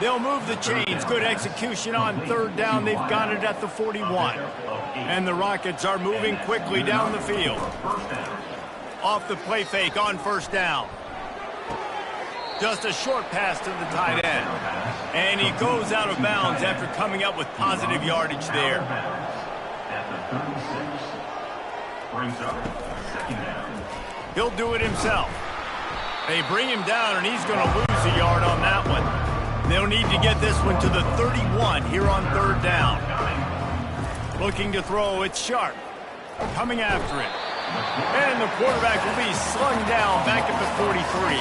They'll move the chains. Good execution on third down. They've got it at the 41. And the Rockets are moving quickly down the field. Off the play fake on first down. Just a short pass to the tight end. And he goes out of bounds after coming up with positive yardage there. He'll do it himself. They bring him down, and he's going to lose a yard on that one. They'll need to get this one to the 31 here on third down. Looking to throw, it's Sharp. Coming after it. And the quarterback will be slung down back at the 43.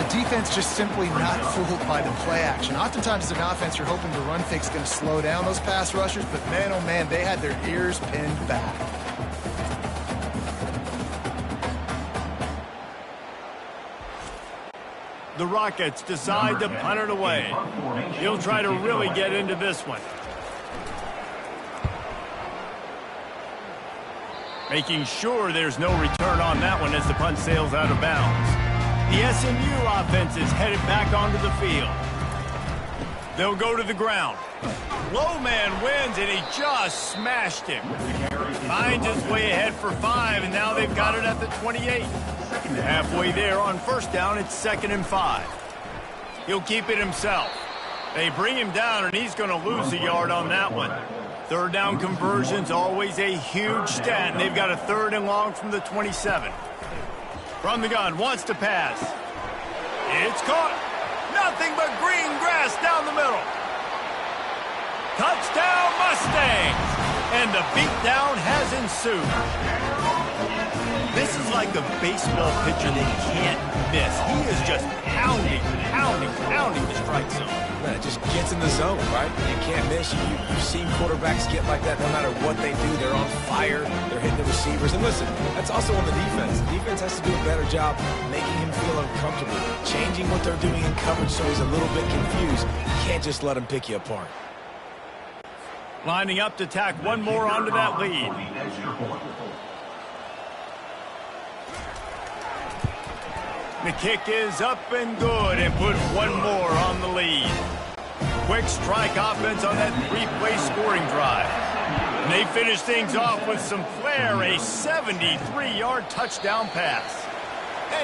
The defense just simply not fooled by the play action. Oftentimes as an offense, you're hoping the run fake's going to slow down those pass rushers, but man, oh man, they had their ears pinned back. The Rockets decide to punt it away. He'll try to really get into this one. Making sure there's no return on that one as the punt sails out of bounds. The SMU offense is headed back onto the field. They'll go to the ground. Low man wins, and he just smashed him. Finds his way ahead for 5, and now they've got it at the 28. Halfway there on first down, it's 2nd and 5. He'll keep it himself. They bring him down, and he's going to lose a yard on that one. Third down conversion's always a huge stat, and they've got a 3rd and long from the 27. From the gun, wants to pass. It's caught. Nothing but green grass down the middle. Touchdown, Mustangs! And the beatdown has ensued. This is like a baseball pitcher they can't miss. He is just pounding the strike zone. Man, it just gets in the zone, right? You can't miss. You've seen quarterbacks get like that no matter what they do. They're on fire. They're hitting the receivers. And listen, that's also on the defense. The defense has to do a better job making him feel uncomfortable, changing what they're doing in coverage so he's a little bit confused. You can't just let him pick you apart. Lining up to tack one more onto that lead. The kick is up and good and put one more on the lead. Quick strike offense on that 3-play scoring drive. And they finish things off with some flair, a 73-yard touchdown pass.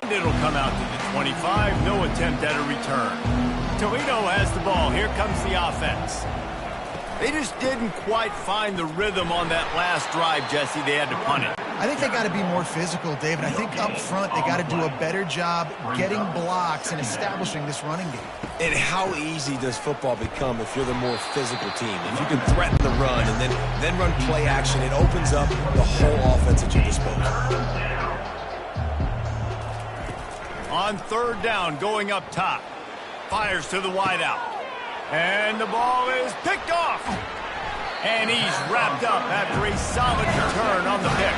And it'll come out to the 25, no attempt at a return. Toledo has the ball. Here comes the offense. They just didn't quite find the rhythm on that last drive, Jesse. They had to punt it. I think they got to be more physical, David. I think up front they got to do a better job getting blocks and establishing this running game. And how easy does football become if you're the more physical team? If you can threaten the run and then run play action, it opens up the whole offense at your disposal. On third down, going up top. Fires to the wideout. And the ball is picked off. And he's wrapped up after a solid return on the pick.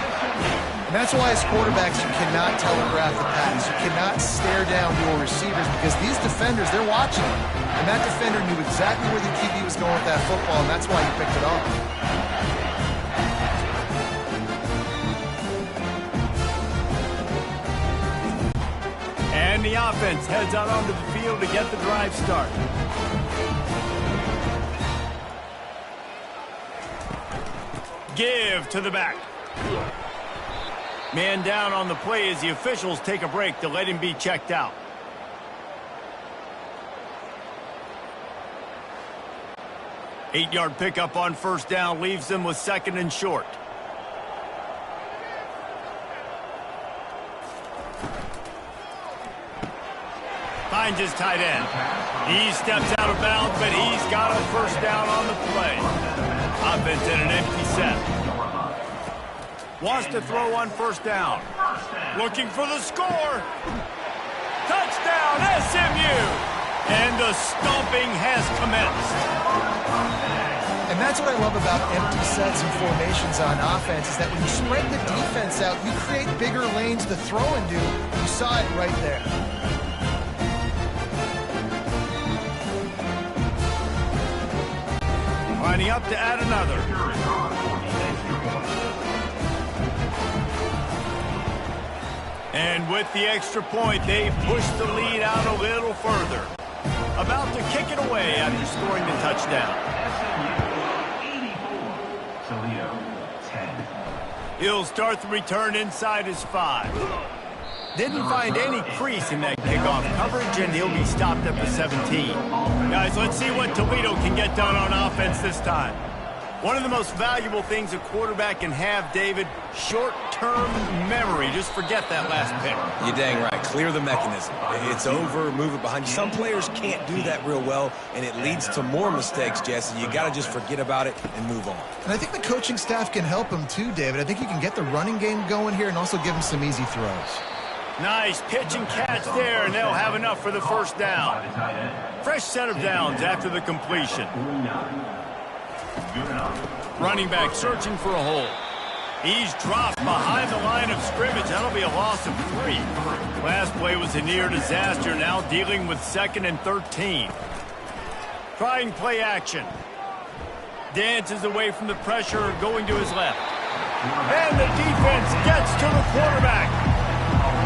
And that's why as quarterbacks you cannot telegraph the pass. You cannot stare down your receivers because these defenders, they're watching them. And that defender knew exactly where the QB was going with that football, and that's why he picked it off. And the offense heads out onto the field to get the drive started. Give to the back. Man down on the play as the officials take a break to let him be checked out. Eight-yard pickup on first down leaves them with 2nd and short. Finds his tight end. He steps out of bounds, but he's got a first down on the play. Offense in an empty set. Wants to throw on first down. Looking for the score. Touchdown, SMU! And the stomping has commenced. And that's what I love about empty sets and formations on offense is that when you spread the defense out, you create bigger lanes to throw into. You saw it right there. Lining up to add another. And with the extra point, they push the lead out a little further. about to kick it away after scoring the touchdown. He'll start the return inside his 5. Didn't find any crease in that kickoff coverage, and he'll be stopped at the 17. Guys, let's see what Toledo can get done on offense this time. One of the most valuable things a quarterback can have, David, short-term memory. Just forget that last pick. You're dang right. Clear the mechanism. It's over, move it behind you. Some players can't do that real well, and it leads to more mistakes, Jesse. You got to just forget about it and move on. And I think the coaching staff can help him too, David. I think you can get the running game going here and also give him some easy throws. Nice pitch and catch there, and they'll have enough for the first down. Fresh set of downs after the completion. Running back searching for a hole. He's dropped behind the line of scrimmage. That'll be a loss of 3. Last play was a near disaster, now dealing with 2nd and 13. Trying play action. Dances away from the pressure, going to his left. And the defense gets to the quarterback.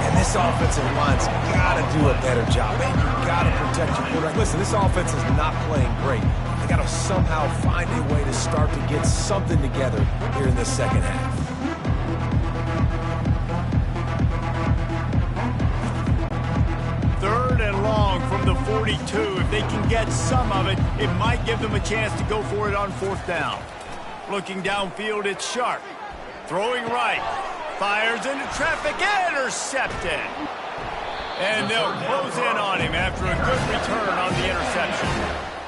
And this offensive line's got to do a better job. Man, you got to protect your quarterback. Listen, this offense is not playing great. They got to somehow find a way to start to get something together here in the second half. Third and long from the 42. If they can get some of it, it might give them a chance to go for it on 4th down. Looking downfield, it's Sharp. Throwing right. Fires into traffic, intercepted. And they'll close in on him after a good return on the interception.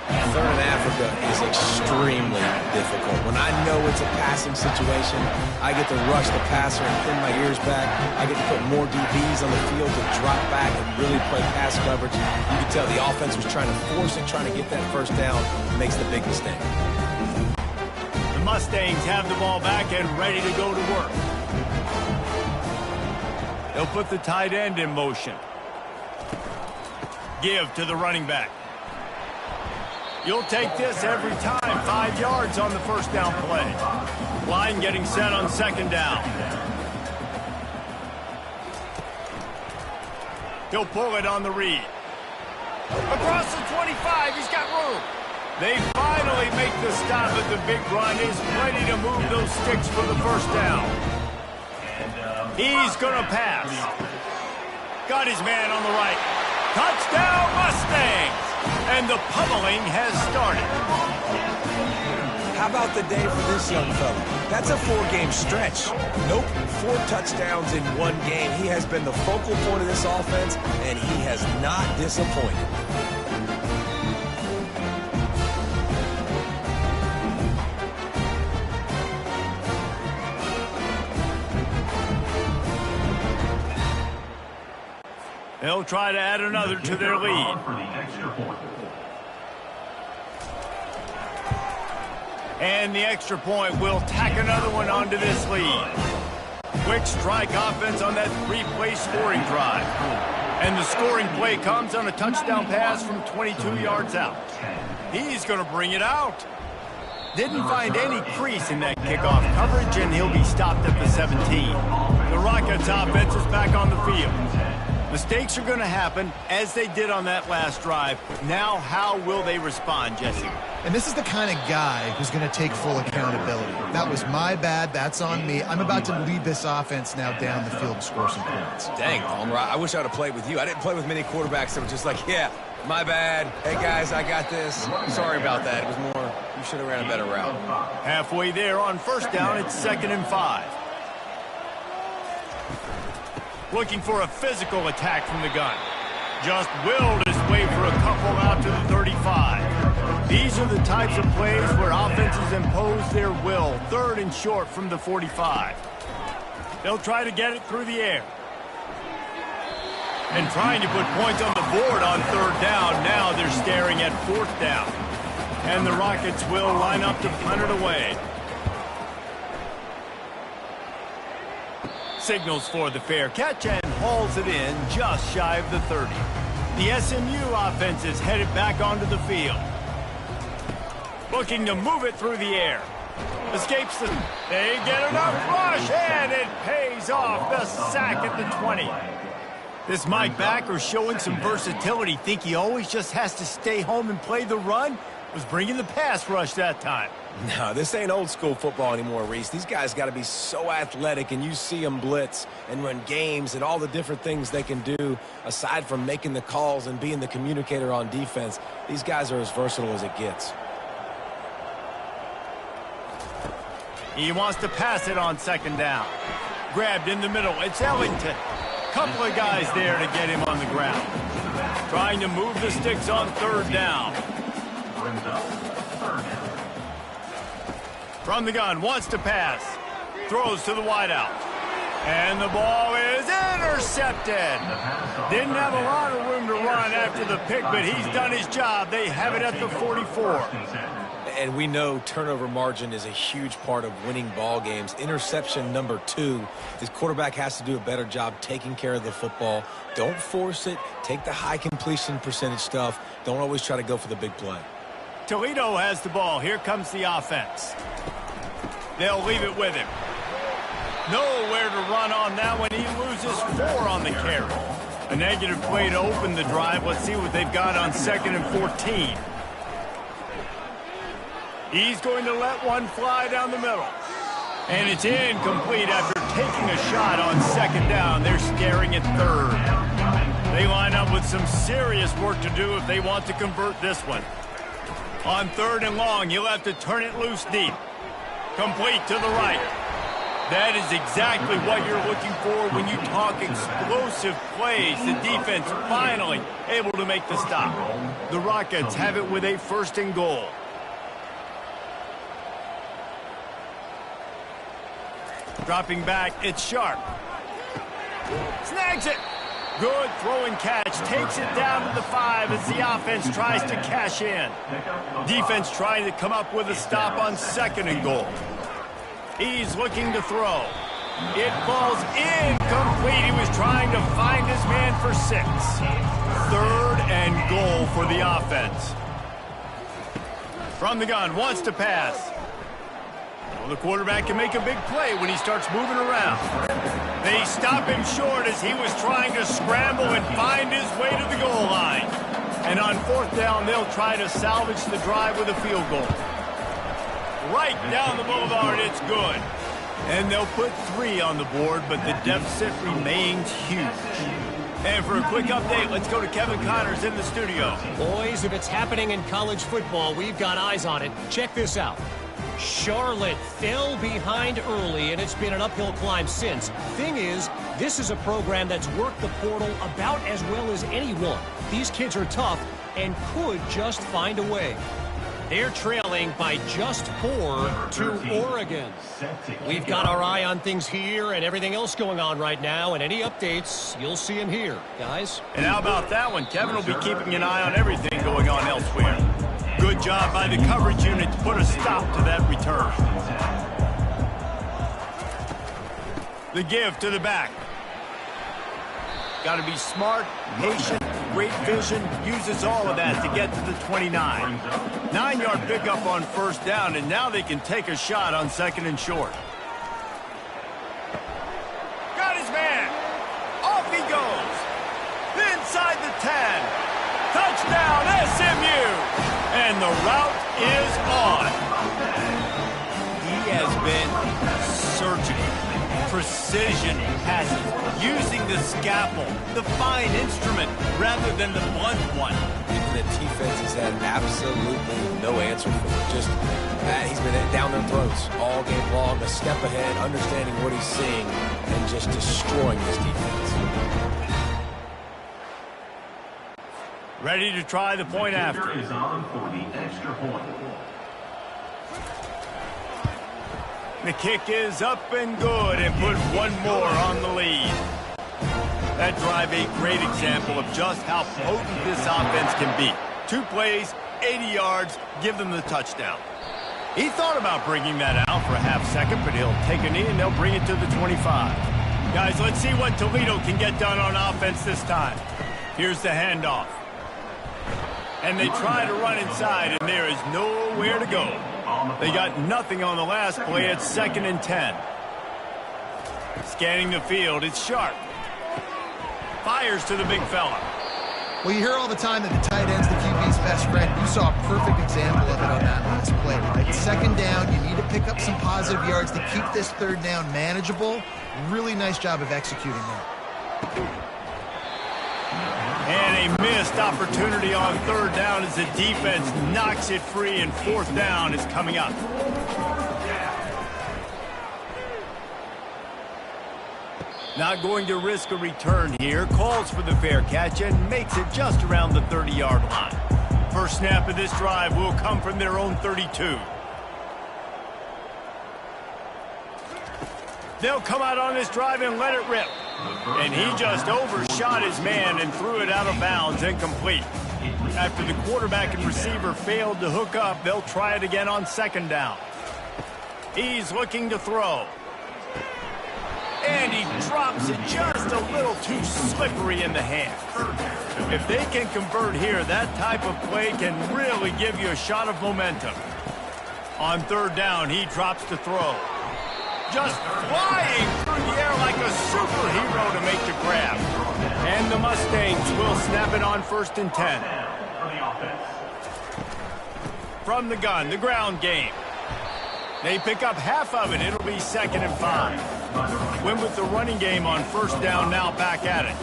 Third in Africa is extremely difficult. When I know it's a passing situation, I get to rush the passer and pin my ears back. I get to put more DBs on the field to drop back and really play pass coverage. You can tell the offense was trying to force it, trying to get that first down, makes the big mistake. The Mustangs have the ball back and ready to go to work. They'll put the tight end in motion. Give to the running back. You'll take this every time. 5 yards on the first down play. Line getting set on 2nd down. He'll pull it on the read. Across the 25, he's got room. They finally make the stop, but the big run is ready to move those sticks for the first down. He's going to pass. Got his man on the right. Touchdown, Mustangs! And the pummeling has started. How about the day for this young fella? That's a 4-game stretch. Nope, 4 touchdowns in 1 game. He has been the focal point of this offense, and he has not disappointed. They'll try to add another to their lead. And the extra point will tack another one onto this lead. Quick strike offense on that 3-play scoring drive. And the scoring play comes on a touchdown pass from 22 yards out. He's going to bring it out. Didn't find any crease in that kickoff coverage, and he'll be stopped at the 17. The Rockets offense is back on the field. Mistakes are going to happen, as they did on that last drive. Now, how will they respond, Jesse? And this is the kind of guy who's going to take full accountability. That was my bad. That's on me. I'm about to lead this offense now down the field to score some points. Dang, Palmer, I wish I would have played with you. I didn't play with many quarterbacks that were just like, yeah, my bad. Hey, guys, I got this. Sorry about that. It was more, you should have ran a better route. Halfway there on first down, it's 2nd and 5. Looking for a physical attack from the gun. Just willed his way for a couple out to the 35. These are the types of plays where offenses impose their will. 3rd and short from the 45. They'll try to get it through the air. And trying to put points on the board on 3rd down. Now they're staring at 4th down. And the Rockets will line up to punt it away. Signals for the fair catch and hauls it in just shy of the 30. The SMU offense is headed back onto the field. Looking to move it through the air. Escapes the... They get enough rush, and it pays off. The sack at the 20. This Mike backer showing some versatility. Think he always just has to stay home and play the run? Was bringing the pass rush that time. No, this ain't old school football anymore, Reese. These guys got to be so athletic, and you see them blitz and run games and all the different things they can do aside from making the calls and being the communicator on defense. These guys are as versatile as it gets. He wants to pass it on second down. Grabbed in the middle. It's Ellington. Couple of guys there to get him on the ground. Trying to move the sticks on third down. From the gun, wants to pass. Throws to the wideout. And the ball is intercepted. Didn't have a lot of room to run after the pick, but he's done his job. They have it at the 44. And we know turnover margin is a huge part of winning ball games. Interception number 2. This quarterback has to do a better job taking care of the football. Don't force it. Take the high completion percentage stuff. Don't always try to go for the big play. Toledo has the ball. Here comes the offense. They'll leave it with him. Nowhere to run on that one. He loses 4 on the carry. A negative play to open the drive. Let's see what they've got on 2nd and 14. He's going to let one fly down the middle. And it's incomplete after taking a shot on 2nd down. They're staring at 3rd. They line up with some serious work to do if they want to convert this one. On 3rd and long, you'll have to turn it loose deep. Complete to the right. That is exactly what you're looking for when you talk explosive plays. The defense finally able to make the stop. The Rockets have it with a 1st and goal. Dropping back, it's Sharp. Snags it. Good throw and catch. Takes it down to the 5 as the offense tries to cash in. Defense trying to come up with a stop on 2nd and goal. He's looking to throw. It falls incomplete. He was trying to find his man for 6. 3rd and goal for the offense. From the gun, wants to pass. Well, the quarterback can make a big play when he starts moving around. They stop him short as he was trying to scramble and find his way to the goal line. And on 4th down, they'll try to salvage the drive with a field goal. Right down the boulevard, it's good. And they'll put 3 on the board, but the deficit remains huge. And for a quick update, let's go to Kevin Connors in the studio. Boys, if it's happening in college football, we've got eyes on it. Check this out. Charlotte fell behind early, and it's been an uphill climb since. Thing is, this is a program that's worked the portal about as well as anyone. These kids are tough and could just find a way. They're trailing by just 4 to Oregon. We've got our eye on things here and everything else going on right now, and any updates, you'll see them here, guys. And how about that one? Kevin will be keeping an eye on everything going on elsewhere. Good job by the coverage unit to put a stop to that return. The give to the back. Got to be smart, patient, great vision, uses all of that to get to the 29. 9-yard pickup on 1st down, and now they can take a shot on 2nd and short. Got his man. Off he goes. Inside the 10. Touchdown, SMU. And the route is on. He has been surgical. Precision passes, using the scalpel, the fine instrument, rather than the blunt one. The defense has had absolutely no answer for him. Just, he's been down their throats all game long, a step ahead, understanding what he's seeing, and just destroying this defense. Ready to try the point after. Is on for the extra point. The kick is up and good and put 1 more on the lead. That drive a great example of just how potent this offense can be. 2 plays, 80 yards, give them the touchdown. He thought about bringing that out for a half second, but he'll take a knee and they'll bring it to the 25. Guys, let's see what Toledo can get done on offense this time. Here's the handoff. And they try to run inside, and there is nowhere to go. They got nothing on the last play. It's 2nd and 10. Scanning the field, it's Sharp. Fires to the big fella. Well, you hear all the time that the tight end's the QB's best friend. You saw a perfect example of it on that last play, right? Second down, you need to pick up some positive yards to keep this third down manageable. Really nice job of executing that. And a missed opportunity on third down as the defense knocks it free, and fourth down is coming up. Not going to risk a return here. Calls for the fair catch and makes it just around the 30-yard line. First snap of this drive will come from their own 32. They'll come out on this drive and let it rip. And he just overshot his man and threw it out of bounds, incomplete. After the quarterback and receiver failed to hook up, they'll try it again on second down. He's looking to throw. And he drops it just a little too slippery in the hand. If they can convert here, that type of play can really give you a shot of momentum. On third down, he drops to throw. Just flying through the air like a superhero to make the grab. And the Mustangs will snap it on 1st and 10. From the gun, the ground game. They pick up half of it. It'll be 2nd and 5. Win with the running game on 1st down, now back at it.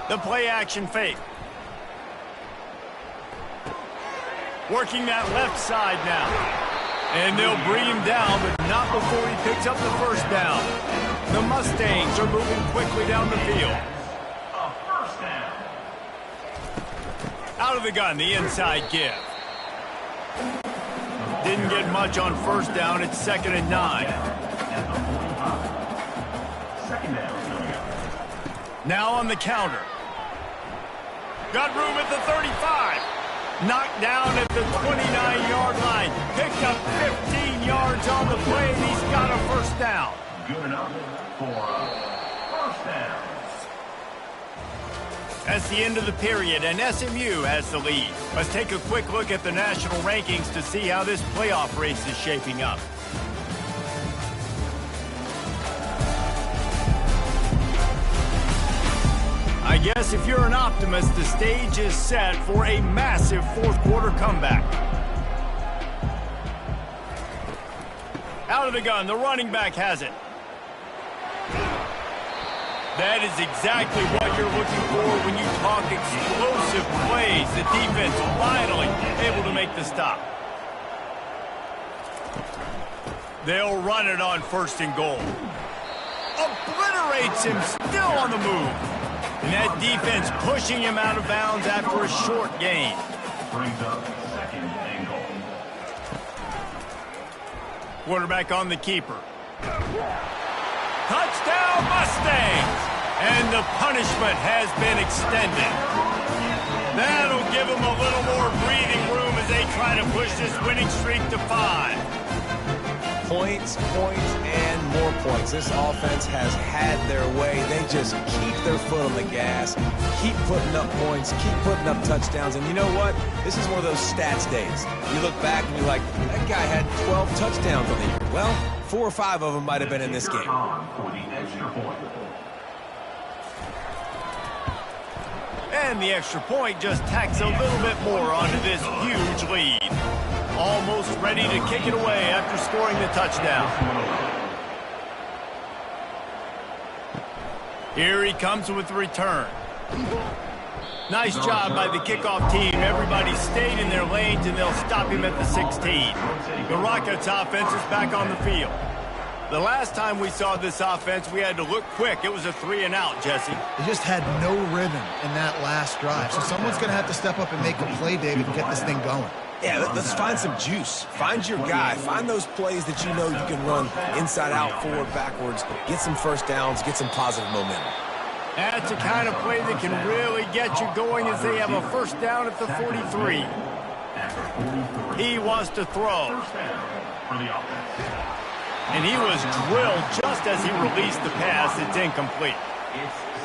The play action fake. Working that left side now. And they'll bring him down, but not before he picks up the first down. The Mustangs are moving quickly down the field. Out of the gun, the inside give. Didn't get much on 1st down. It's 2nd and 9. Now on the counter. Got room at the 35. Knocked down at the 29-yard line. Picked up 15 yards on the play, and he's got a first down. Good enough for a first down. That's the end of the period, and SMU has the lead. Let's take a quick look at the national rankings to see how this playoff race is shaping up. I guess if you're an optimist, the stage is set for a massive fourth-quarter comeback. Out of the gun, the running back has it. That is exactly what you're looking for when you talk explosive plays. The defense finally able to make the stop. They'll run it on 1st and goal. Obliterates him, still on the move. And that defense pushing him out of bounds after a short gain. Brings up 2nd and goal. Quarterback on the keeper. Touchdown Mustangs! And the punishment has been extended. That'll give them a little more breathing room as they try to push this winning streak to 5. Points, and more points. This offense has had their way. They just keep their foot on the gas, keep putting up points, keep putting up touchdowns. And you know what? This is one of those stats days. You look back and you're like, that guy had 12 touchdowns on the year. Well, 4 or 5 of them might have been in this game. For the extra point. And the extra point just tacks a little bit more onto this huge lead. Almost ready to kick it away after scoring the touchdown. Here he comes with the return. Nice job by the kickoff team. Everybody stayed in their lanes, and they'll stop him at the 16. The Rockets offense is back on the field. The last time we saw this offense, we had to look quick. It was a 3-and-out, Jesse. They just had no rhythm in that last drive. So someone's going to have to step up and make a play, David, and get this thing going. Yeah, let's find some juice. Find your guy. Find those plays that you know you can run inside out, forward, backwards. Get some first downs. Get some positive momentum. That's the kind of play that can really get you going as they have a first down at the 43. He wants to throw. And he was drilled just as he released the pass. It's incomplete.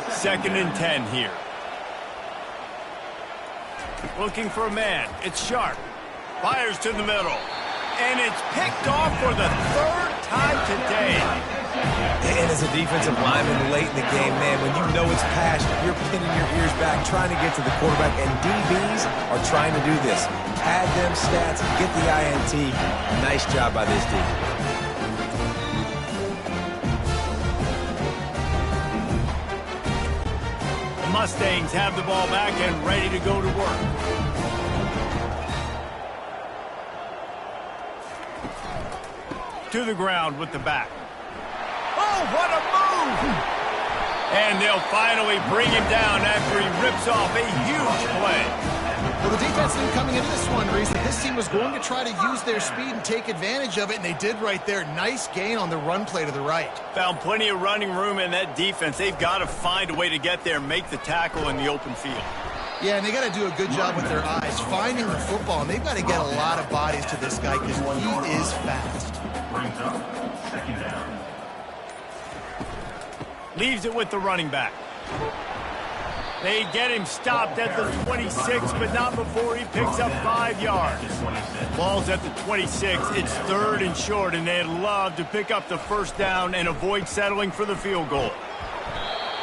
2nd and 10 here. Looking for a man. It's Sharp. Fires to the middle. And it's picked off for the 3rd time today. And as a defensive lineman late in the game, man, when you know it's passion, you're pinning your ears back, trying to get to the quarterback, and DBs are trying to do this. Pad them stats, get the INT. Nice job by this D. The Mustangs have the ball back and ready to go to work. To the ground with the back. Oh, what a move! And they'll finally bring him down after he rips off a huge play. Well, the defense knew coming into this one, Reese, that this team was going to try to use their speed and take advantage of it, and they did right there. Nice gain on the run play to the right. Found plenty of running room in that defense. They've got to find a way to get there and make the tackle in the open field. Yeah, and they got to do a good job with their eyes, finding the football, and they've got to get a lot of bodies to this guy because he is fast. Brings up second down. Leaves it with the running back. They get him stopped at the 26, but not before he picks up 5 yards. Ball's at the 26. It's 3rd and short, and they'd love to pick up the first down and avoid settling for the field goal.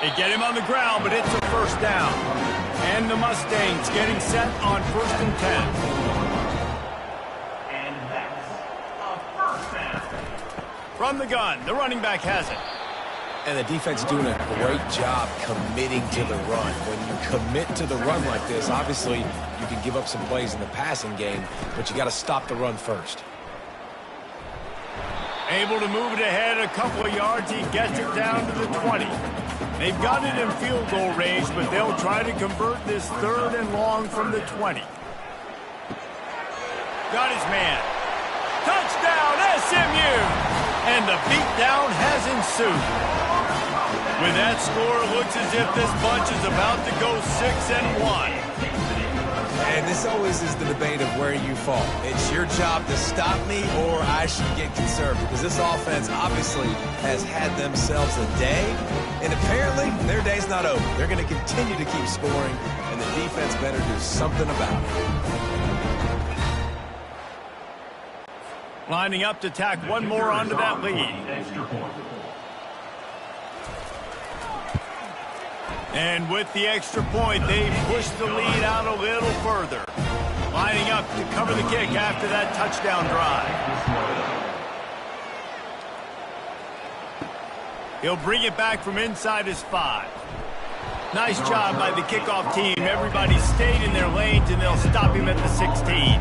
They get him on the ground, but it's a first down. And the Mustangs getting set on 1st and 10. And that's a first down. From the gun, the running back has it. And the defense doing a great job committing to the run. When you commit to the run like this, obviously you can give up some plays in the passing game, but you got to stop the run first. Able to move it ahead a couple of yards. He gets it down to the 20. They've got it in field goal range, but they'll try to convert this 3rd and long from the 20. Got his man. Touchdown, SMU! And the beatdown has ensued. With that score, it looks as if this bunch is about to go 6-1. And this always is the debate of where you fall. It's your job to stop me, or I should get conservative, because this offense obviously has had themselves a day, and apparently their day's not over. They're going to continue to keep scoring, and the defense better do something about it. Lining up to tack one more onto that lead. Extra point. And with the extra point, they push the lead out a little further. Lining up to cover the kick after that touchdown drive. He'll bring it back from inside his 5. Nice job by the kickoff team. Everybody stayed in their lanes, and they'll stop him at the 16.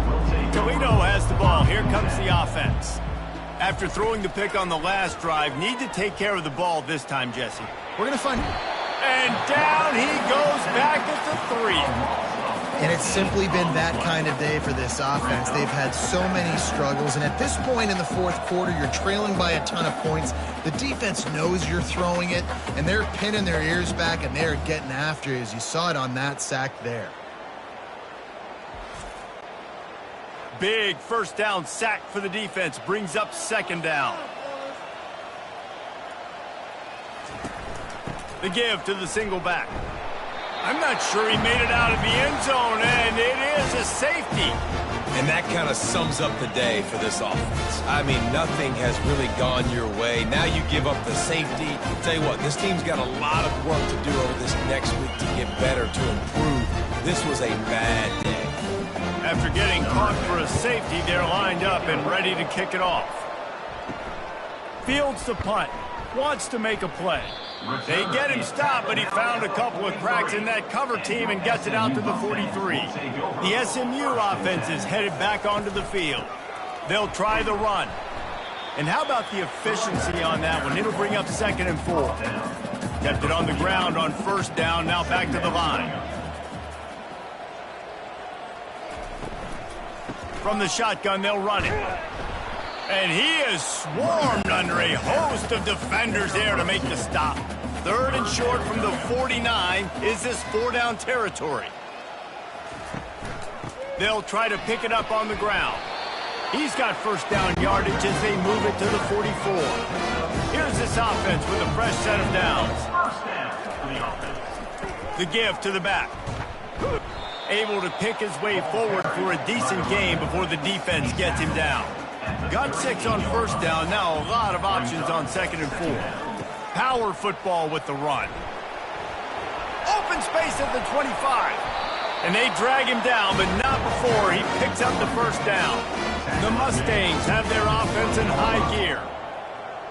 Toledo has the ball. Here comes the offense. After throwing the pick on the last drive, need to take care of the ball this time, Jesse. We're going to find... And down he goes back at the 3. And it's simply been that kind of day for this offense. They've had so many struggles, and at this point in the 4th quarter, you're trailing by a ton of points. The defense knows you're throwing it, and they're pinning their ears back, and they're getting after it, as you saw it on that sack there. Big first down sack for the defense, brings up 2nd down. The give to the single back. I'm not sure he made it out of the end zone, and it is a safety. And that kind of sums up the day for this offense. I mean, nothing has really gone your way. Now you give up the safety. I'll tell you what, this team's got a lot of work to do over this next week to get better, to improve. This was a bad day. After getting caught for a safety, they're lined up and ready to kick it off. Fields the punt. Wants to make a play. They get him stopped, but he found a couple of cracks in that cover team and gets it out to the 43. The SMU offense is headed back onto the field. They'll try the run. And how about the efficiency on that one? It'll bring up 2nd and 4. Kept it on the ground on 1st down, now back to the line. From the shotgun, they'll run it. And he is swarmed under a host of defenders there to make the stop. 3rd and short from the 49. Is this 4-down territory? They'll try to pick it up on the ground. He's got 1st down yardage as they move it to the 44. Here's this offense with a fresh set of downs. First down for the offense. The give to the back. Able to pick his way forward for a decent gain before the defense gets him down. Got 6 on first down. Now a lot of options on 2nd and 4. Power football with the run. Open space at the 25. And they drag him down, but not before he picks up the first down. The Mustangs have their offense in high gear.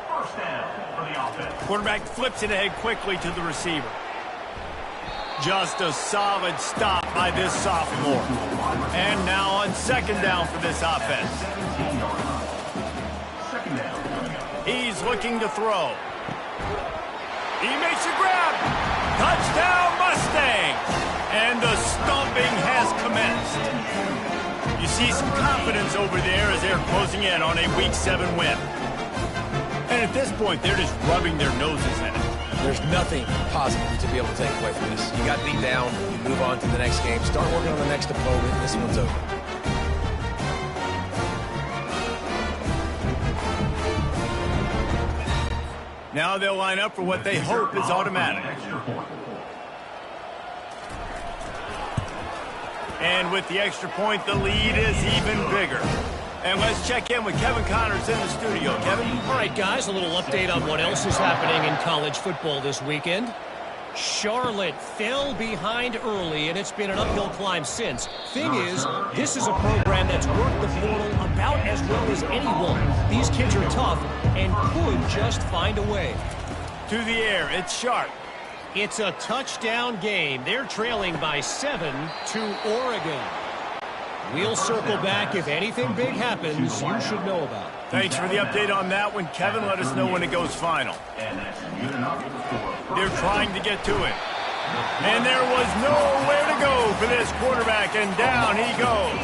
First down for the offense. Quarterback flips it ahead quickly to the receiver. Just a solid stop by this sophomore. And now on 2nd down for this offense. 17 yards. Second down. He's looking to throw. He makes a grab. Touchdown Mustangs. And the stomping has commenced. You see some confidence over there as they're closing in on a Week 7 win. And at this point, they're just rubbing their noses in it. There's nothing positive to be able to take away from this. You got beat down, you move on to the next game, start working on the next opponent, this one's over. Now they'll line up for what they hope is automatic. And with the extra point, the lead is even bigger. And let's check in with Kevin Connors in the studio. Kevin? All right, guys, a little update on what else is happening in college football this weekend. Charlotte fell behind early, and it's been an uphill climb since. Thing is, this is a program that's worked the portal about as well as anyone. These kids are tough and could just find a way. To the air, it's Sharp. It's a touchdown game. They're trailing by 7 to Oregon. We'll circle back if anything big happens you should know about. Thanks for the update on that one, Kevin. Let us know when it goes final. And that's good enough for They're trying to get to it. And there was nowhere to go for this quarterback, and down he goes.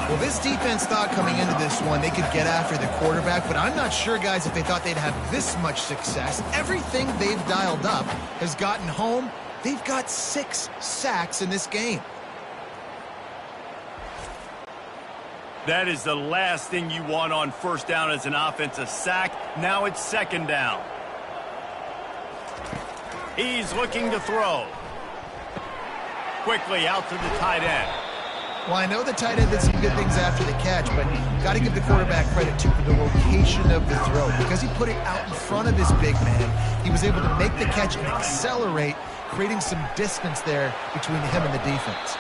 Well, this defense thought coming into this one they could get after the quarterback, but I'm not sure, guys, if they thought they'd have this much success. Everything they've dialed up has gotten home. They've got 6 sacks in this game. That is the last thing you want on first down as an offensive sack. Now it's 2nd down. He's looking to throw. Quickly out to the tight end. Well, I know the tight end did some good things after the catch, but you got to give the quarterback credit, too, for the location of the throw. Because he put it out in front of his big man, he was able to make the catch and accelerate, creating some distance there between him and the defense.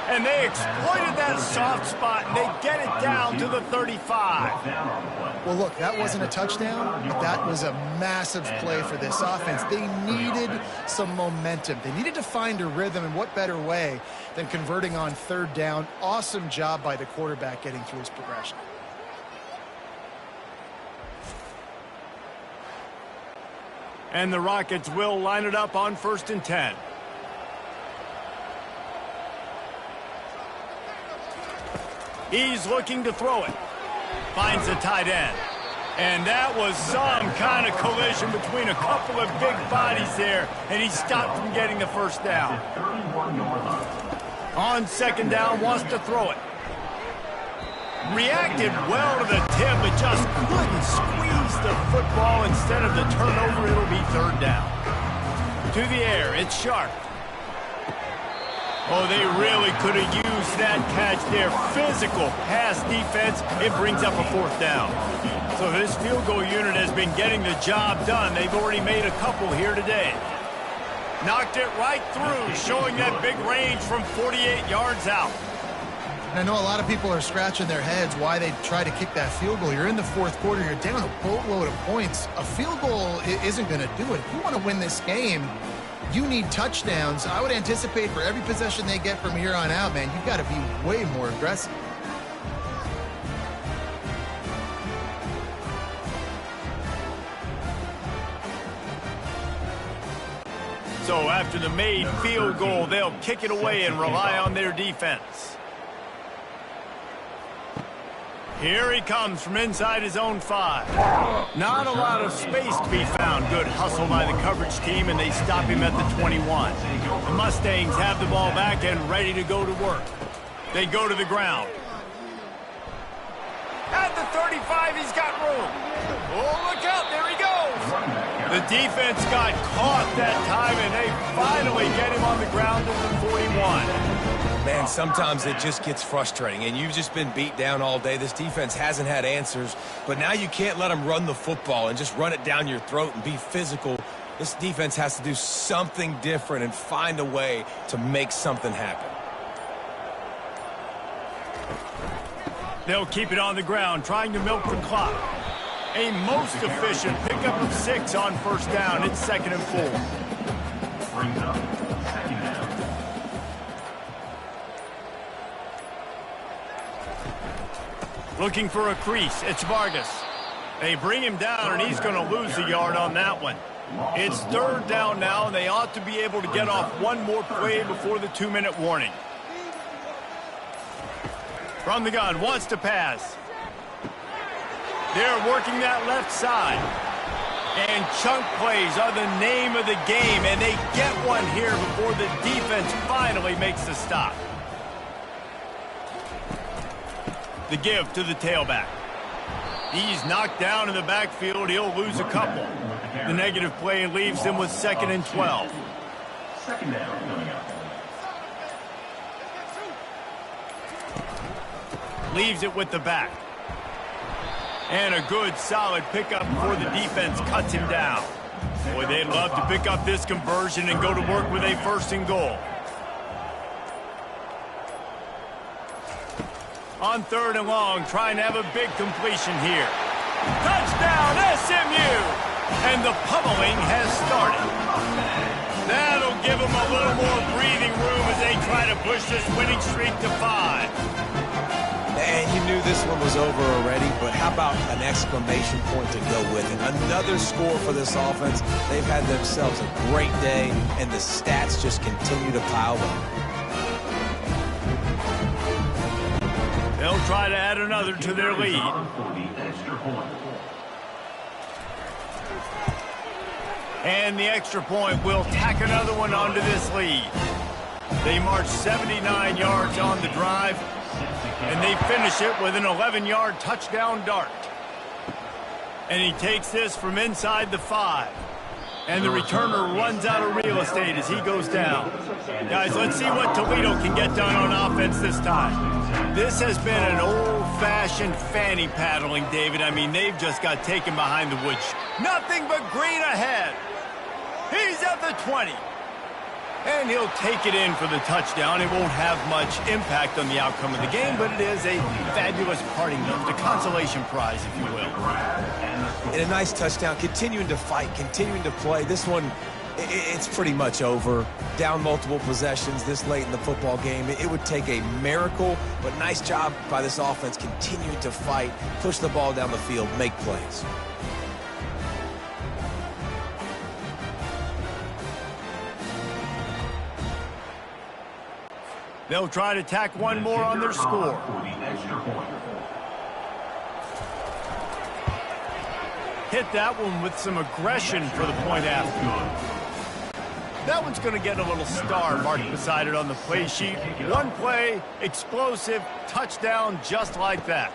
And they exploited that soft spot, and they get it down to the 35. Well, look, that wasn't a touchdown, but that was a massive play for this offense. They needed some momentum. They needed to find a rhythm, and what better way than converting on 3rd down. Awesome job by the quarterback getting through his progression. And the Rockets will line it up on 1st and 10. He's looking to throw it. Finds the tight end. And that was some kind of collision between a couple of big bodies there, and he stopped from getting the first down. On 2nd down, wants to throw it. Reacted well to the tip, but just couldn't squeeze the football. Instead of the turnover, it'll be 3rd down. To the air, it's Sharp. Oh, they really could have used that catch there. Physical pass defense. It brings up a 4th down. So this field goal unit has been getting the job done. They've already made a couple here today. Knocked it right through, showing that big range from 48 yards out. And I know a lot of people are scratching their heads why they try to kick that field goal. You're in the 4th quarter. You're down a boatload of points. A field goal isn't going to do it. If you want to win this game, you need touchdowns. I would anticipate for every possession they get from here on out, man, you've got to be way more aggressive. So after the made field goal, they'll kick it away and rely on their defense. Here he comes from inside his own 5. Not a lot of space to be found. Good hustle by the coverage team, and they stop him at the 21. The Mustangs have the ball back and ready to go to work. They go to the ground. At the 35, he's got room. Oh, look out, there he goes. The defense got caught that time, and they finally get him on the ground at the 41. Man, sometimes it just gets frustrating, and you've just been beat down all day. This defense hasn't had answers, but now you can't let them run the football and just run it down your throat and be physical. This defense has to do something different and find a way to make something happen. They'll keep it on the ground, trying to milk the clock. A most efficient pickup of 6 on first down. It's 2nd and 4. Brings up 2nd down. Looking for a crease. It's Vargas. They bring him down, and he's going to lose a yard on that one. It's 3rd down now, and they ought to be able to get off one more play before the 2-minute warning. From the gun, wants to pass. They're working that left side. And chunk plays are the name of the game, and they get one here before the defense finally makes the stop. The give to the tailback. He's knocked down in the backfield. He'll lose a couple. The negative play leaves him with 2nd and 12. 2nd down coming up. Leaves it with the back. And a good, solid pickup before the defense cuts him down. Boy, they'd love to pick up this conversion and go to work with a 1st and goal. On 3rd and long, trying to have a big completion here. Touchdown, SMU! And the pummeling has started. That'll give them a little more breathing room as they try to push this winning streak to 5. And you knew this one was over already, but how about an exclamation point to go with it? Another score for this offense. They've had themselves a great day, and the stats just continue to pile up. They'll try to add another to their lead. And the extra point will tack another one onto this lead. They march 79 yards on the drive, and they finish it with an 11-yard touchdown dart. And he takes this from inside the 5. And the returner runs out of real estate as he goes down. Guys, let's see what Toledo can get done on offense this time. This has been an old-fashioned fanny paddling, David. I mean, they've just got taken behind the woods. Nothing but green ahead. He's at the 20. And he'll take it in for the touchdown. It won't have much impact on the outcome of the game, but it is a fabulous parting gift, a consolation prize, if you will. And a nice touchdown, continuing to fight, continuing to play. This one, it's pretty much over. Down multiple possessions this late in the football game. It would take a miracle, but nice job by this offense continuing to fight, push the ball down the field, make plays. They'll try to tack one more on their score. Hit that one with some aggression for the point after. That one's going to get a little star marked beside it on the play sheet. One play, explosive, touchdown just like that.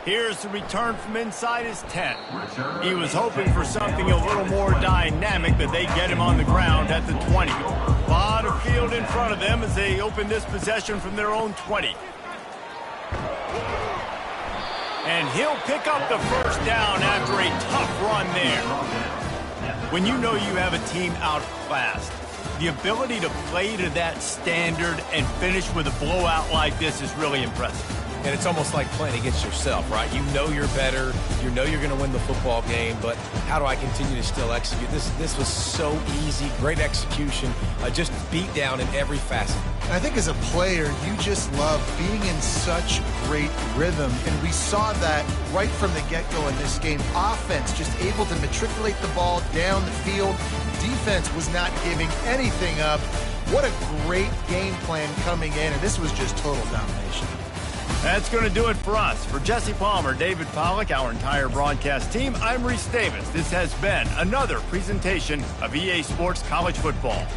Here's the return from inside his 10. He was hoping for something a little more dynamic, but they get him on the ground at the 20. A lot of field in front of them as they open this possession from their own 20. And he'll pick up the first down after a tough run there. When you know you have a team outclassed, the ability to play to that standard and finish with a blowout like this is really impressive. And it's almost like playing against yourself, right? You know you're better. You know you're going to win the football game, but how do I continue to still execute? This was so easy, great execution, just beat down in every facet. And I think as a player, you just love being in such great rhythm, and we saw that right from the get-go in this game. Offense just able to matriculate the ball down the field. Defense was not giving anything up. What a great game plan coming in, and this was just total domination. That's going to do it for us. For Jesse Palmer, David Pollack, our entire broadcast team, I'm Reese Davis. This has been another presentation of EA Sports College Football.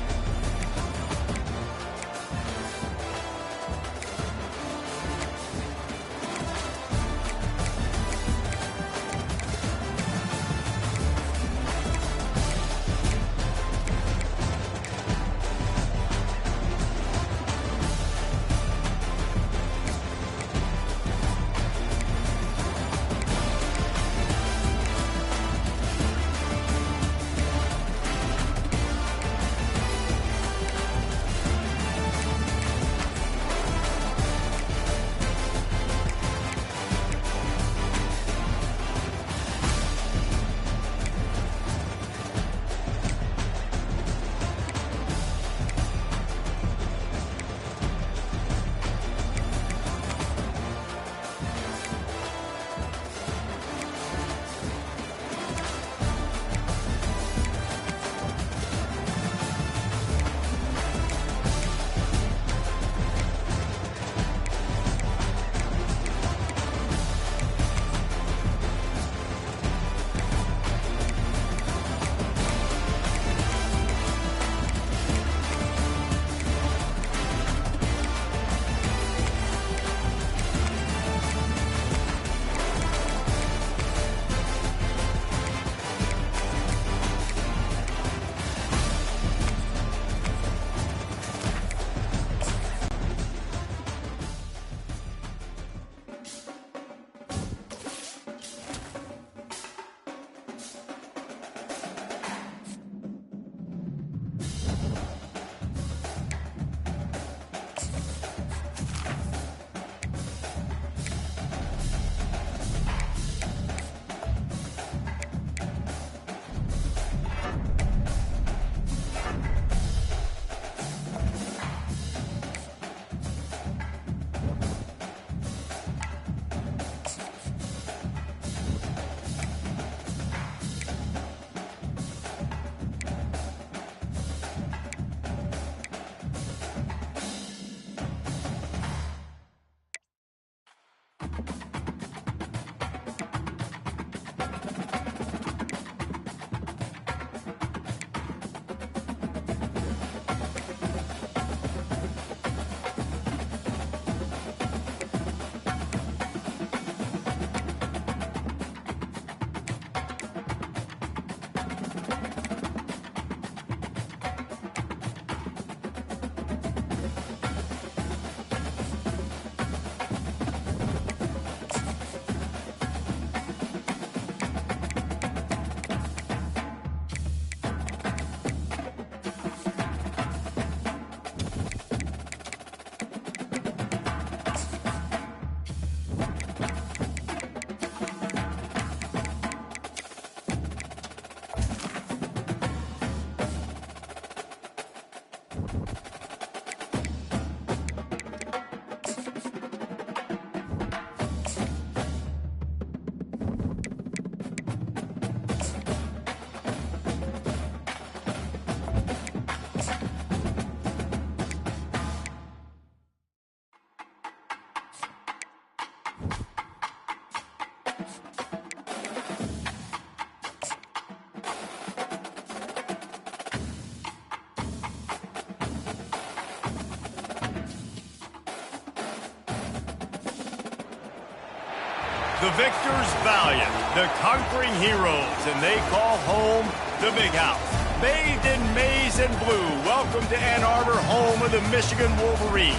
The victors valiant, the conquering heroes, and they call home the Big House. Bathed in maize and blue, welcome to Ann Arbor, home of the Michigan Wolverines.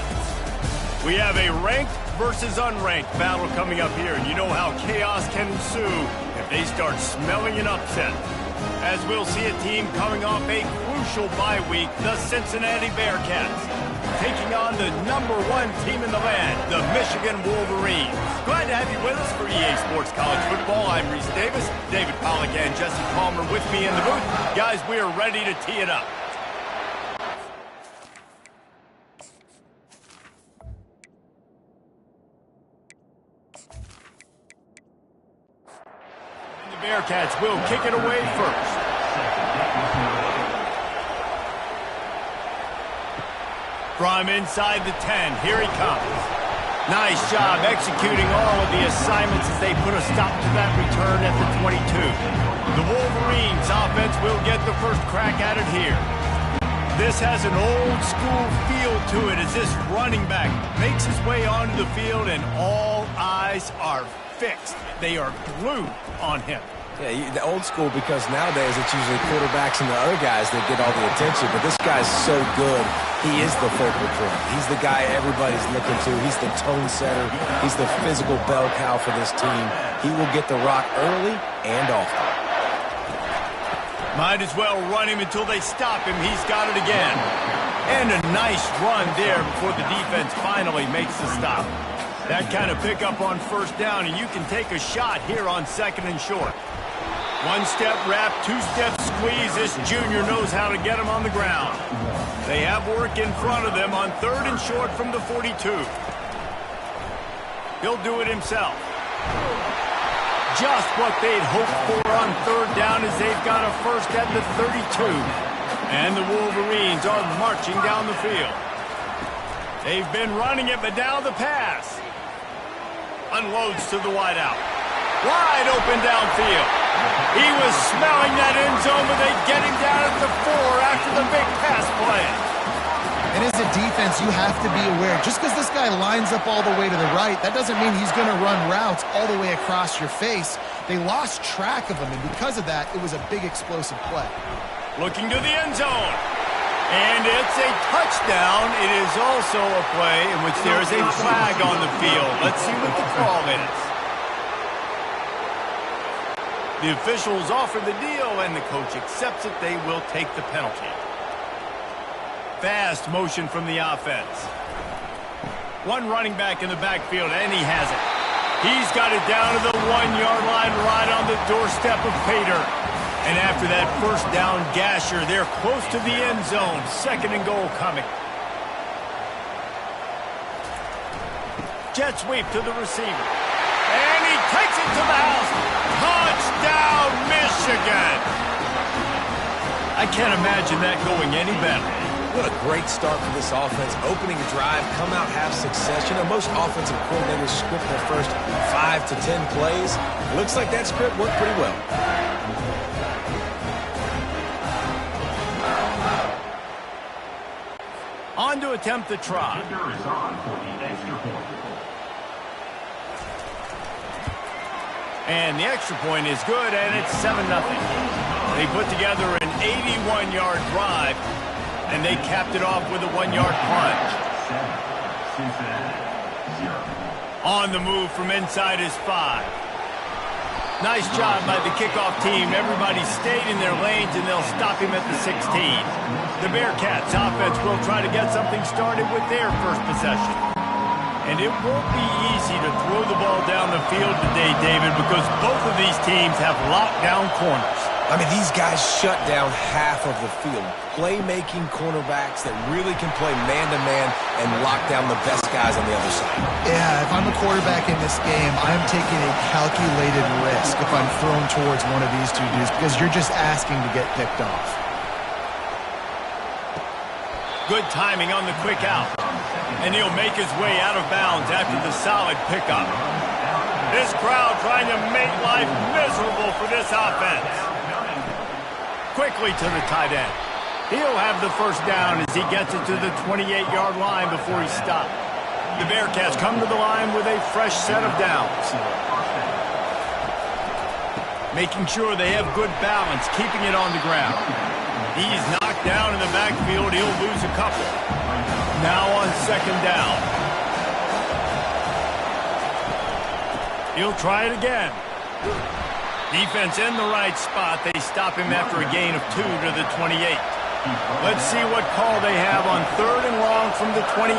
We have a ranked versus unranked battle coming up here, and you know how chaos can ensue if they start smelling an upset. As we'll see a team coming off a crucial bye week, the Cincinnati Bearcats, taking on the #1 team in the land, the Michigan Wolverines. Glad to have you with us for EA Sports College Football. I'm Reese Davis, David Pollack and Jesse Palmer with me in the booth. Guys, we are ready to tee it up. The Bearcats will kick it away first. From inside the 10, here he comes. Nice job executing all of the assignments as they put a stop to that return at the 22. The Wolverines offense will get the first crack at it here. This has an old school feel to it as this running back makes his way onto the field and all eyes are fixed. They are glued on him. Yeah, the old school, because nowadays it's usually quarterbacks and the other guys that get all the attention, but this guy's so good. He is the focal point. He's the guy everybody's looking to. He's the tone setter. He's the physical bell cow for this team. He will get the rock early and often. Might as well run him until they stop him. He's got it again. And a nice run there before the defense finally makes the stop. That kind of pickup on first down, and you can take a shot here on 2nd and short. One-step wrap, two-step squeeze. This junior knows how to get him on the ground. They have work in front of them on 3rd and short from the 42. He'll do it himself. Just what they'd hoped for on 3rd down as they've got a first at the 32. And the Wolverines are marching down the field. They've been running it, but now the pass. Unloads to the wideout. Wide open downfield. He was smelling that end zone, but they get him down at the 4 after the big pass play. And as a defense, you have to be aware. Just because this guy lines up all the way to the right, that doesn't mean he's going to run routes all the way across your face. They lost track of him, and because of that, it was a big explosive play. Looking to the end zone. And it's a touchdown. It is also a play in which there is a flag on the field. Let's see what the call is. The officials offer the deal, and the coach accepts it. They will take the penalty. Fast motion from the offense. One running back in the backfield, and he has it. He's got it down to the 1-yard line right on the doorstep of Pater. And after that first down gasher, they're close to the end zone. 2nd and goal coming. Jet sweep to the receiver. And he takes it to the house. Touchdown, Michigan! I can't imagine that going any better. What a great start for this offense. Opening a drive, come out, have success. You know, most offensive coordinators script their first 5 to 10 plays. Looks like that script worked pretty well. On to attempt the try. Kicker is on for the extra point. And the extra point is good, and it's 7-0. They put together an 81-yard drive, and they capped it off with a 1-yard plunge. On the move from inside his 5. Nice job by the kickoff team. Everybody stayed in their lanes, and they'll stop him at the 16. The Bearcats offense will try to get something started with their first possession. And it won't be easy to throw the ball down the field today, David, because both of these teams have lockdown corners. I mean, these guys shut down half of the field. Playmaking cornerbacks that really can play man-to-man and lock down the best guys on the other side. Yeah, if I'm a quarterback in this game, I'm taking a calculated risk if I'm thrown towards one of these two dudes because you're just asking to get picked off. Good timing on the quick out. And he'll make his way out of bounds after the solid pickup. This crowd trying to make life miserable for this offense. Quickly to the tight end. He'll have the first down as he gets it to the 28-yard line before he's stopped. The Bearcats come to the line with a fresh set of downs. making sure they have good balance, keeping it on the ground. He's knocked down in the backfield. He'll lose a couple. Now on second down. He'll try it again. Defense in the right spot. They stop him after a gain of 2 to the 28. Let's see what call they have on 3rd and long from the 28.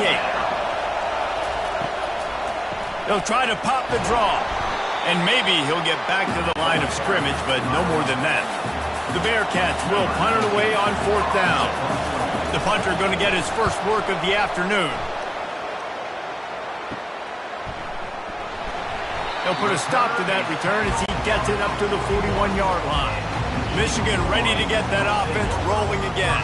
They'll try to pop the draw. And maybe he'll get back to the line of scrimmage, but no more than that. The Bearcats will punt it away on 4th down. The punter going to get his first work of the afternoon. He'll put a stop to that return as he gets it up to the 41-yard line. Michigan ready to get that offense rolling again.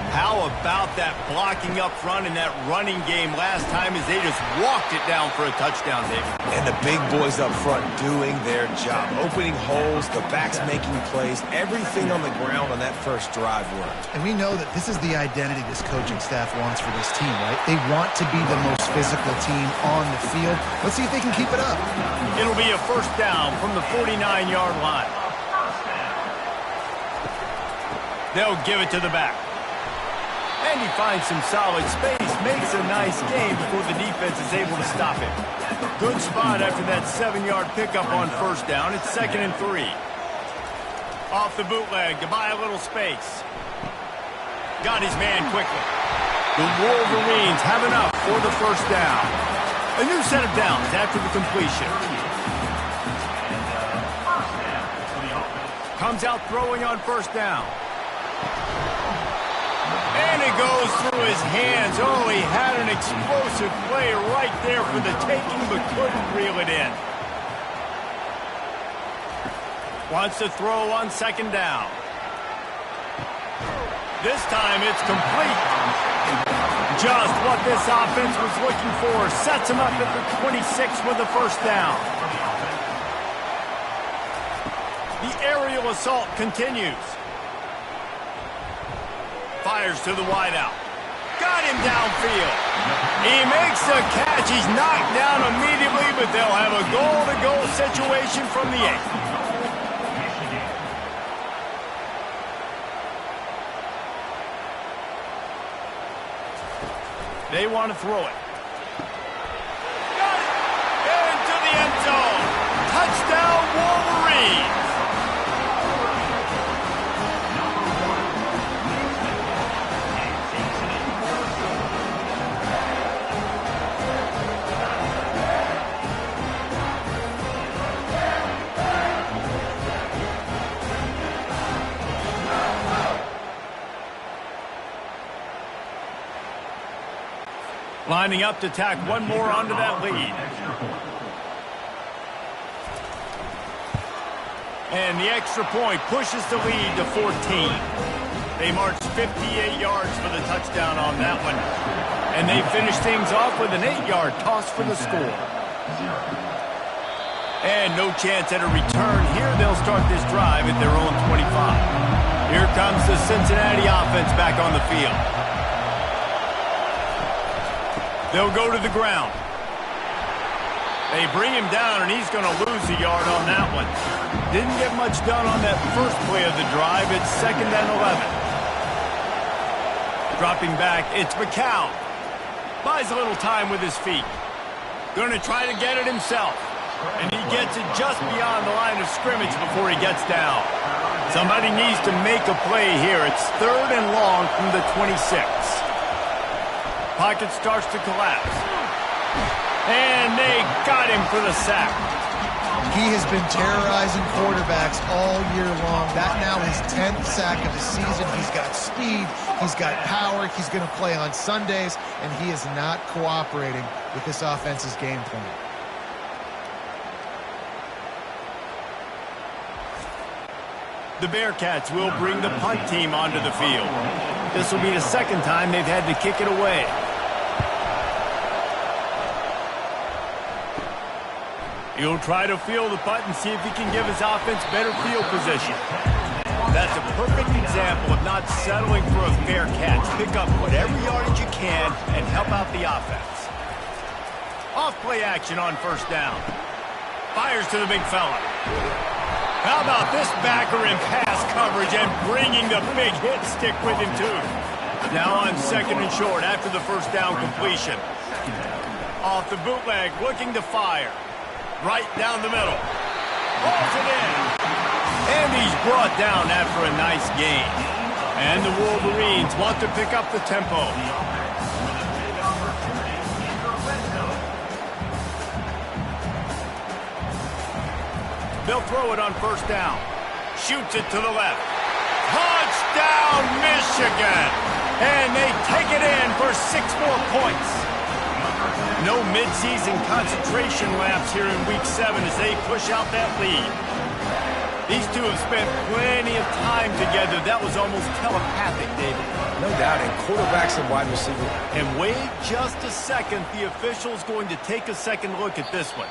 How about that blocking up front and that running game last time as they just walked it down for a touchdown, David? And the big boys up front doing their job. Opening holes, the backs making plays. Everything on the ground on that first drive worked. And we know that this is the identity this coaching staff wants for this team, right? They want to be the most physical team on the field. Let's see if they can keep it up. It'll be a first down from the 49-yard line. They'll give it to the back. And he finds some solid space, makes a nice game before the defense is able to stop him. Good spot after that 7-yard pickup on first down. It's 2nd and 3. Off the bootleg to buy a little space. Got his man quickly. The Wolverines have enough for the first down. A new set of downs after the completion. Comes out throwing on first down. And it goes through his hands. Oh, he had an explosive play right there for the taking, but couldn't reel it in. Wants to throw on second down. This time it's complete. Just what this offense was looking for. Sets him up at the 26 with the first down. The aerial assault continues. Fires to the wideout. Got him downfield. He makes the catch. He's knocked down immediately, but they'll have a goal-to-goal situation from the 8. They want to throw it. Got it. Into the end zone. Touchdown, Wolverines. Lining up to tack one more onto that lead. And the extra point pushes the lead to 14. They march 58 yards for the touchdown on that one. And they finish things off with an 8-yard toss for the score. And no chance at a return here. They'll start this drive at their own 25. Here comes the Cincinnati offense back on the field. They'll go to the ground. They bring him down, and he's going to lose a yard on that one. Didn't get much done on that first play of the drive. It's 2nd and 11. Dropping back, it's McCown. Buys a little time with his feet. Going to try to get it himself. And he gets it just beyond the line of scrimmage before he gets down. Somebody needs to make a play here. It's 3rd and long from the 26. Pocket starts to collapse. And they got him for the sack. He has been terrorizing quarterbacks all year long. That now his 10th sack of the season. He's got speed. He's got power. He's going to play on Sundays. And he is not cooperating with this offense's game plan. The Bearcats will bring the punt team onto the field. This will be the 2nd time they've had to kick it away. He'll try to field the punt and see if he can give his offense better field position. That's a perfect example of not settling for a fair catch. Pick up whatever yardage you can and help out the offense. Off play action on first down. Fires to the big fella. How about this backer in pass coverage and bringing the big hit stick with him, too. Now on second and short after the first down completion. Off the bootleg, looking to fire. Right down the middle. Pulls it in. And he's brought down after a nice gain. And the Wolverines want to pick up the tempo. They'll throw it on first down. Shoots it to the left. Touchdown, Michigan! And they take it in for 6 more points. No midseason concentration laps here in Week 7 as they push out that lead. These two have spent plenty of time together. That was almost telepathic, David. No doubt, and quarterbacks and wide receiver. And wait just a second. The official's going to take a second look at this one.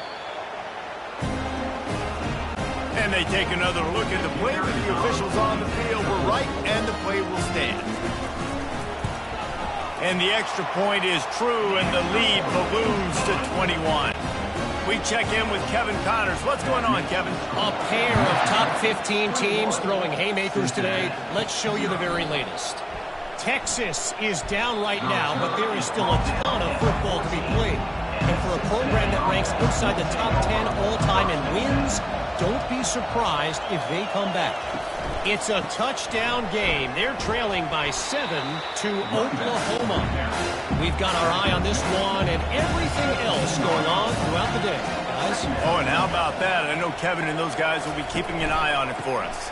And they take another look at the play, but the officials on the field were right, and the play will stand. And the extra point is true, and the lead balloons to 21. We check in with Kevin Connors. What's going on, Kevin? A pair of top 15 teams throwing haymakers today. Let's show you the very latest. Texas is down right now, but there is still a ton of football to be played. And for a program that ranks inside the top 10 all-time in wins, don't be surprised if they come back. It's a touchdown game. They're trailing by 7 to Oklahoma. We've got our eye on this one and everything else going on throughout the day, guys. Oh, and how about that? I know Kevin and those guys will be keeping an eye on it for us.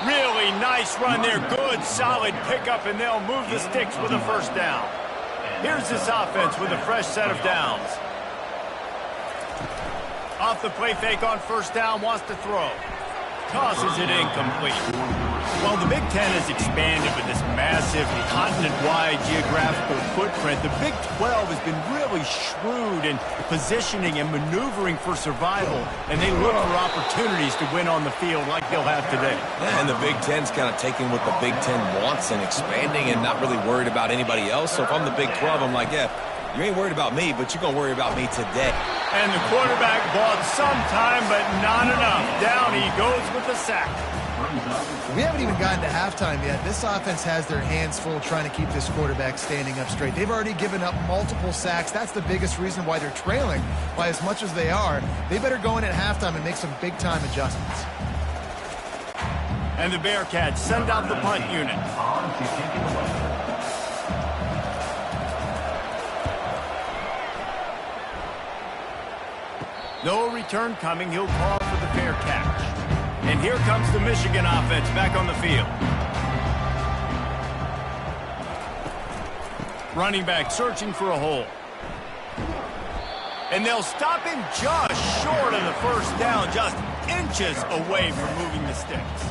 Really nice run there. Good, solid pickup, and they'll move the sticks with a first down. Here's this offense with a fresh set of downs. Off the play fake on first down, wants to throw. Tosses it incomplete. Well, the Big Ten has expanded with this massive continent-wide geographical footprint. The Big 12 has been really shrewd in positioning and maneuvering for survival, and they look for opportunities to win on the field like they'll have today. And the Big Ten's kind of taking what the Big Ten wants and expanding and not really worried about anybody else. So if I'm the Big 12, I'm like, yeah, you ain't worried about me, but you're going to worry about me today. And the quarterback bought some time, but not enough. Down he goes with the sack. We haven't even gotten to halftime yet. This offense has their hands full trying to keep this quarterback standing up straight. They've already given up multiple sacks. That's the biggest reason why they're trailing by as much as they are. They better go in at halftime and make some big-time adjustments. And the Bearcats send out the punt unit. No return coming. He'll call for the fair catch. And here comes the Michigan offense back on the field. Running back searching for a hole. And they'll stop him just short of the first down, just inches away from moving the sticks.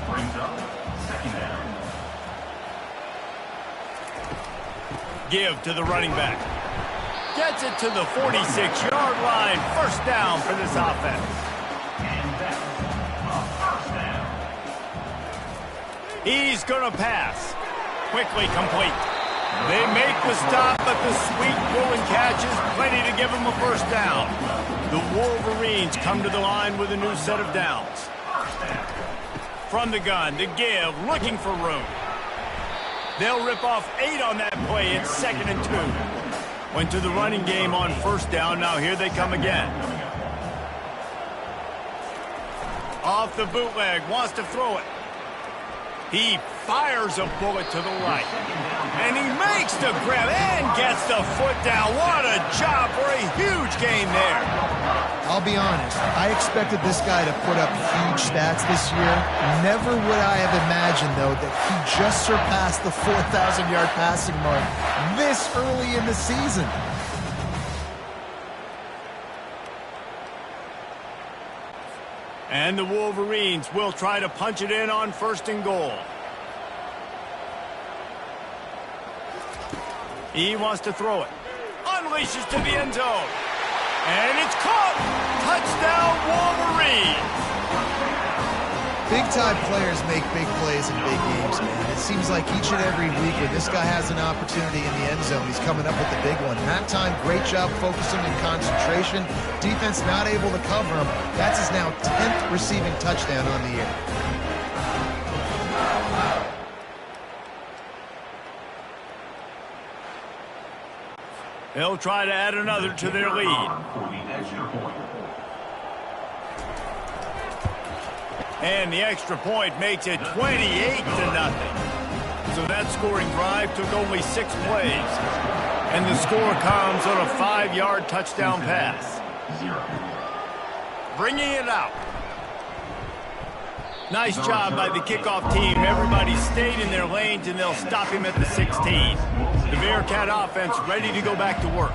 Give to the running back. Gets it to the 46-yard line. First down for this offense. He's going to pass. Quickly complete. They make the stop, but the sweet pulling catch is plenty to give him a first down. The Wolverines come to the line with a new set of downs. From the gun, to give, looking for room. They'll rip off 8 on that play. It's 2nd and 2. Went to the running game on first down. Now here they come again. Off the bootleg. Wants to throw it. He fires a bullet to the right. And he makes the grab and gets the foot down. What a job for a huge gain there. I'll be honest. I expected this guy to put up huge stats this year. Never would I have imagined, though, that he just surpassed the 4,000-yard passing mark this early in the season. And the Wolverines will try to punch it in on 1st and goal. He wants to throw it. Unleashes to the end zone. And it's caught. Touchdown, Wolverines. Big-time players make big plays in big games, man. It seems like each and every week when this guy has an opportunity in the end zone, he's coming up with the big one. That time, great job focusing and concentration. Defense not able to cover him. That's his now 10th receiving touchdown on the year. They'll try to add another to their lead. And the extra point makes it 28-0. So that scoring drive took only 6 plays. And the score comes on a 5-yard touchdown pass. Bringing it out. Nice job by the kickoff team. Everybody stayed in their lanes, and they'll stop him at the 16. The Bearcat offense ready to go back to work.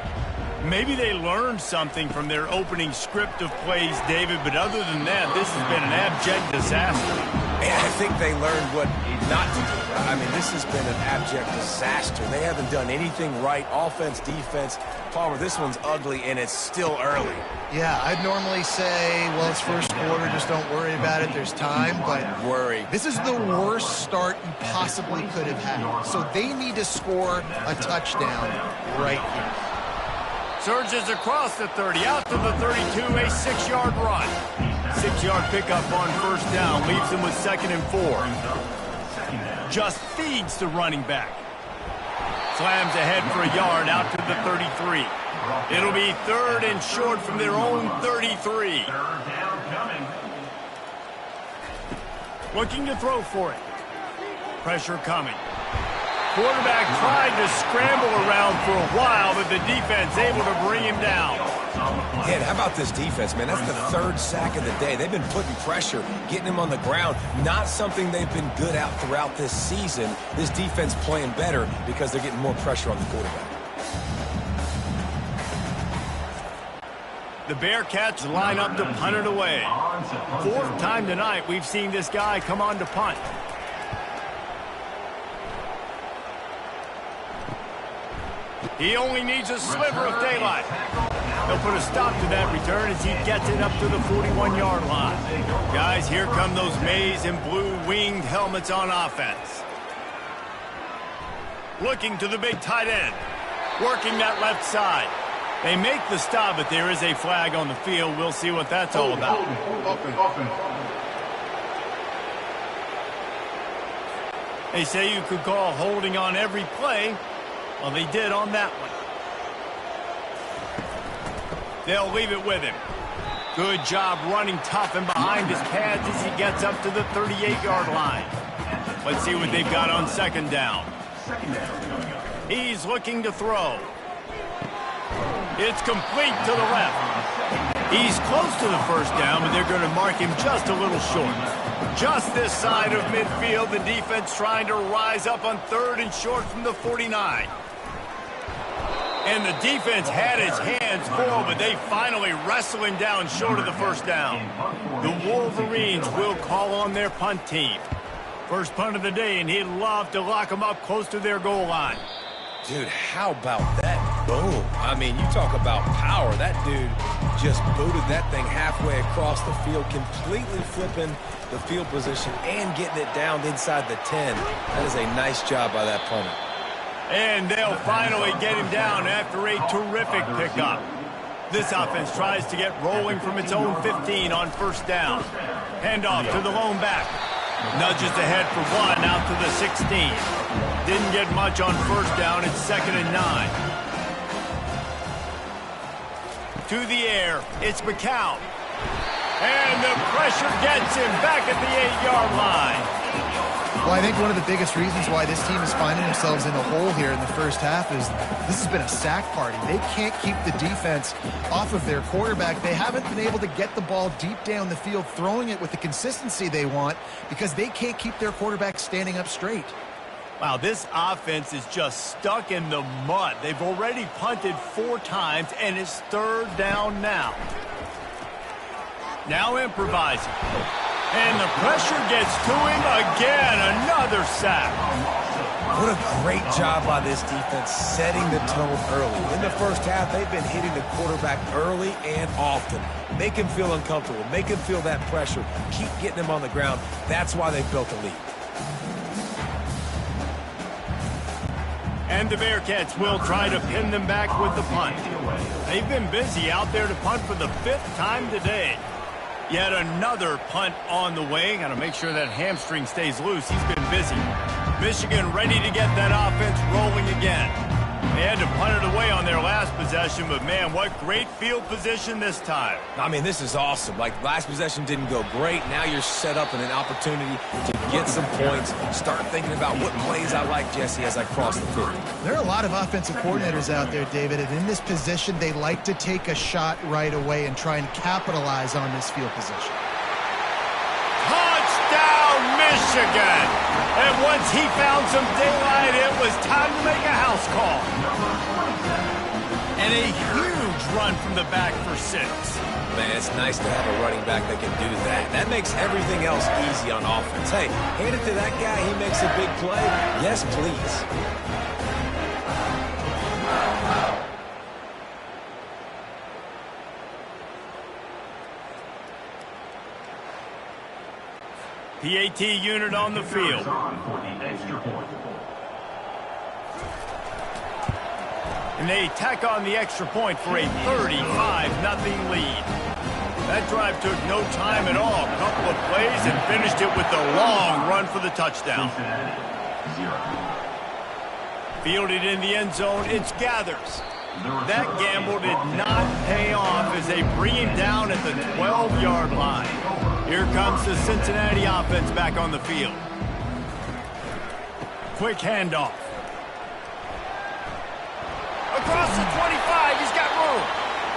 Maybe they learned something from their opening script of plays, David, but other than that, this has been an abject disaster. Yeah, I think they learned what not to do. I mean, this has been an abject disaster. They haven't done anything right, offense, defense. Palmer, this one's ugly, and it's still early. Yeah, I'd normally say, well, it's first quarter, just don't worry about it, there's time, but worry. This is the worst start you possibly could have had. So they need to score a touchdown right here. Surges across the 30, out to the 32, a 6-yard run. 6-yard pickup on first down, leaves him with 2nd and 4. Just feeds the running back. Slams ahead for a yard out to the 33. It'll be 3rd and short from their own 33. Looking to throw for it. Pressure coming. Quarterback tried to scramble around for a while, but the defense able to bring him down. Ed, how about this defense, man? That's the 3rd sack of the day. They've been putting pressure, getting him on the ground. Not something they've been good at throughout this season. This defense playing better because they're getting more pressure on the quarterback. The Bearcats line up to punt it away. 4th time tonight we've seen this guy come on to punt. He only needs a sliver of daylight. They'll put a stop to that return as he gets it up to the 41-yard line. Guys, here come those maize and blue winged helmets on offense. Looking to the big tight end. Working that left side. They make the stop, but there is a flag on the field. We'll see what that's all about. They say you could call holding on every play. Well, they did on that one. They'll leave it with him. Good job running tough and behind his pads as he gets up to the 38-yard line. Let's see what they've got on 2nd down. He's looking to throw. It's complete to the left. He's close to the first down, but they're going to mark him just a little short. Just this side of midfield, the defense trying to rise up on 3rd and short from the 49. And the defense had its hands full, but they finally wrestle him down short of the first down. The Wolverines will call on their punt team. First punt of the day, and he'd love to lock them up close to their goal line. Dude, how about that boom? I mean, you talk about power. That dude just booted that thing halfway across the field, completely flipping the field position and getting it down inside the 10. That is a nice job by that punter. And they'll finally get him down after a terrific pickup. This offense tries to get rolling from its own 15 on first down. Handoff to the lone back. Nudges ahead for 1 out to the 16. Didn't get much on first down. It's 2nd and 9. To the air. It's McCown. And the pressure gets him back at the 8-yard line. Well, I think one of the biggest reasons why this team is finding themselves in a hole here in the first half is this has been a sack party. They can't keep the defense off of their quarterback. They haven't been able to get the ball deep down the field, throwing it with the consistency they want because they can't keep their quarterback standing up straight. Wow, this offense is just stuck in the mud. They've already punted 4 times, and it's 3rd down now. Now improvising. And the pressure gets to him again. Another sack. What a great job by this defense setting the tone early. In the first half, they've been hitting the quarterback early and often. Make him feel uncomfortable. Make him feel that pressure. Keep getting him on the ground. That's why they've built a lead. And the Bearcats will try to pin them back with the punt. They've been busy out there to punt for the 5th time today. Yet another punt on the way. Got to make sure that hamstring stays loose. He's been busy. Michigan ready to get that offense rolling again. They had to punt it away on their last possession, but man, what great field position this time. I mean, this is awesome. Like, last possession didn't go great. Now you're set up in an opportunity to get some points. Start thinking about what plays I like, Jesse, as I cross the field. There are a lot of offensive coordinators out there, David, and in this position, they like to take a shot right away and try and capitalize on this field position. Touchdown, Michigan! And once he found some daylight, it was time to make a house call. And a huge run from the back for 6. Man, it's nice to have a running back that can do that. That makes everything else easy on offense. Hey, hand it to that guy. He makes a big play. Yes, please. PAT unit on the field. And they tack on the extra point for a 35-0 lead. That drive took no time at all. A couple of plays and finished it with the long run for the touchdown. Fielded in the end zone, it's Gathers. That gamble did not pay off as they bring him down at the 12-yard line. Here comes the Cincinnati offense back on the field. Quick handoff. Across the 25, he's got room.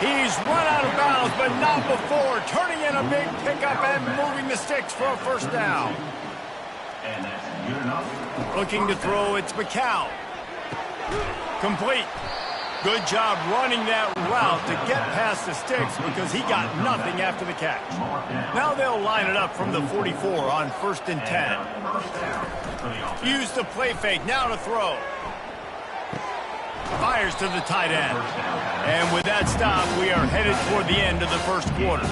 He's run out of bounds, but not before turning in a big pickup and moving the sticks for a first down. Looking to throw, it's McCown. Complete. Good job running that route to get past the sticks because he got nothing after the catch. Now they'll line it up from the 44 on 1st and 10. Use the play fake, now to throw. Fires to the tight end. And with that stop, we are headed toward the end of the first quarter.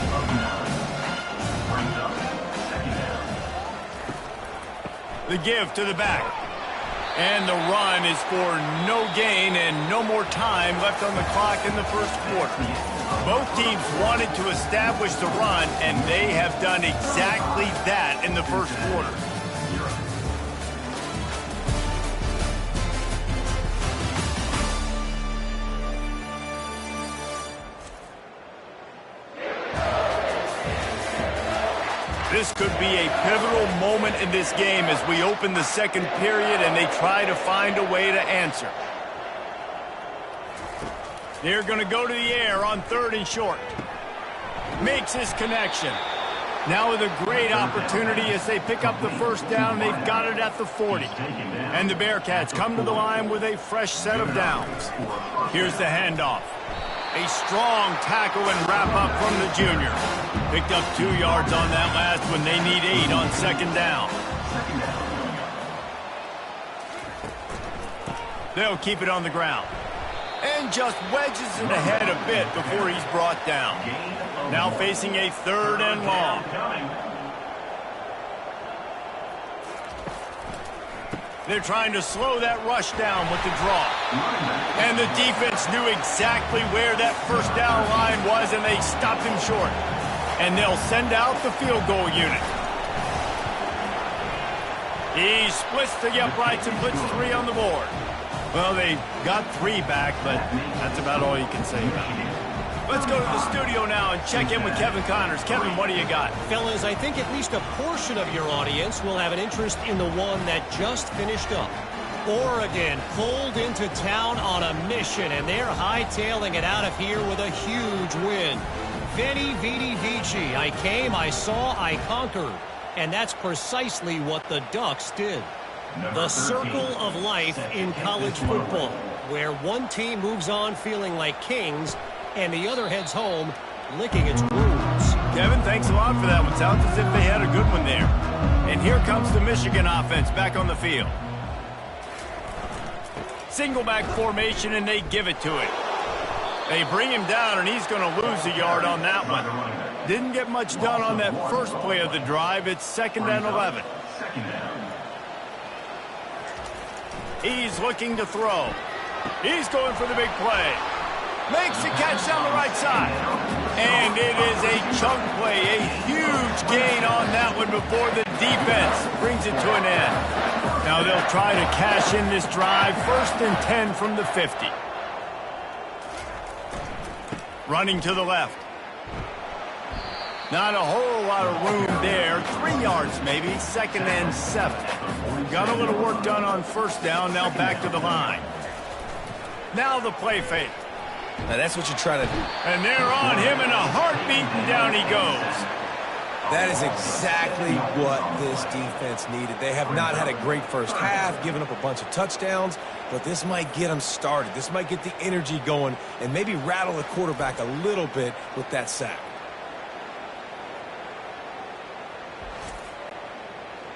The give to the back. And the run is for no gain and no more time left on the clock in the first quarter. Both teams wanted to establish the run, and they have done exactly that in the first quarter. This could be a pivotal moment in this game as we open the second period and they try to find a way to answer. They're going to go to the air on 3rd and short. Makes his connection. Now with a great opportunity as they pick up the first down. They've got it at the 40. And the Bearcats come to the line with a fresh set of downs. Here's the handoff. A strong tackle and wrap up from the junior. Picked up 2 yards on that last when they need 8 on 2nd down. They'll keep it on the ground. And just wedges it ahead a bit before he's brought down. Now facing a 3rd and long. They're trying to slow that rush down with the draw. And the defense knew exactly where that first down line was, and they stopped him short. And they'll send out the field goal unit. He splits the uprights and puts 3 on the board. Well, they got 3 back, but that's about all you can say about it. Let's go to the studio now and check in with Kevin Connors. Kevin, what do you got? Fellas, I think at least a portion of your audience will have an interest in the one that just finished up. Oregon pulled into town on a mission, and they're hightailing it out of here with a huge win. Veni, vidi, vici. I came, I saw, I conquered. And that's precisely what the Ducks did. The circle of life in college football, where one team moves on feeling like kings, and the other heads home licking its wounds. Kevin, thanks a lot for that one. Sounds as if they had a good one there. And here comes the Michigan offense back on the field. Single back formation, and they give it to him. They bring him down, and he's going to lose a yard on that one. Didn't get much done on that first play of the drive. It's 2nd and 11. He's looking to throw. He's going for the big play. Makes the catch down the right side. And it is a chunk play, a huge gain on that one before the defense brings it to an end. Now they'll try to cash in this drive. 1st and 10 from the 50. Running to the left. Not a whole lot of room there. 3 yards maybe. 2nd and 7. Got a little work done on 1st down. Now back to the line. Now the play fake. Now that's what you try to do. And they're on him in a heartbeat, and down he goes. That is exactly what this defense needed. They have not had a great first half, given up a bunch of touchdowns, but this might get them started. This might get the energy going and maybe rattle the quarterback a little bit with that sack.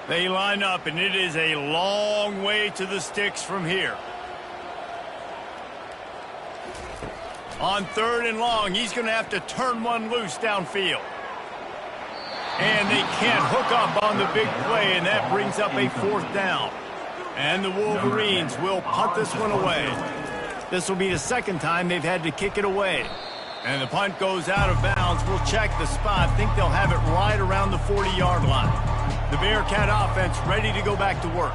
They line up, and it is a long way to the sticks from here. On 3rd and long, he's going to have to turn one loose downfield. And they can't hook up on the big play, and that brings up a 4th down. And the Wolverines will punt this one away. This will be the 2nd time they've had to kick it away. And the punt goes out of bounds. We'll check the spot. Think they'll have it right around the 40-yard line. The Bearcat offense ready to go back to work.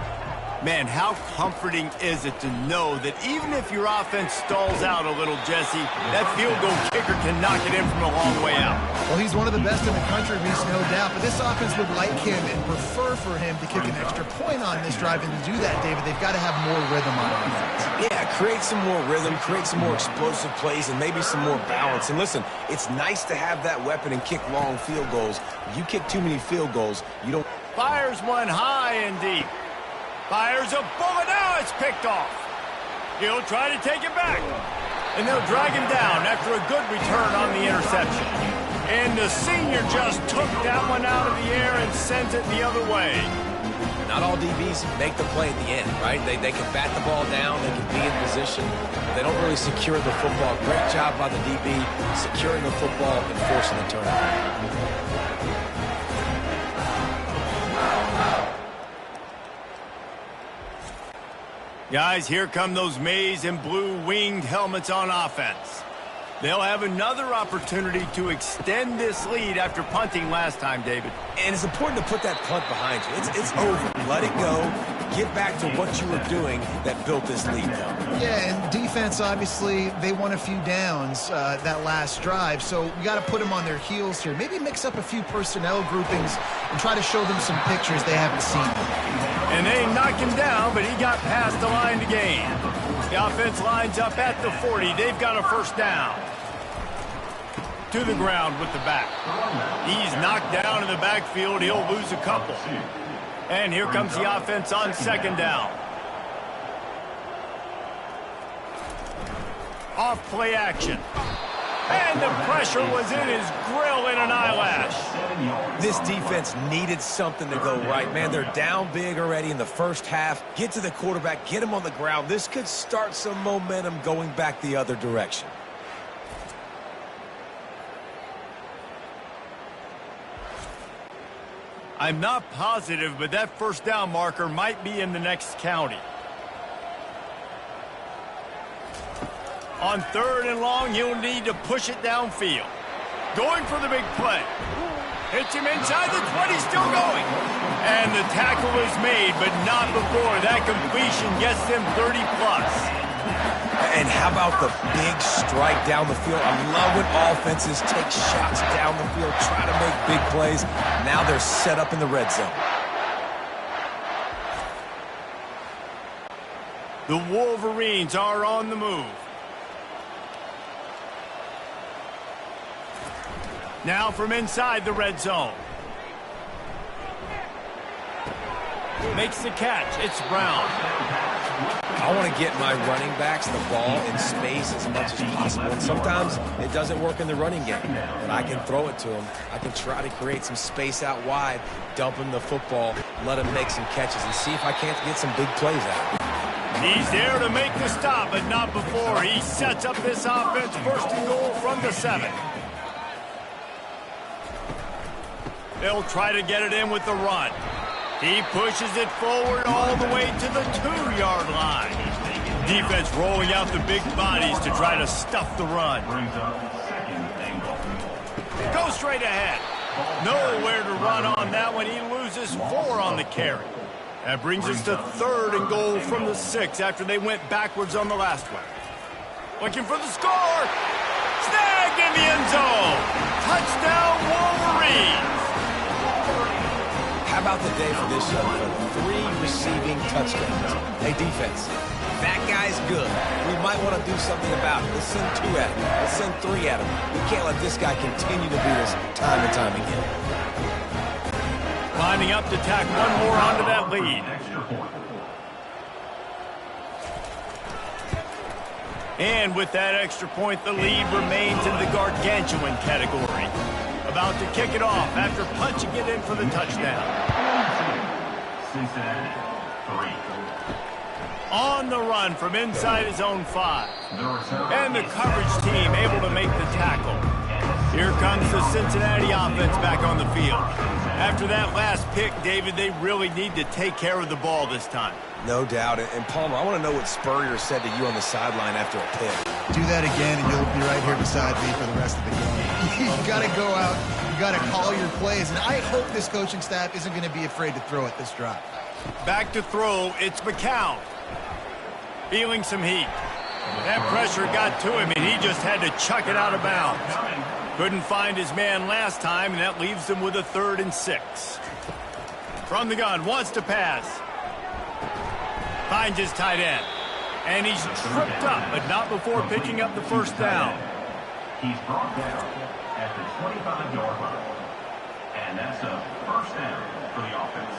Man, how comforting is it to know that even if your offense stalls out a little, Jesse, that field goal kicker can knock it in from a long way out. Well, he's one of the best in the country, Reese, no doubt. But this offense would like him and prefer for him to kick an extra point on this drive. And to do that, David, they've got to have more rhythm on offense. Yeah, create some more rhythm, create some more explosive plays, and maybe some more balance. And listen, it's nice to have that weapon and kick long field goals. If you kick too many field goals, you don't... Fires one high and deep. Fires a bullet. Now it's picked off. He'll try to take it back. And they'll drag him down after a good return on the interception. And the senior just took that one out of the air and sends it the other way. Not all DBs make the play at the end, right? They can bat the ball down. They can be in position. But they don't really secure the football. Great job by the DB securing the football and forcing the turnover. Guys, here come those maize and blue winged helmets on offense. They'll have another opportunity to extend this lead after punting last time, David. And it's important to put that punt behind you. It's over. Let it go. Get back to what you were doing that built this lead now. Yeah, and defense, obviously, they won a few downs that last drive, so you got to put them on their heels here. Maybe mix up a few personnel groupings and try to show them some pictures they haven't seen. And they knocked him down, but he got past the line to gain. The offense lines up at the 40. They've got a 1st down. To the ground with the back. He's knocked down in the backfield. He'll lose a couple. And here comes the offense on 2nd down. Off play action. And the pressure was in his grill in an eyelash. This defense needed something to go right. Man, they're down big already in the first half. Get to the quarterback, get him on the ground. This could start some momentum going back the other direction. I'm not positive, but that 1st down marker might be in the next county. On 3rd and long, he'll need to push it downfield. Going for the big play. Hits him inside the 20, still going. And the tackle is made, but not before that completion gets them 30+. And how about the big strike down the field? I love when offenses take shots down the field, try to make big plays. Now they're set up in the red zone. The Wolverines are on the move. Now from inside the red zone. Makes the catch. It's Brown. I want to get my running backs the ball in space as much as possible. And sometimes it doesn't work in the running game, but I can throw it to them. I can try to create some space out wide, dump him the football, let him make some catches, and see if I can't get some big plays out. He's there to make the stop, but not before. He sets up this offense first and goal from the 7. They'll try to get it in with the run. He pushes it forward all the way to the 2-yard line. Defense rolling out the big bodies to try to stuff the run. Go straight ahead. Nowhere to run on that one. He loses 4 on the carry. That brings us to 3rd and goal from the 6 after they went backwards on the last one. Looking for the score. Snagged in the end zone. Touchdown Wolverines. How about the day for this young fella? 3 receiving touchdowns. Hey, defense, that guy's good. We might want to do something about it. Let's send 2 at him. Let's send 3 at him. We can't let this guy continue to beat us time and time again. Lining up to tack one more onto that lead. And with that extra point, the lead remains in the gargantuan category. About to kick it off after punching it in for the touchdown. Cincinnati, 3. On the run from inside his own 5. And the coverage team able to make the tackle. Here comes the Cincinnati offense back on the field. After that last pick, David, they really need to take care of the ball this time. No doubt. And Palmer, I want to know what Spurrier said to you on the sideline after a pick. Do that again, and you'll be right here beside me for the rest of the game. You got to go out. You got to call your plays. And I hope this coaching staff isn't going to be afraid to throw at this drive. Back to throw. It's McCown. Feeling some heat. That pressure got to him, and he just had to chuck it out of bounds. Couldn't find his man last time, and that leaves him with a 3rd and 6. From the gun, wants to pass. Finds his tight end. And he's tripped up, but not before picking up the first down. He's brought down at the 25-yard line. And that's a first down for the offense.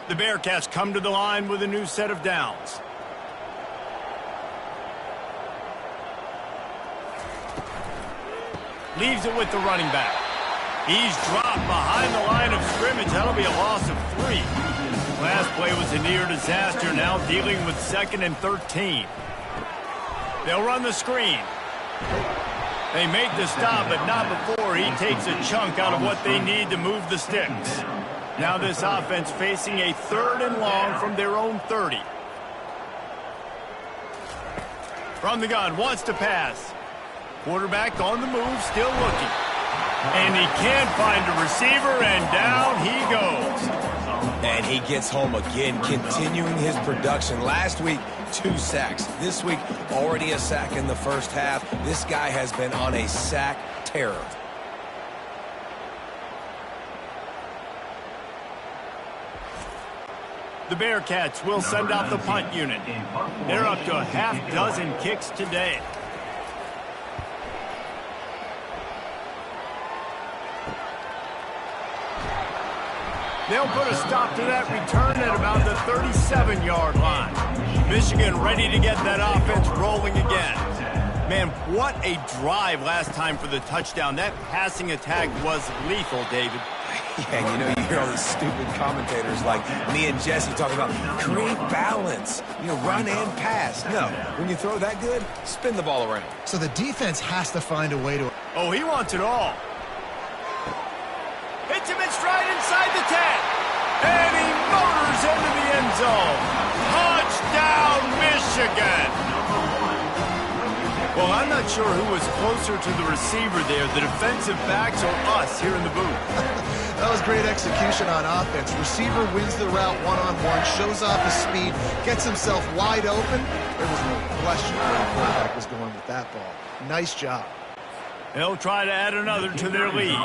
The Bearcats come to the line with a new set of downs. Leaves it with the running back. He's dropped behind the line of scrimmage. That'll be a loss of 3. Last play was a near disaster. Now dealing with 2nd and 13. They'll run the screen. They make the stop, but not before he takes a chunk out of what they need to move the sticks. Now this offense facing a 3rd and long from their own 30. From the gun, wants to pass. Quarterback on the move, still looking. And he can't find a receiver, and down he goes. And he gets home again, continuing his production. Last week, 2 sacks. This week, already a sack in the first half. This guy has been on a sack terror. The Bearcats will send out the punt unit. They're up to a half-dozen kicks today. They'll put a stop to that return at about the 37-yard line. Michigan ready to get that offense rolling again. Man, what a drive last time for the touchdown. That passing attack was lethal, David. Yeah, you know, you hear all these stupid commentators like me and Jesse talking about create balance, you know, run and pass. No, when you throw that good, spin the ball around. So the defense has to find a way to... Oh, he wants it all. Hits him in stride inside the 10. And he motors into the end zone. Touchdown, Michigan. Well, I'm not sure who was closer to the receiver there, the defensive backs or us here in the booth. That was great execution on offense. Receiver wins the route one-on-one, shows off his speed, gets himself wide open. There was no question where the quarterback was going with that ball. Nice job. They'll try to add another to their lead.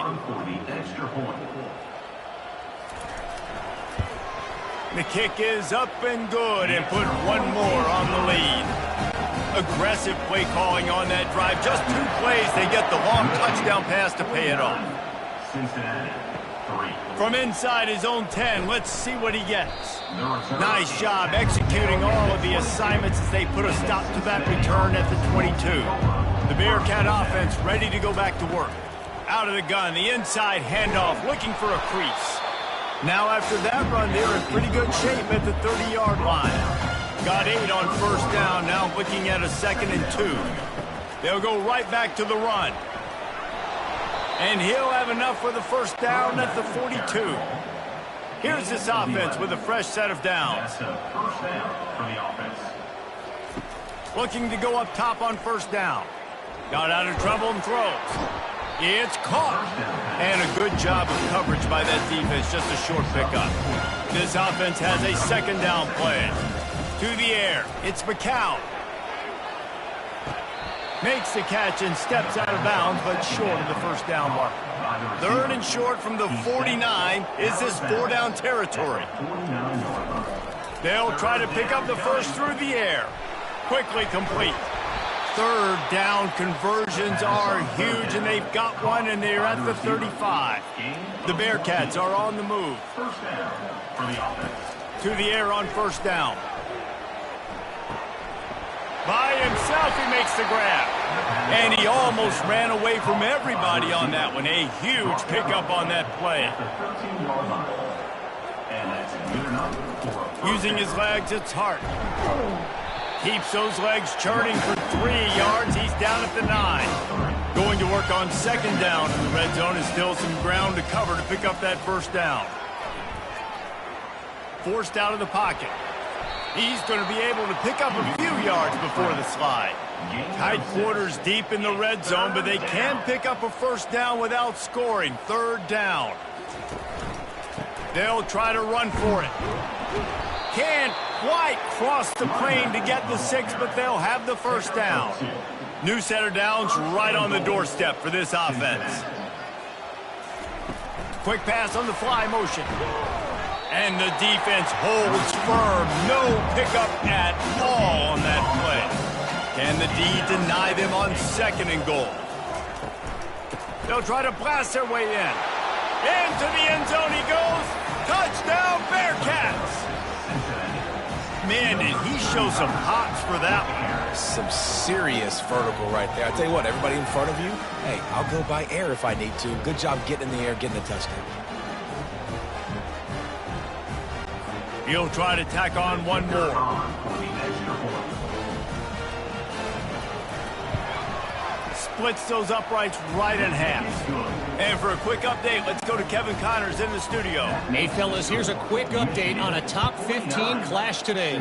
The kick is up and good and put one more on the lead. Aggressive play calling on that drive. Just 2 plays, they get the long touchdown pass to pay it off. Cincinnati, From inside his own 10, let's see what he gets. Nice job executing all of the assignments as they put a stop to that return at the 22. The Bearcat offense ready to go back to work. Out of the gun, the inside handoff, looking for a crease. Now after that run, they're in pretty good shape at the 30-yard line. Got 8 on first down, now looking at a 2nd and 2. They'll go right back to the run. And he'll have enough for the first down at the 42. Here's this offense with a fresh set of downs. Looking to go up top on first down. Got out of trouble and throws. It's caught. And a good job of coverage by that defense, just a short pickup. This offense has a 2nd down play. To the air, it's McCown. Makes the catch and steps out of bounds, but short of the first down mark. 3rd and short from the 49. Is this 4-down territory? They'll try to pick up the first through the air. Quickly complete. 3rd down conversions are huge, and they've got one, and they're at the 35. The Bearcats are on the move. To the air on first down. By himself, he makes the grab. And he almost ran away from everybody on that one. A huge pickup on that play. Using his legs, it's Hart. Keeps those legs churning for 3 yards. He's down at the 9. Going to work on 2nd down in the red zone, and still some ground to cover to pick up that first down. Forced out of the pocket. He's going to be able to pick up a few yards before the slide. Tight quarters deep in the red zone, but they can pick up a first down without scoring. 3rd down. They'll try to run for it. Can't quite cross the plane to get the 6, but they'll have the first down. New set of downs right on the doorstep for this offense. Quick pass on the fly motion. And the defense holds firm. No pickup at all on that play. Can the D deny them on 2nd and goal? They'll try to blast their way in. Into the end zone he goes. Touchdown, Bearcats. Man, did he show some hops for that one. Some serious vertical right there. I tell you what, everybody in front of you, hey, I'll go by air if I need to. Good job getting in the air, getting the touchdown. He'll try to tack on one more. Splits those uprights right in half. And for a quick update, let's go to Kevin Connors in the studio. Hey, fellas, here's a quick update on a top 15 clash today.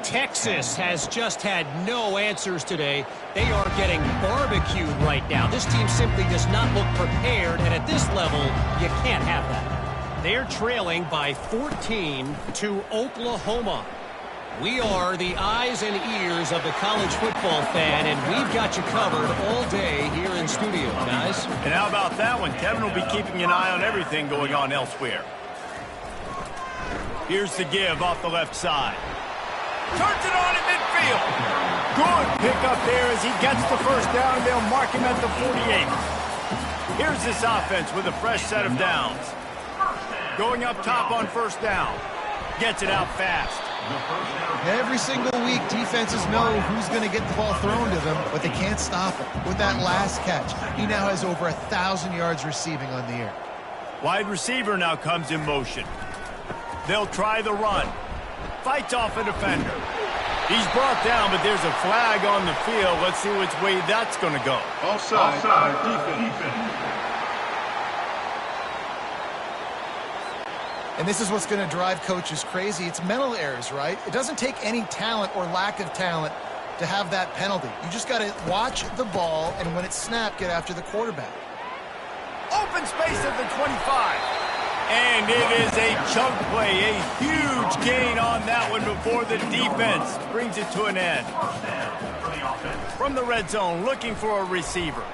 Texas has just had no answers today. They are getting barbecued right now. This team simply does not look prepared, and at this level, you can't have that. They're trailing by 14 to Oklahoma. We are the eyes and ears of the college football fan, and we've got you covered all day here in studio, guys. And how about that one? Kevin will be keeping an eye on everything going on elsewhere. Here's the give off the left side. Turns it on in midfield. Good pickup there as he gets the first down, and they'll mark him at the 48. Here's this offense with a fresh set of downs. Going up top on first down. Gets it out fast. Every single week, defenses know who's going to get the ball thrown to them, but they can't stop him. With that last catch, he now has over 1,000 yards receiving on the air. Wide receiver now comes in motion. They'll try the run. Fights off a defender. He's brought down, but there's a flag on the field. Let's see which way that's going to go. Offside. Defense. And this is what's going to drive coaches crazy. It's mental errors, right? It doesn't take any talent or lack of talent to have that penalty. You just got to watch the ball, and when it's snapped, get after the quarterback. Open space at the 25. And it is a chunk play, a huge gain on that one before the defense brings it to an end. From the red zone, looking for a receiver.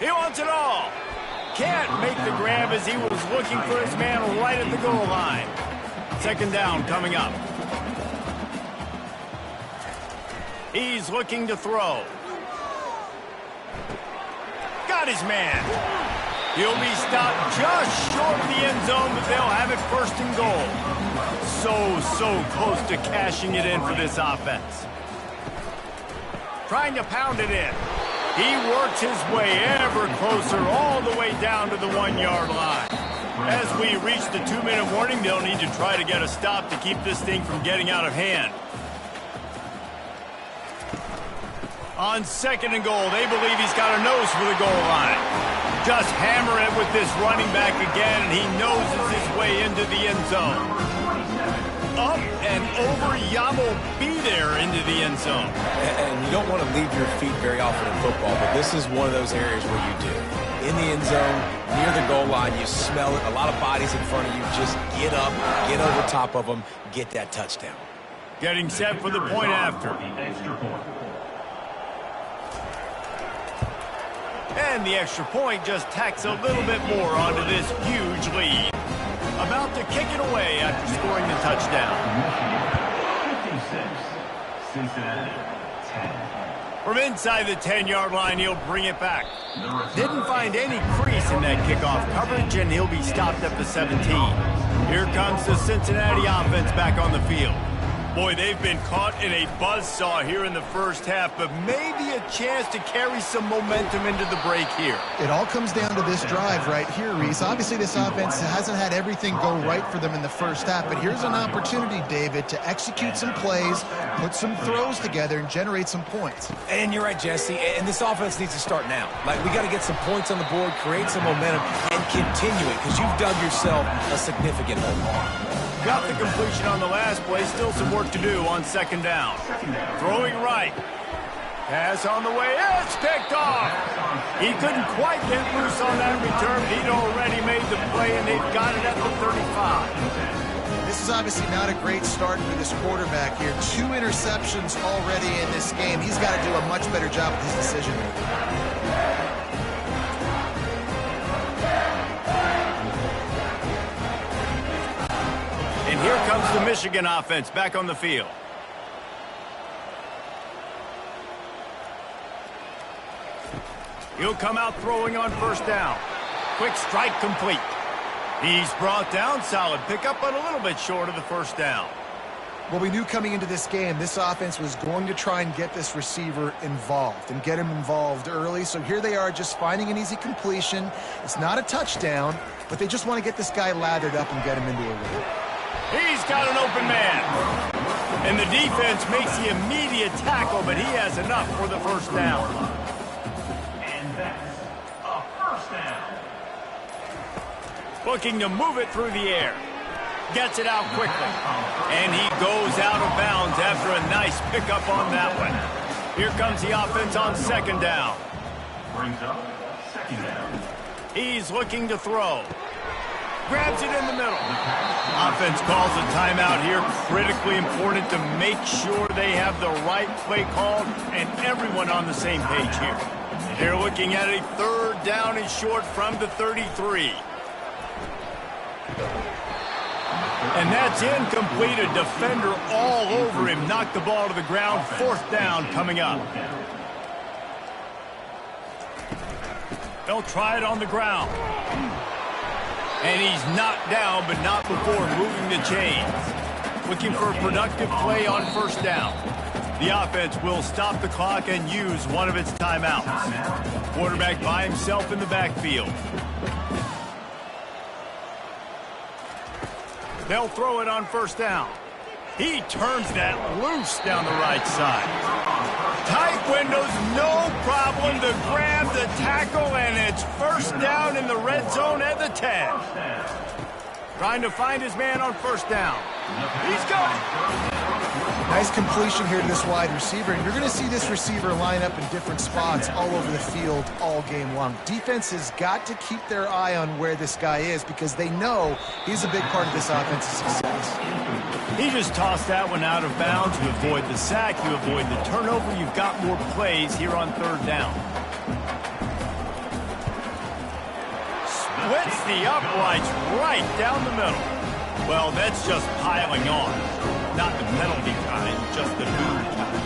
He wants it all. Can't make the grab as he was looking for his man right at the goal line. 2nd down coming up. He's looking to throw. Got his man. He'll be stopped just short of the end zone, but they'll have it first and goal. So close to cashing it in for this offense. Trying to pound it in. He works his way ever closer all the way down to the 1-yard line. As we reach the 2-minute warning, they'll need to try to get a stop to keep this thing from getting out of hand. On 2nd and goal, they believe he's got a nose for the goal line. Just hammer it with this running back again, and he noses his way into the end zone. Up and over, Yamo be there into the end zone. And you don't want to leave your feet very often in football, but this is one of those areas where you do. In the end zone, near the goal line, you smell it. A lot of bodies in front of you. Just get up, get over top of them, get that touchdown. Getting set for the point after. And the extra point just tacks a little bit more onto this huge lead. About to kick it away after scoring the touchdown. 56, Cincinnati, 10. From inside the 10-yard line, he'll bring it back. Didn't find any crease in that kickoff coverage, and he'll be stopped at the 17. Here comes the Cincinnati offense back on the field. Boy, they've been caught in a buzzsaw here in the first half, but maybe a chance to carry some momentum into the break here. It all comes down to this drive right here, Reese. Obviously, this offense hasn't had everything go right for them in the first half, but here's an opportunity, David, to execute some plays, put some throws together, and generate some points. And you're right, Jesse, and this offense needs to start now. Like, we got to get some points on the board, create some momentum, and continue it, because you've dug yourself a significant hole. Got the completion on the last play. Still some work to do on 2nd down. Throwing right. Pass on the way. It's picked off. He couldn't quite get loose on that return. He'd already made the play, and they've got it at the 35. This is obviously not a great start for this quarterback here. 2 interceptions already in this game. He's got to do a much better job with his decision making. And here comes the Michigan offense back on the field. He'll come out throwing on 1st down. Quick strike complete. He's brought down. Solid pickup, but a little bit short of the 1st down. Well, we knew coming into this game, this offense was going to try and get this receiver involved and get him involved early. So here they are just finding an easy completion. It's not a touchdown, but they just want to get this guy lathered up and get him into a rhythm. He's got an open man. And the defense makes the immediate tackle, but he has enough for the 1st down. And that's a 1st down. Looking to move it through the air. Gets it out quickly. And he goes out of bounds after a nice pickup on that one. Here comes the offense on 2nd down. Brings up 2nd down. He's looking to throw. Grabs it in the middle. Offense calls a timeout here. Critically important to make sure they have the right play called and everyone on the same page here. They're looking at a 3rd down and short from the 33. And that's incomplete. A defender all over him. Knocked the ball to the ground. 4th down coming up. They'll try it on the ground. And he's knocked down, but not before moving the chains. Looking for a productive play on 1st down. The offense will stop the clock and use one of its timeouts. Quarterback by himself in the backfield. They'll throw it on 1st down. He turns that loose down the right side. Tight windows, no problem to grab the tackle, and it's 1st down in the red zone at the 10. Trying to find his man on 1st down. He's got it. Nice completion here to this wide receiver, and you're going to see this receiver line up in different spots all over the field all game long. Defense has got to keep their eye on where this guy is because they know he's a big part of this offense's success. He just tossed that one out of bounds. You avoid the sack, you avoid the turnover. You've got more plays here on 3rd down. Splits the uprights right down the middle. Well, that's just piling on. Not the penalty kind, just the move kind.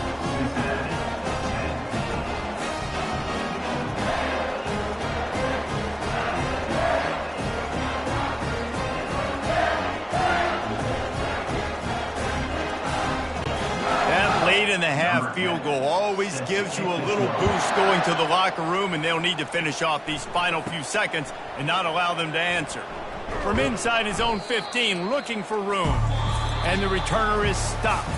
point-and-a-half field goal always gives you a little boost going to the locker room, and they'll need to finish off these final few seconds and not allow them to answer. From inside his own 15, looking for room, and the returner is stopped.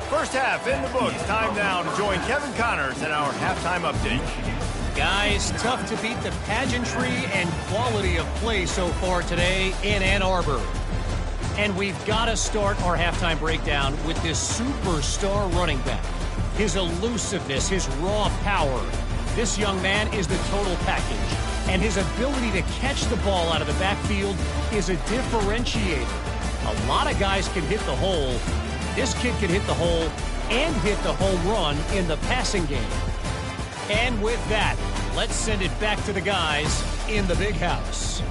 First half in the books. Time now to join Kevin Connors in our halftime update. Guys, tough to beat the pageantry and quality of play so far today in Ann Arbor. And we've got to start our halftime breakdown with this superstar running back. His elusiveness, his raw power. This young man is the total package. And his ability to catch the ball out of the backfield is a differentiator. A lot of guys can hit the hole. This kid can hit the hole and hit the home run in the passing game. And with that, let's send it back to the guys in the big house.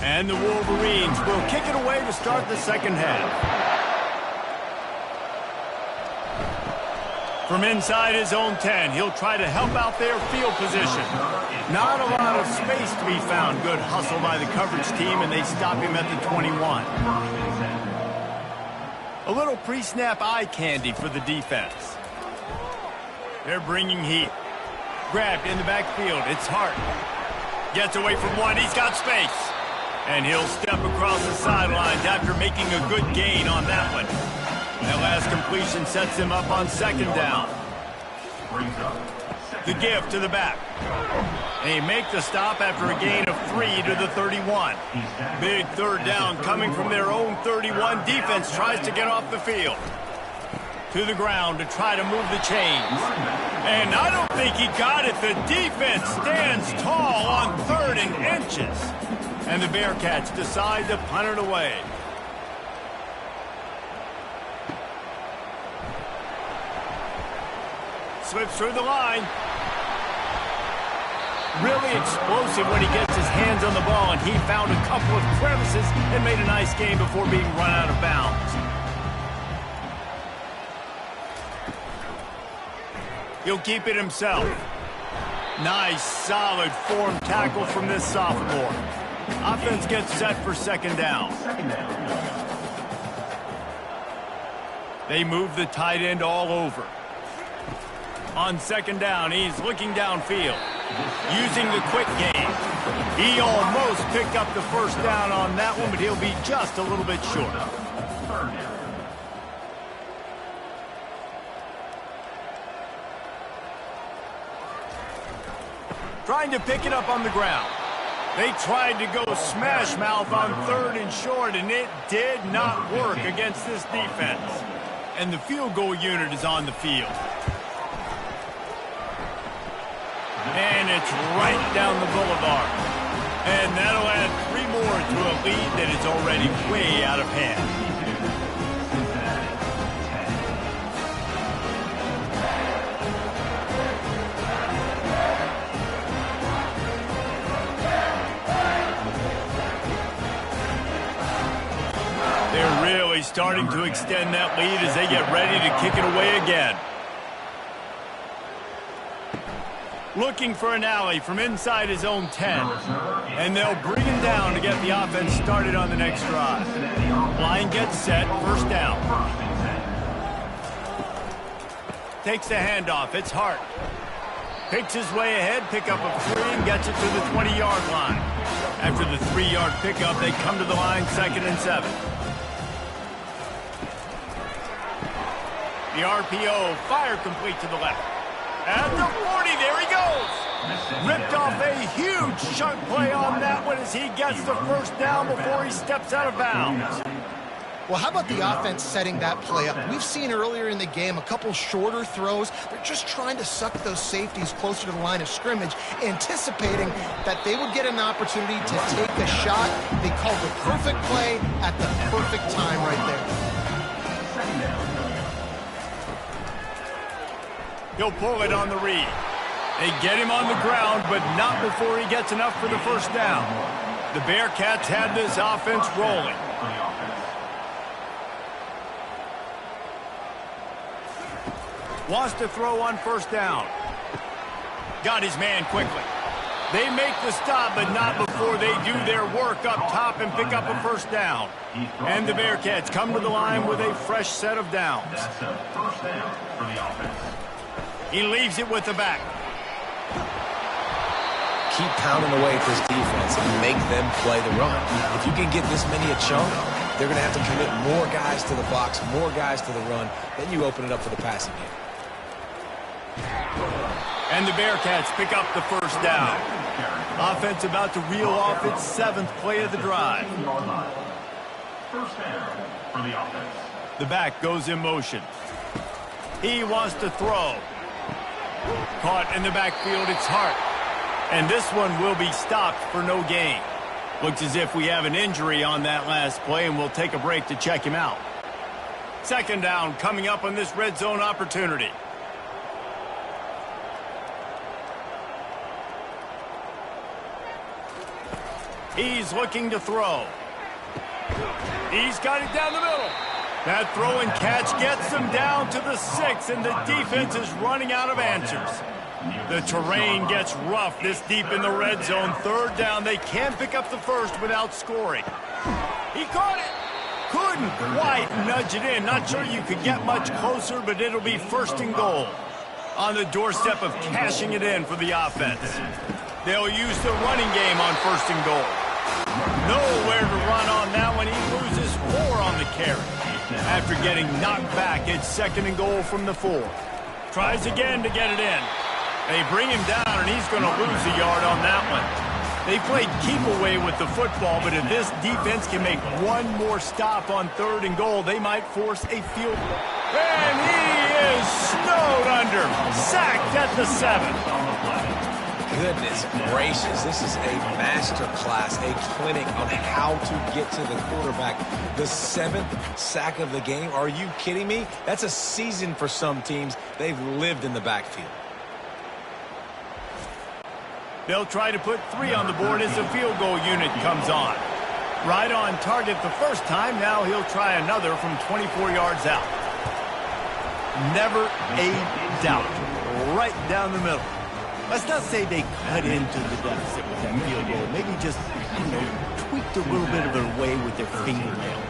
And the Wolverines will kick it away to start the second half. From inside his own 10, he'll try to help out their field position. Not a lot of space to be found. Good hustle by the coverage team, and they stop him at the 21. A little pre-snap eye candy for the defense. They're bringing heat. Grabbed in the backfield. It's Hart. Gets away from one. He's got space. And he'll step across the sidelines after making a good gain on that one. That last completion sets him up on second down. The give to the back. They make the stop after a gain of 3 to the 31. Big third down coming from their own 31. Defense tries to get off the field. To the ground to try to move the chains. And I don't think he got it. The defense stands tall on 3rd and inches. And the Bearcats decide to punt it away. Slips through the line. Really explosive when he gets his hands on the ball, and he found a couple of crevices and made a nice game before being run out of bounds. He'll keep it himself. Nice, solid form tackle from this sophomore. Offense gets set for second down. They move the tight end all over. On second down, he's looking downfield. Using the quick game. He almost picked up the first down on that one, but he'll be just a little bit short. Trying to pick it up on the ground. They tried to go smash mouth on 3rd and short, and it did not work against this defense. And the field goal unit is on the field. And it's right down the boulevard. And that'll add 3 more to a lead that is already way out of hand. They're really starting to extend that lead as they get ready to kick it away again. Looking for an alley from inside his own 10. And they'll bring him down to get the offense started on the next drive. Line gets set, first down. Takes the handoff, it's Hart. Picks his way ahead, pickup of 3, and gets it to the 20-yard line. After the 3-yard pickup, they come to the line, 2nd and 7. The RPO, fire complete to the left. At the 40, there he goes. Ripped off a huge chunk play on that one as he gets the first down before he steps out of bounds. Well, how about the offense setting that play up? We've seen earlier in the game a couple shorter throws. They're just trying to suck those safeties closer to the line of scrimmage, anticipating that they would get an opportunity to take a shot. They called the perfect play at the perfect time right there. He'll pull it on the read. They get him on the ground, but not before he gets enough for the first down. The Bearcats had this offense rolling. Wants to throw on first down. Got his man quickly. They make the stop, but not before they do their work up top and pick up a first down. And the Bearcats come to the line with a fresh set of downs. That's a first down for the offense. He leaves it with the back. Keep pounding away at this defense and make them play the run. If you can get this many a chunk, they're going to have to commit more guys to the box, more guys to the run. Then you open it up for the passing game. And the Bearcats pick up the first down. Offense about to reel off its 7th play of the drive. First down for the offense. The back goes in motion. He wants to throw. Caught in the backfield, it's Hart. And this one will be stopped for no gain. Looks as if we have an injury on that last play, and we'll take a break to check him out. Second down coming up on this red zone opportunity. He's looking to throw. He's got it down the middle. That throw and catch gets them down to the 6, and the defense is running out of answers. The terrain gets rough this deep in the red zone. Third down, they can't pick up the first without scoring. He caught it. Couldn't quite nudge it in. Not sure you could get much closer, but it'll be first and goal. On the doorstep of cashing it in for the offense. They'll use the running game on first and goal. Nowhere to run on that one. He loses 4 on the carry. After getting knocked back, it's second and goal from the 4. Tries again to get it in. They bring him down, and he's going to lose a yard on that one. They played keep away with the football, but if this defense can make one more stop on third and goal, they might force a field goal. And he is snowed under. Sacked at the 7. Goodness gracious, this is a master class, a clinic on how to get to the quarterback. The 7th sack of the game. Are you kidding me? That's a season for some teams. They've lived in the backfield. They'll try to put 3 on the board as the field goal unit comes on. Right on target the first time. Now he'll try another from 24 yards out. Never a doubt. Right down the middle. Let's not say they cut into the deficit with that field goal. Maybe just, tweaked a little bit of it away with their fingernail.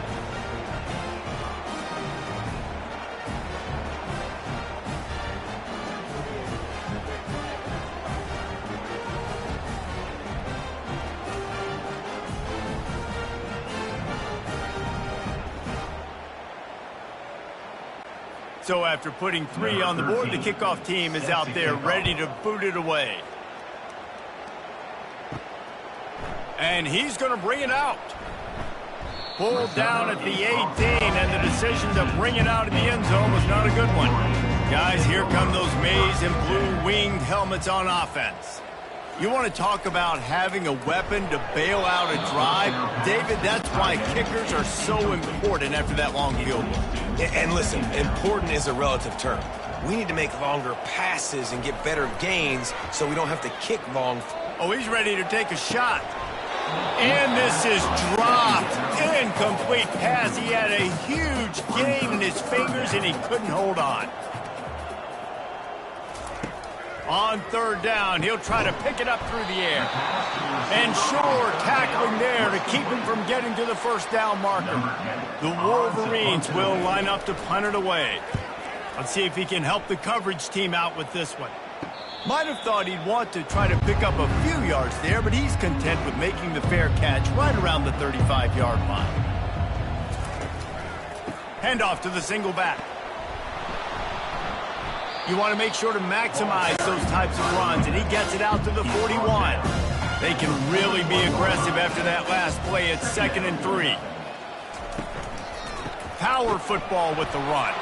So after putting 3 on the board, the kickoff team is out there ready to boot it away. And he's going to bring it out. Pulled down at the 18, and the decision to bring it out in the end zone was not a good one. Guys, here come those maize and blue winged helmets on offense. You want to talk about having a weapon to bail out a drive? David, that's why kickers are so important after that long field goal. And listen, important is a relative term. We need to make longer passes and get better gains so we don't have to kick long. Oh, he's ready to take a shot. And this is dropped. Incomplete pass. He had a huge gain in his fingers, and he couldn't hold on. On third down, he'll try to pick it up through the air. And sure, tackling there to keep him from getting to the first down marker. The Wolverines will line up to punt it away. Let's see if he can help the coverage team out with this one. Might have thought he'd want to try to pick up a few yards there, but he's content with making the fair catch right around the 35-yard line. Handoff to the single back. You want to make sure to maximize those types of runs, and he gets it out to the 41. They can really be aggressive after that last play. It's 2nd and 3. Power football with the run.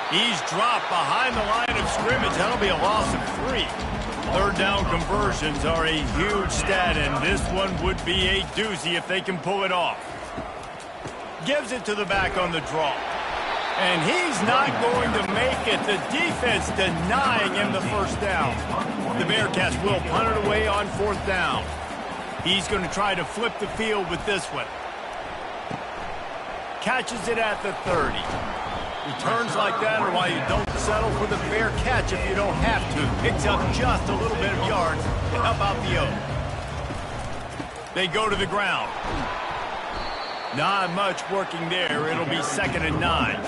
He's dropped behind the line of scrimmage. That'll be a loss of 3. Third down conversions are a huge stat, and this one would be a doozy if they can pull it off. Gives it to the back on the draw. And he's not going to make it. The defense denying him the first down. The Bearcats will punt it away on 4th down. He's going to try to flip the field with this one. Catches it at the 30. Returns like that are why you don't settle for the fair catch if you don't have to. Picks up just a little bit of yards to help out the O. They go to the ground. Not much working there. It'll be 2nd and 9.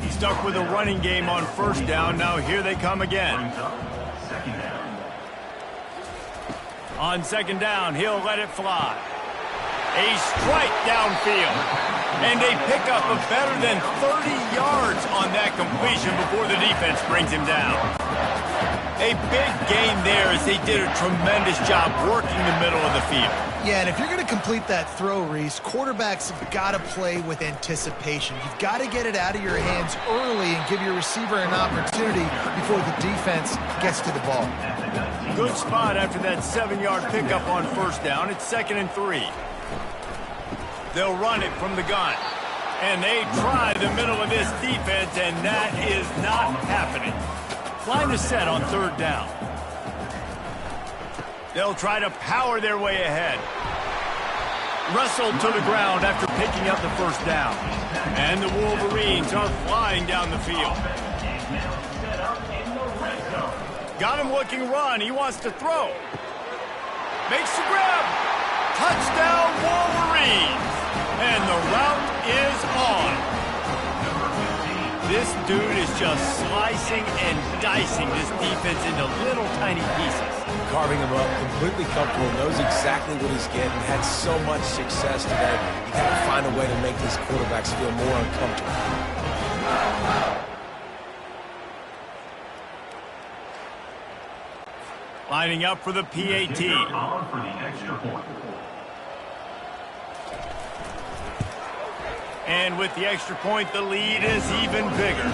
He's stuck with a running game on 1st down. Now here they come again. On 2nd down, he'll let it fly. A strike downfield. And they pick up a better than 30 yards on that completion before the defense brings him down. A big gain there as they did a tremendous job working the middle of the field. Yeah, and if you're going to complete that throw, Reese, quarterbacks have got to play with anticipation. You've got to get it out of your hands early and give your receiver an opportunity before the defense gets to the ball. Good spot after that 7-yard pickup on 1st down. It's 2nd and 3. They'll run it from the gun. And they try the middle of this defense, and that is not happening. Line is set on 3rd down. They'll try to power their way ahead. Wrestled to the ground after picking up the 1st down. And the Wolverines are flying down the field. Got him looking run. He wants to throw. Makes the grab. Touchdown, Wolverines. And the route is on. This dude is just slicing and dicing this defense into little tiny pieces. Carving him up, completely comfortable, knows exactly what he's getting, had so much success today. You got to find a way to make these quarterbacks feel more uncomfortable. Lining up for the PAT. On for the extra point. And with the extra point, the lead is even bigger.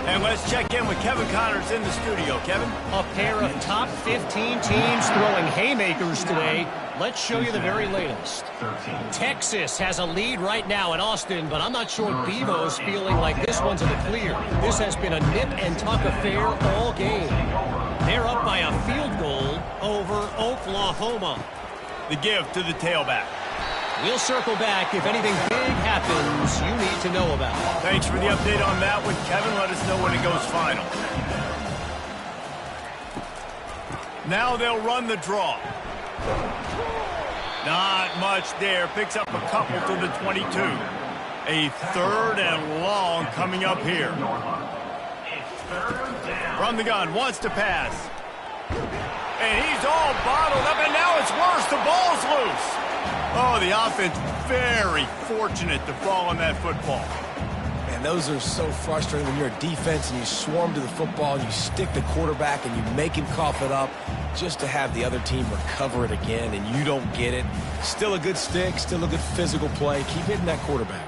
And let's check in with Kevin Connors in the studio. Kevin? A pair of top 15 teams throwing haymakers today. Let's show you the very latest. Texas has a lead right now in Austin, but I'm not sure Bevo's feeling like this one's in the clear. This has been a nip-and-tuck affair all game. They're up by a field goal over Oklahoma. The give to the tailback. We'll circle back if anything big happens you need to know about. Thanks for the update on that one, Kevin. Let us know when it goes final. Now they'll run the draw. Not much there. Picks up a couple to the 22. A 3rd and long coming up here. From the gun, wants to pass. And he's all bottled up, and now it's worse. The ball's loose. Oh, the offense very fortunate to fall on that football. And those are so frustrating when you're a defense and you swarm to the football, and you stick the quarterback and you make him cough it up just to have the other team recover it again, and you don't get it. Still a good stick, still a good physical play. Keep hitting that quarterback.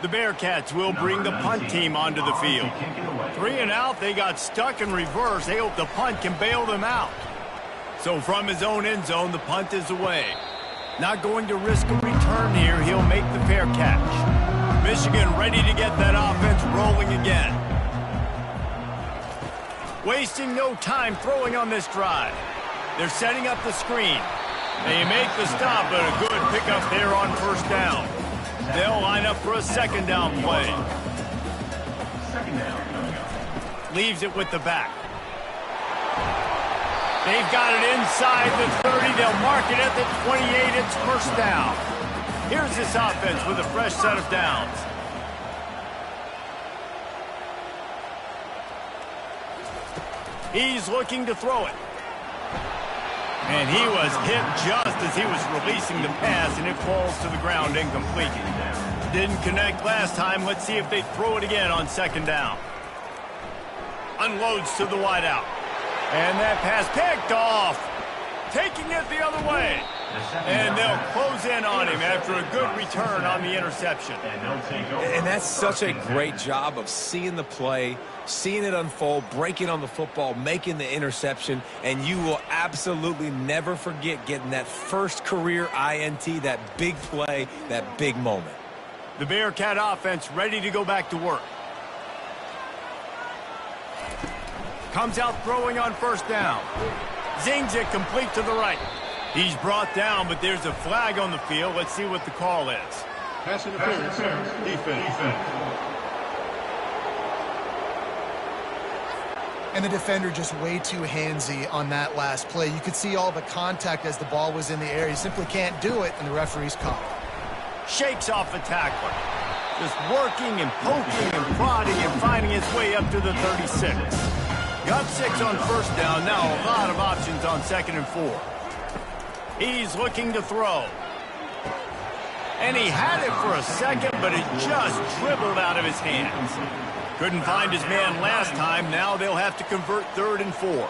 The Bearcats will bring the punt team onto the field. 3 and out, they got stuck in reverse. They hope the punt can bail them out. So from his own end zone, the punt is away. Not going to risk a return here. He'll make the fair catch. Michigan ready to get that offense rolling again. Wasting no time throwing on this drive. They're setting up the screen. They make the stop, but a good pickup there on 1st down. They'll line up for a 2nd down play. Leaves it with the back. They've got it inside the 30. They'll mark it at the 28. It's 1st down. Here's this offense with a fresh set of downs. He's looking to throw it. And he was hit just as he was releasing the pass, and it falls to the ground incomplete. Didn't connect last time. Let's see if they throw it again on 2nd down. Unloads to the wideout. And that pass picked off. Taking it the other way. And they'll close in on him after a good return on the interception. And that's such a great job of seeing the play, seeing it unfold, breaking on the football, making the interception, and you will absolutely never forget getting that first career INT, that big play, that big moment. The Bearcat offense ready to go back to work. Comes out throwing on 1st down. Zings it complete to the right. He's brought down, but there's a flag on the field. Let's see what the call is. Pass interference. Defense. And the defender just way too handsy on that last play. You could see all the contact as the ball was in the air. He simply can't do it, and the referee's caught. Shakes off the tackler. Just working and poking and prodding and finding his way up to the 36. Got 6 on first down. Now a lot of options on 2nd and 4. He's looking to throw. And he had it for a second, but it just dribbled out of his hands. Couldn't find his man last time. Now they'll have to convert 3rd and 4.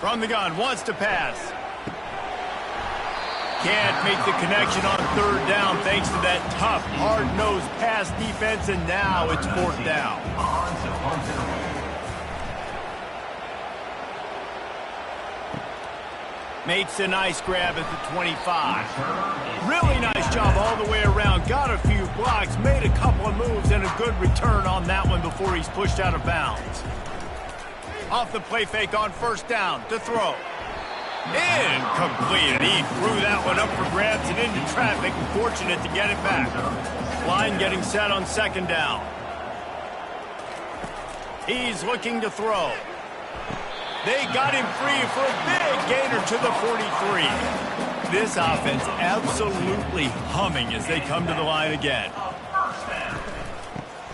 From the gun, wants to pass. Can't make the connection on 3rd down thanks to that tough, hard-nosed pass defense, and now it's 4th down. Makes a nice grab at the 25. Really nice job all the way around. Got a few blocks, made a couple of moves, and a good return on that one before he's pushed out of bounds. Off the play fake on 1st down to throw. Incomplete. He threw that one up for grabs and into traffic. Fortunate to get it back. Line getting set on 2nd down. He's looking to throw. They got him free for a big gainer to the 43. This offense absolutely humming as they come to the line again.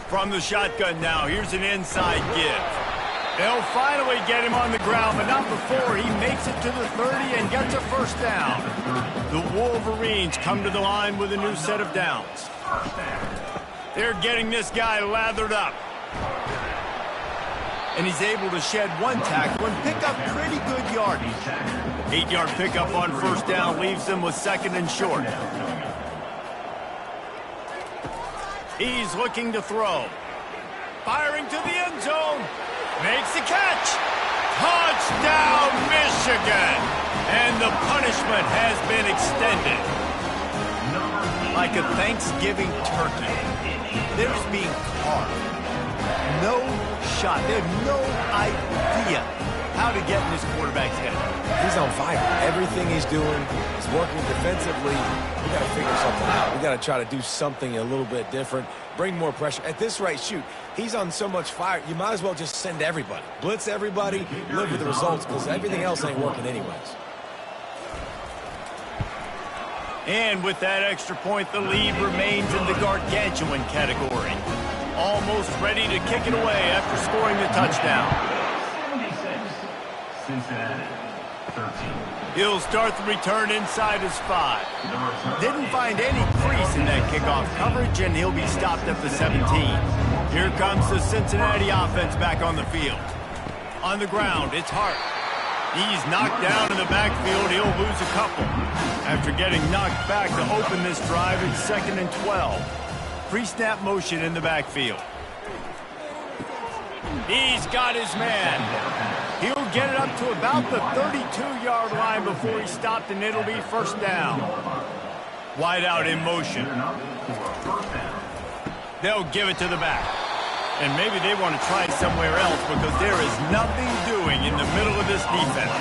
From the shotgun now, here's an inside give. They'll finally get him on the ground, but not before he makes it to the 30 and gets a 1st down. The Wolverines come to the line with a new set of downs. They're getting this guy lathered up. And he's able to shed 1 tackle and pick up pretty good yardage. 8-yard pickup on 1st down leaves them with 2nd and short. He's looking to throw. Firing to the end zone. Makes the catch. Touchdown, Michigan. And the punishment has been extended. Like a Thanksgiving turkey. They're just being carved. No shot. They have no idea how to get in this quarterback's head. He's on fire. Everything he's doing is working defensively. We got to figure something out. We got to try to do something a little bit different. Bring more pressure. At this rate, shoot, he's on so much fire, you might as well just send everybody. Blitz everybody, live with the results, because everything else ain't working anyways. And with that extra point, the lead remains in the gargantuan category. Almost ready to kick it away after scoring the touchdown. 76, Cincinnati, 13. He'll start the return inside his 5. Didn't find any crease in that kickoff coverage, and he'll be stopped at the 17. Here comes the Cincinnati offense back on the field. On the ground, it's Hart. He's knocked down in the backfield. He'll lose a couple. After getting knocked back to open this drive, it's 2nd and 12. Pre-snap motion in the backfield. He's got his man. He'll get it up to about the 32-yard line before he's stopped, and it'll be 1st down. Wide out in motion. They'll give it to the back. And maybe they want to try somewhere else because there is nothing doing in the middle of this defense.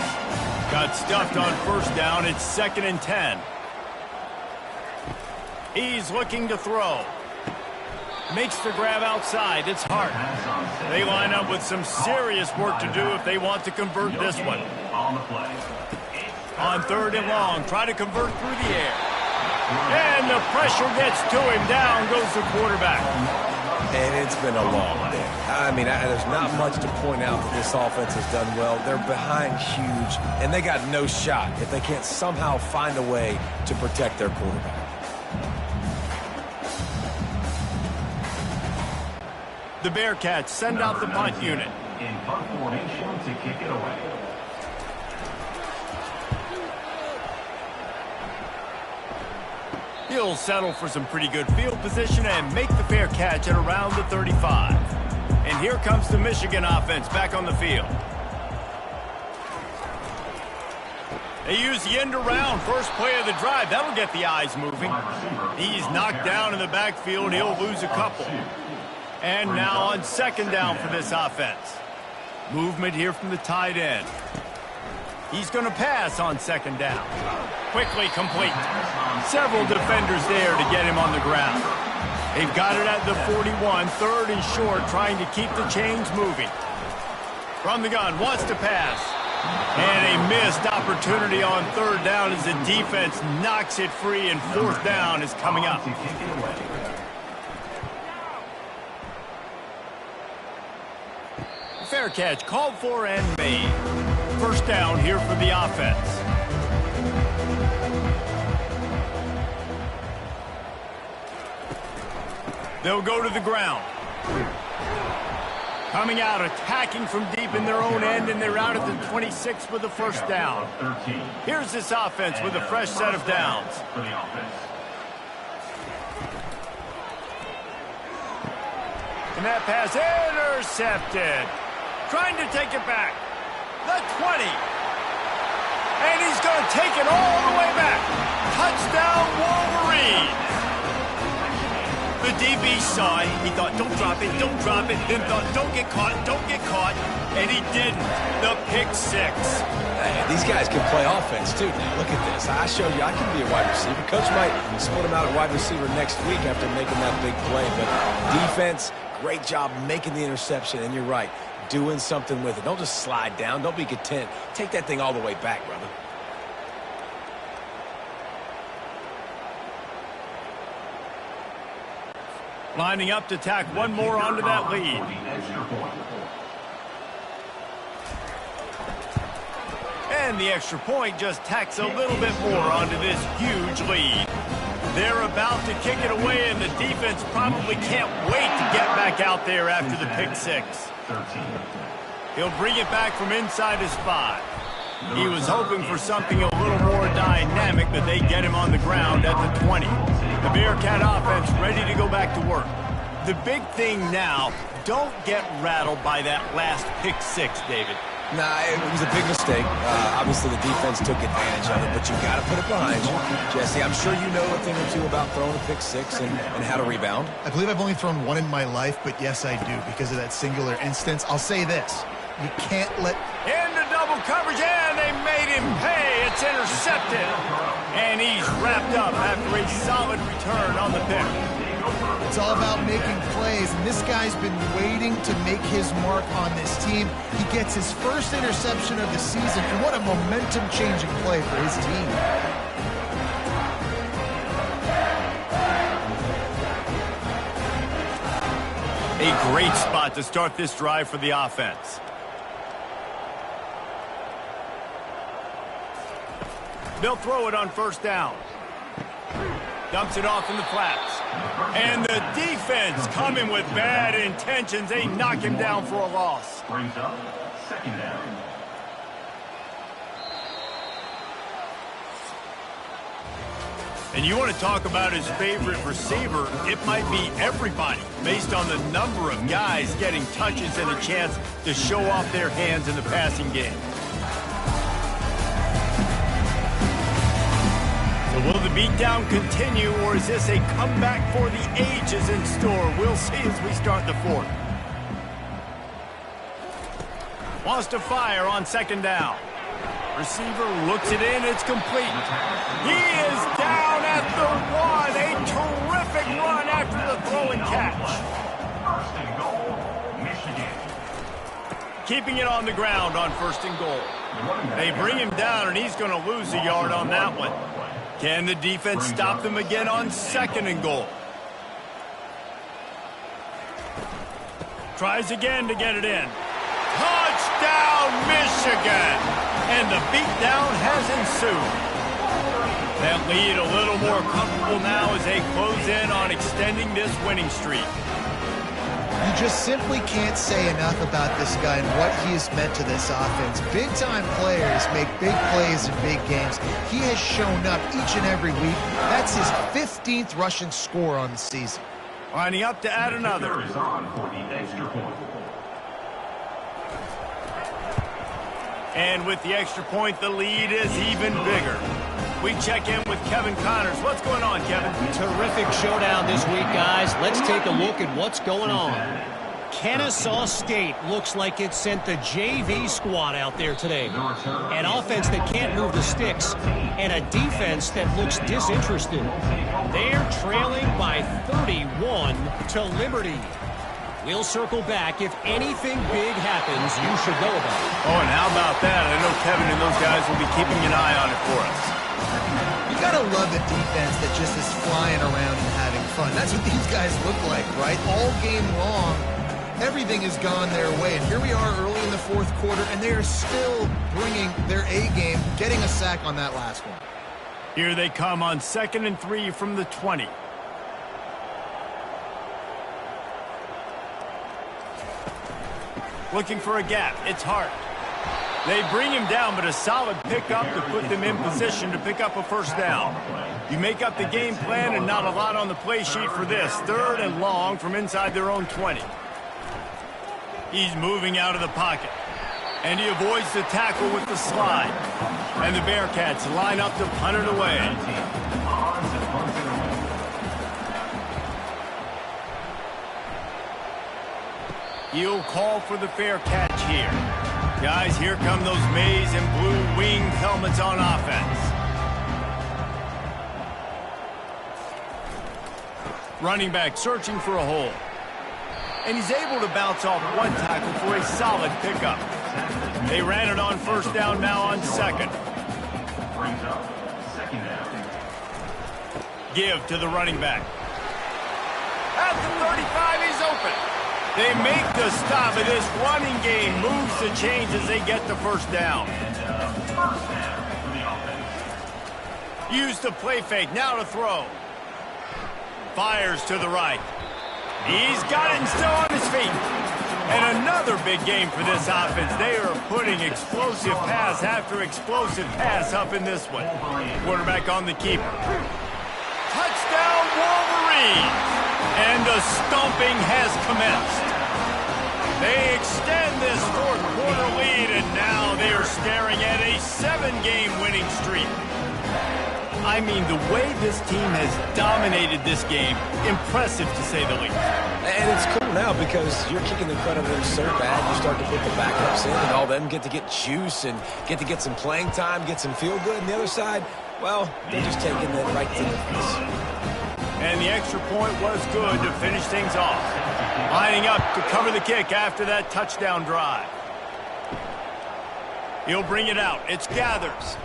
Got stuffed on 1st down. It's 2nd and 10. He's looking to throw. Makes the grab outside. It's Hart. They line up with some serious work to do if they want to convert this one. On 3rd and long, try to convert through the air. And the pressure gets to him. Down goes the quarterback. And it's been a long day. I mean, there's not much to point out that this offense has done well. They're behind huge, and they got no shot if they can't somehow find a way to protect their quarterback. The Bearcats send out the punt unit. In punt formation to kick it away. He'll settle for some pretty good field position and make the fair catch at around the 35. And here comes the Michigan offense back on the field. They use the end around, first play of the drive. That'll get the eyes moving. He's knocked down in the backfield. He'll lose a couple. And now on 2nd down for this offense. Movement here from the tight end. He's going to pass on 2nd down. Quickly complete. Several defenders there to get him on the ground. They've got it at the 41, 3rd and short, trying to keep the chains moving. From the gun, wants to pass. And a missed opportunity on third down as the defense knocks it free, and fourth down is coming up. Fair catch, called for and made. First down here for the offense. They'll go to the ground. Coming out, attacking from deep in their own end, and they're out at the 26 with the first down. Here's this offense with a fresh set of downs. And that pass intercepted. Trying to take it back. The 20. And he's going to take it all the way back. Touchdown, Wolverines. The DB saw it. He thought, don't drop it, don't drop it. Then thought, don't get caught, don't get caught. And he didn't. The pick six. Hey, these guys can play offense, too. Now, look at this. I showed you I can be a wide receiver. Coach might split him out at wide receiver next week after making that big play. But defense, great job making the interception. And you're right, doing something with it. Don't just slide down. Don't be content. Take that thing all the way back, brother. Lining up to tack one more onto that lead. And the extra point just tacks a little bit more onto this huge lead. They're about to kick it away, and the defense probably can't wait to get back out there after the pick six. He'll bring it back from inside his 5. He was hoping for something a little more dynamic, but they get him on the ground at the 20. The Bearcat offense ready to go back to work. The big thing now, don't get rattled by that last pick six, David. Nah, it was a big mistake. Obviously, the defense took advantage of it, but you got to put it behind you. Jesse, I'm sure you know a thing or two about throwing a pick six and how to rebound. I believe I've only thrown one in my life, but yes, I do, because of that singular instance. I'll say this. You can't let... Into double coverage, and they made him pay. It's intercepted. And he's wrapped up after a solid return on the pick. It's all about making plays, and this guy's been waiting to make his mark on this team. He gets his first interception of the season, and what a momentum-changing play for his team. A great spot to start this drive for the offense. They'll throw it on first down. Dumps it off in the flats. And the defense coming with bad intentions. They knock him down for a loss. Brings up second down. And you want to talk about his favorite receiver, it might be everybody, based on the number of guys getting touches and a chance to show off their hands in the passing game. So will the beatdown continue, or is this a comeback for the ages in store? We'll see as we start the fourth. Wants to fire on second down. Receiver looks it in, it's complete. He is down at the 1. A terrific run after the throw and catch. First and goal, Michigan. Keeping it on the ground on first and goal. They bring him down, and he's going to lose a yard on that one. Can the defense stop them again on second and goal? Tries again to get it in. Touchdown, Michigan! And the beatdown has ensued. That lead a little more comfortable now as they close in on extending this winning streak. You just simply can't say enough about this guy and what he has meant to this offense. Big-time players make big plays in big games. He has shown up each and every week. That's his 15th rushing score on the season. Lining up to add another. Is on for the extra point. And with the extra point, the lead is even bigger. We check in with Kevin Connors. What's going on, Kevin? Terrific showdown this week, guys. Let's take a look at what's going on. Kennesaw State looks like it sent the JV squad out there today. An offense that can't move the sticks, and a defense that looks disinterested. They're trailing by 31 to Liberty. We'll circle back. If anything big happens, you should know about it. Oh, and how about that? I know Kevin and those guys will be keeping an eye on it for us. You gotta love a defense that just is flying around and having fun. That's what these guys look like, right? All game long, everything has gone their way. And here we are early in the fourth quarter, and they are still bringing their A game, getting a sack on that last one. Here they come on 2nd and 3 from the 20. Looking for a gap. It's Hart. They bring him down, but a solid pickup to put them in position to pick up a first down. You make up the game plan and not a lot on the play sheet for this. 3rd and long from inside their own 20. He's moving out of the pocket. And he avoids the tackle with the slide. And the Bearcats line up to punt it away. He'll call for the fair catch here. Guys, here come those maize and blue winged helmets on offense. Running back searching for a hole. And he's able to bounce off one tackle for a solid pickup. They ran it on first down, now on 2nd. Brings up 2nd down. Give to the running back. At the 35, he's open. They make the stop, and this running game moves the chains as they get the first down. First down for the offense. Use the play fake, now to throw. Fires to the right. He's got it and still on his feet. And another big game for this offense. They are putting explosive pass after explosive pass up in this one. Quarterback on the keeper. Touchdown, Wolverines! And the stomping has commenced. They extend this fourth quarter lead, and now they are staring at a 7-game winning streak. I mean, the way this team has dominated this game, impressive to say the least. And it's cool now because you're kicking the crud out of them so bad, you start to put the backups in, and all them get to get juice and get to get some playing time, get some feel good. And the other side, well, they're just taking it right to the face. And the extra point was good to finish things off. Lining up to cover the kick after that touchdown drive. He'll bring it out. It's Gathers.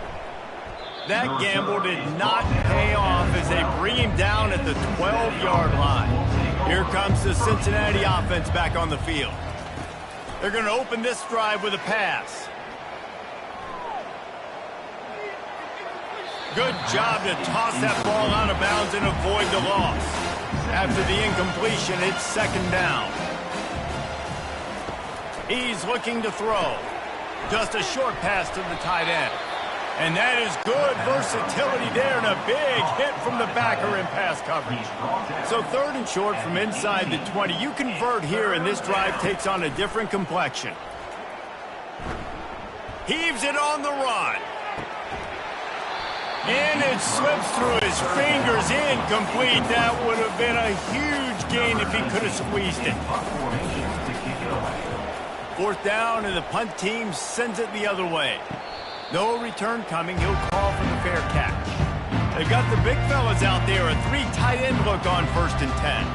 That gamble did not pay off as they bring him down at the 12-yard line. Here comes the Cincinnati offense back on the field. They're going to open this drive with a pass. Good job to toss that ball out of bounds and avoid the loss. After the incompletion, it's 2nd down. He's looking to throw. Just a short pass to the tight end. And that is good versatility there, and a big hit from the backer in pass coverage. So 3rd and short from inside the 20. You convert here, and this drive takes on a different complexion. Heaves it on the run. And it slips through his fingers, incomplete. That would have been a huge gain if he could have squeezed it. 4th down, and the punt team sends it the other way. No return coming. He'll call for the fair catch. They've got the big fellas out there. A 3 tight end look on 1st and 10.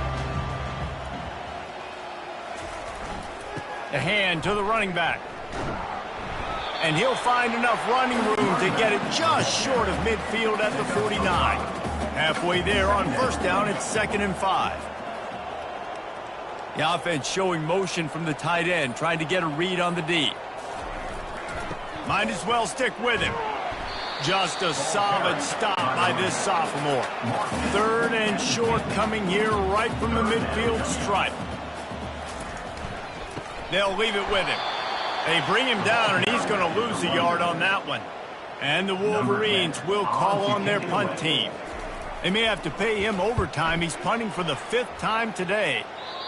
The hand to the running back. And he'll find enough running room to get it just short of midfield at the 49. Halfway there on 1st down, it's 2nd and 5. The offense showing motion from the tight end, trying to get a read on the D. Might as well stick with him. Just a solid stop by this sophomore. 3rd and short coming here right from the midfield stripe. They'll leave it with him. They bring him down, and he's going to lose a yard on that one. And the Wolverines will call on their punt team. They may have to pay him overtime. He's punting for the 5th time today.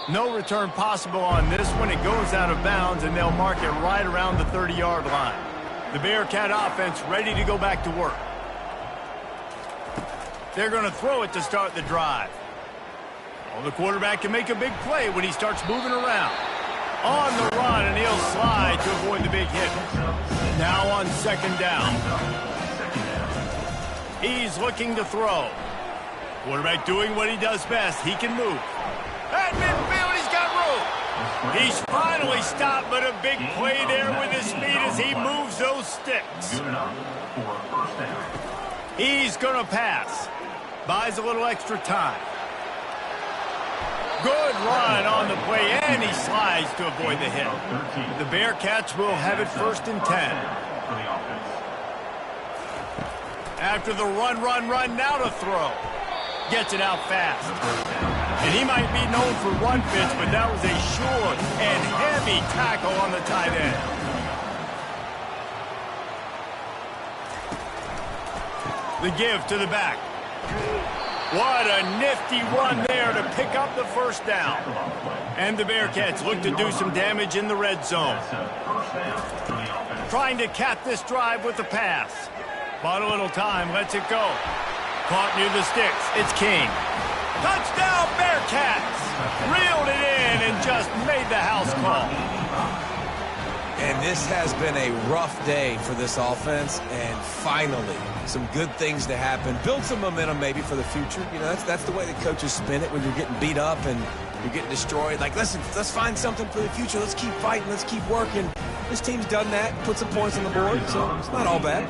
No return possible on this one. It goes out of bounds, and they'll mark it right around the 30-yard line. The Bearcat offense ready to go back to work. They're going to throw it to start the drive. Well, the quarterback can make a big play when he starts moving around. On the run, and he'll slide to avoid the big hit. Now on 2nd down. He's looking to throw. Quarterback doing what he does best. He can move. At midfield, he's got room. He's finally stopped, but a big play there with his feet as he moves those sticks. Good enough for a first down. He's going to pass. Buys a little extra time. Good run on the play, and he slides to avoid the hit. The Bearcats will have it 1st and 10. For the offense. After the run, now to throw. Gets it out fast. And he might be known for run fits, but that was a sure and heavy tackle on the tight end. The give to the back. What a nifty run there to pick up the 1st down. And the Bearcats look to do some damage in the red zone. Trying to cap this drive with the pass. Bought a little time, lets it go. Caught near the sticks. It's King. Touchdown, Bearcats! Reeled it in and just made the house call. And this has been a rough day for this offense, and finally, some good things to happen. Build some momentum maybe for the future. You know, that's the way the coaches spin it when you're getting beat up and you're getting destroyed. Like, listen, let's find something for the future. Let's keep fighting. Let's keep working. This team's done that, put some points on the board, so it's not all bad.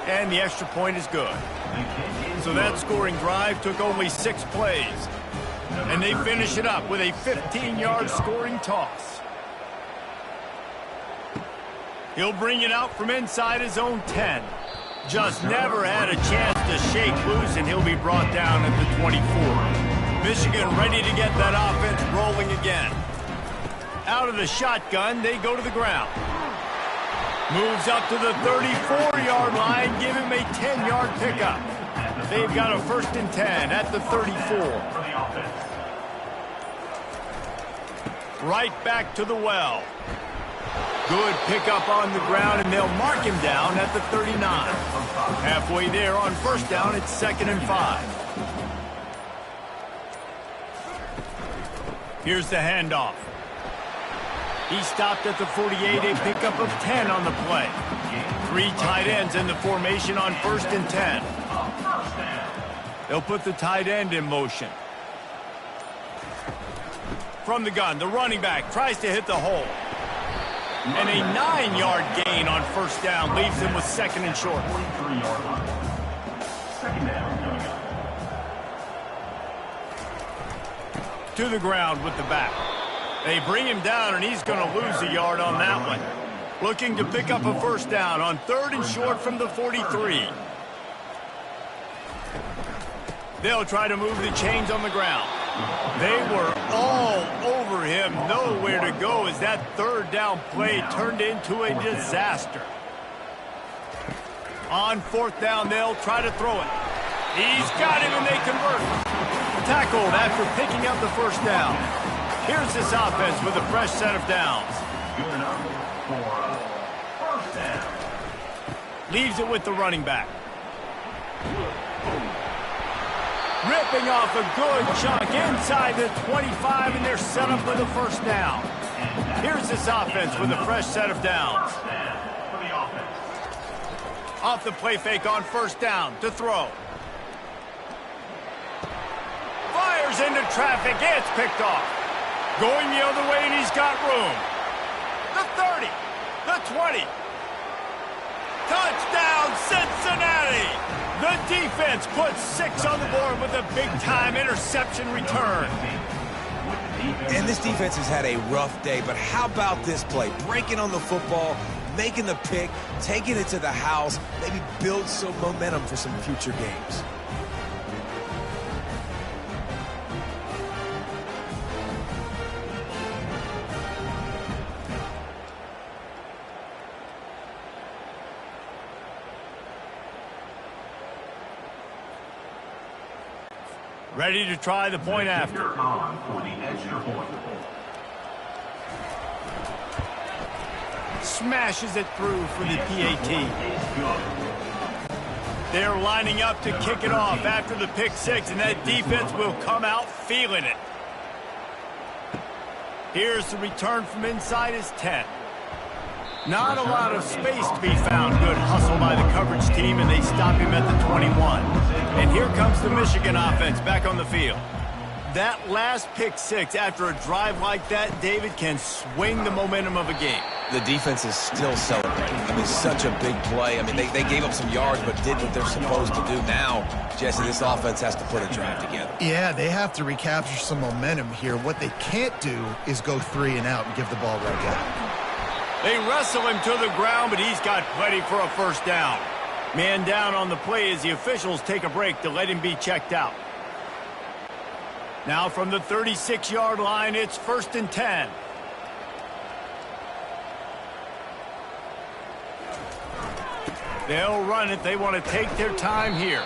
And the extra point is good. So that scoring drive took only 6 plays. And they finish it up with a 15-yard scoring toss. He'll bring it out from inside his own 10. Just never had a chance to shake loose, and he'll be brought down at the 24. Michigan ready to get that offense rolling again. Out of the shotgun, they go to the ground. Moves up to the 34-yard line, give him a 10-yard pickup. They've got a 1st and 10 at the 34. Right back to the well. Good pickup on the ground, and they'll mark him down at the 39. Halfway there on 1st down, it's 2nd and 5. Here's the handoff. He stopped at the 48, a pickup of 10 on the play. 3 tight ends in the formation on 1st and 10. They'll put the tight end in motion. From the gun, the running back tries to hit the hole. And a 9-yard gain on 1st down leaves him with 2nd and short. 43-yard line. 2nd down coming up. To the ground with the back. They bring him down, and he's going to lose a yard on that one. Looking to pick up a 1st down on 3rd and short from the 43. They'll try to move the chains on the ground. They were all over him, nowhere to go as that 3rd down play turned into a disaster. On 4th down, they'll try to throw it. He's got him, and they convert. Tackled after picking up the 1st down. Here's this offense with a fresh set of downs. Good enough for a 1st down. Leaves it with the running back. Ripping off a good chunk inside the 25, and they're set up with a 1st down. Here's this offense with a fresh set of downs. For the offense. Off the play fake on 1st down to throw. Fires into traffic. It's picked off. Going the other way, and he's got room. The 30. The 20. Touchdown, Cincinnati! The defense puts 6 on the board with a big-time interception return. And this defense has had a rough day, but how about this play? Breaking on the football, making the pick, taking it to the house, maybe build some momentum for some future games. Ready to try the point after. On for the extra point. Smashes it through for the PAT. They're lining up to kick it off after the pick 6, and that defense will come out feeling it. Here's the return from inside his 10. Not a lot of space to be found. Good hustle by the coverage team, and they stop him at the 21. And here comes the Michigan offense back on the field. That last pick six after a drive like that, David, can swing the momentum of a game. The defense is still celebrating. I mean, such a big play. I mean, they gave up some yards but did what they're supposed to do. Now, Jesse, this offense has to put a drive together. Yeah, they have to recapture some momentum here. What they can't do is go 3 and out and give the ball right out. They wrestle him to the ground, but he's got plenty for a first down. Man down on the play as the officials take a break to let him be checked out. Now from the 36-yard line, it's 1st and 10. They'll run it. They want to take their time here.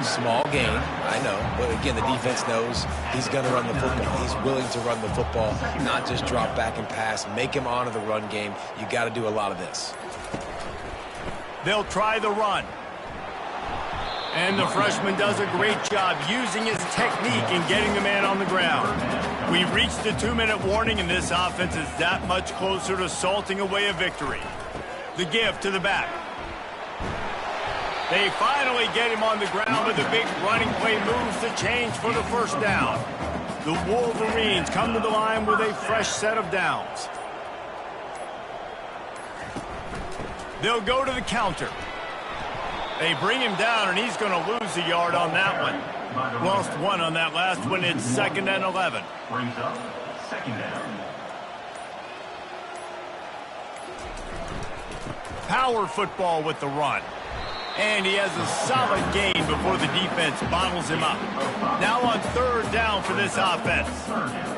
Small gain, I know. But again, the defense knows he's going to run the football. He's willing to run the football, not just drop back and pass. Make him honor the run game. You got to do a lot of this. They'll try the run. And the freshman does a great job using his technique and getting the man on the ground. We've reached the 2-minute warning, and this offense is that much closer to salting away a victory. The give to the back. They finally get him on the ground with a big running play moves the change for the first down. The Wolverines come to the line with a fresh set of downs. They'll go to the counter. They bring him down, and he's going to lose a yard on that one. Lost 1 on that last one. It's 2nd and 11. Brings up 2nd down. Power football with the run. And he has a solid gain before the defense bottles him up. Now on 3rd down for this offense. 3rd down.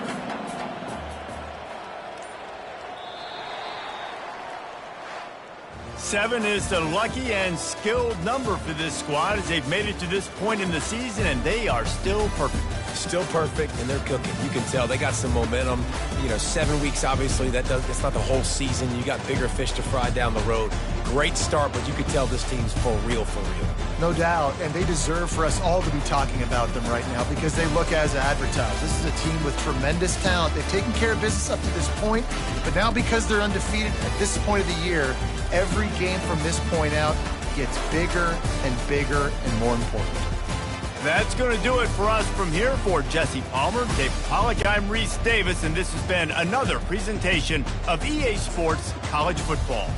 7 is the lucky and skilled number for this squad as they've made it to this point in the season, and they are still perfect. Still perfect, and they're cooking. You can tell they got some momentum. You know, 7 weeks, obviously, that's not the whole season. You got bigger fish to fry down the road. Great start, but you can tell this team's for real, for real. No doubt, and they deserve for us all to be talking about them right now because they look as advertised. This is a team with tremendous talent. They've taken care of business up to this point, but now because they're undefeated at this point of the year, every game from this point out gets bigger and bigger and more important. That's going to do it for us from here. For Jesse Palmer, Dave Pollack, I'm Reese Davis, and this has been another presentation of EA Sports College Football.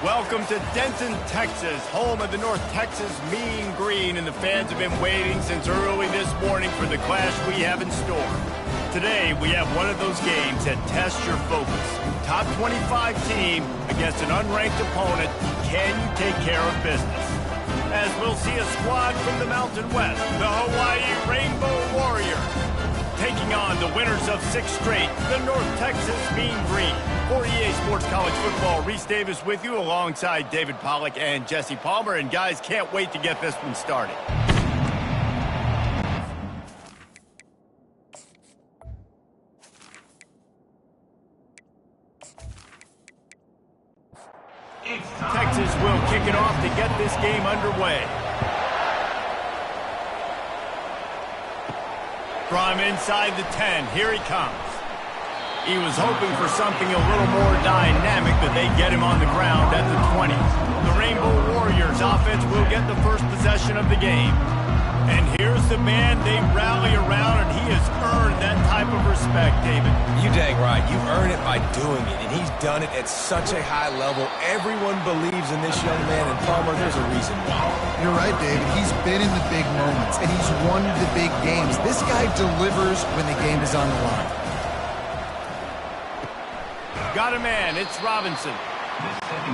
Welcome to Denton, Texas, home of the North Texas Mean Green, and the fans have been waiting since early this morning for the clash we have in store. Today, we have one of those games that tests your focus. Top 25 team against an unranked opponent. Can you take care of business? As we'll see a squad from the Mountain West, the Hawaii Rainbow Warriors, taking on the winners of 6 straight, the North Texas Mean Green. For EA Sports College Football, Reese Davis with you alongside David Pollack and Jesse Palmer. And guys, can't wait to get this one started. Texas will kick it off to get this game underway. From inside the 10, here he comes. He was hoping for something a little more dynamic, but they get him on the ground at the 20. The Rainbow Warriors offense will get the first possession of the game. And here's the man they rally around, and he has earned that type of respect, David. You dang right. You earn it by doing it, and he's done it at such a high level. Everyone believes in this young man, and Palmer, there's a reason why. You're right, David. He's been in the big moments, and he's won the big games. This guy delivers when the game is on the line. Got a man. It's Robinson.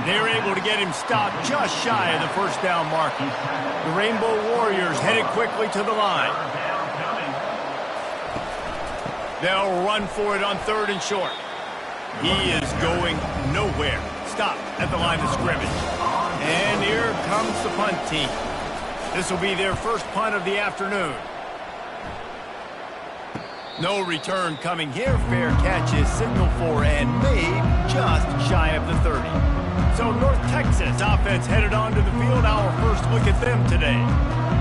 They're able to get him stopped just shy of the first down marker. The Rainbow Warriors headed quickly to the line. They'll run for it on 3rd and short. He is going nowhere. Stop at the line of scrimmage. And here comes the punt team. This will be their first punt of the afternoon. No return coming here. Fair catch is signaled for and made just shy of the 30. So North Texas offense headed onto the field. Our first look at them today.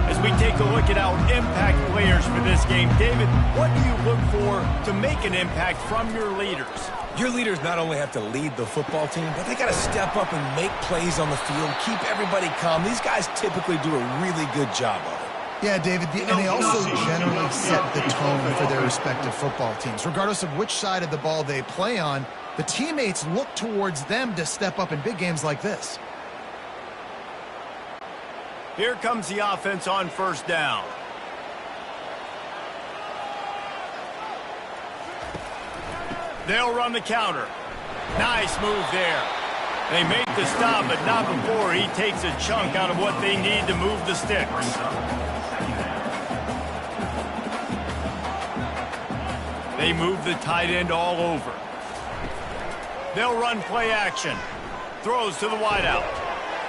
As we take a look at our impact players for this game, David, what do you look for to make an impact from your leaders? Your leaders not only have to lead the football team, but they got to step up and make plays on the field, keep everybody calm. These guys typically do a really good job of it. Yeah, David, and they also generally set the tone for their respective football teams. Regardless of which side of the ball they play on, the teammates look towards them to step up in big games like this. Here comes the offense on 1st down. They'll run the counter. Nice move there. They make the stop, but not before he takes a chunk out of what they need to move the sticks. They move the tight end all over. They'll run play action. Throws to the wideout.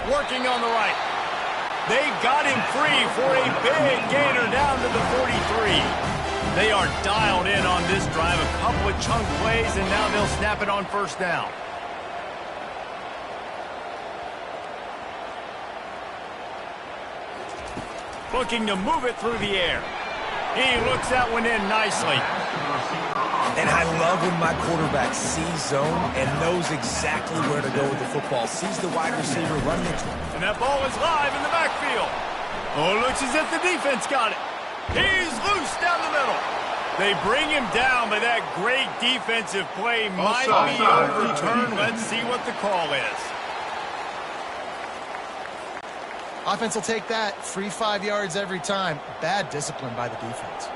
Working on the right. They got him free for a big gainer down to the 43. They are dialed in on this drive. A couple of chunk plays, and now they'll snap it on 1st down. Looking to move it through the air. He looks that one in nicely. And I love when my quarterback sees zone and knows exactly where to go with the football. Sees the wide receiver running it. And that ball is live in the backfield. Oh, looks as if the defense got it. He's loose down the middle. They bring him down, but that great defensive play might be overturned. Let's see what the call is. Offense will take that. Free 5 yards every time. Bad discipline by the defense.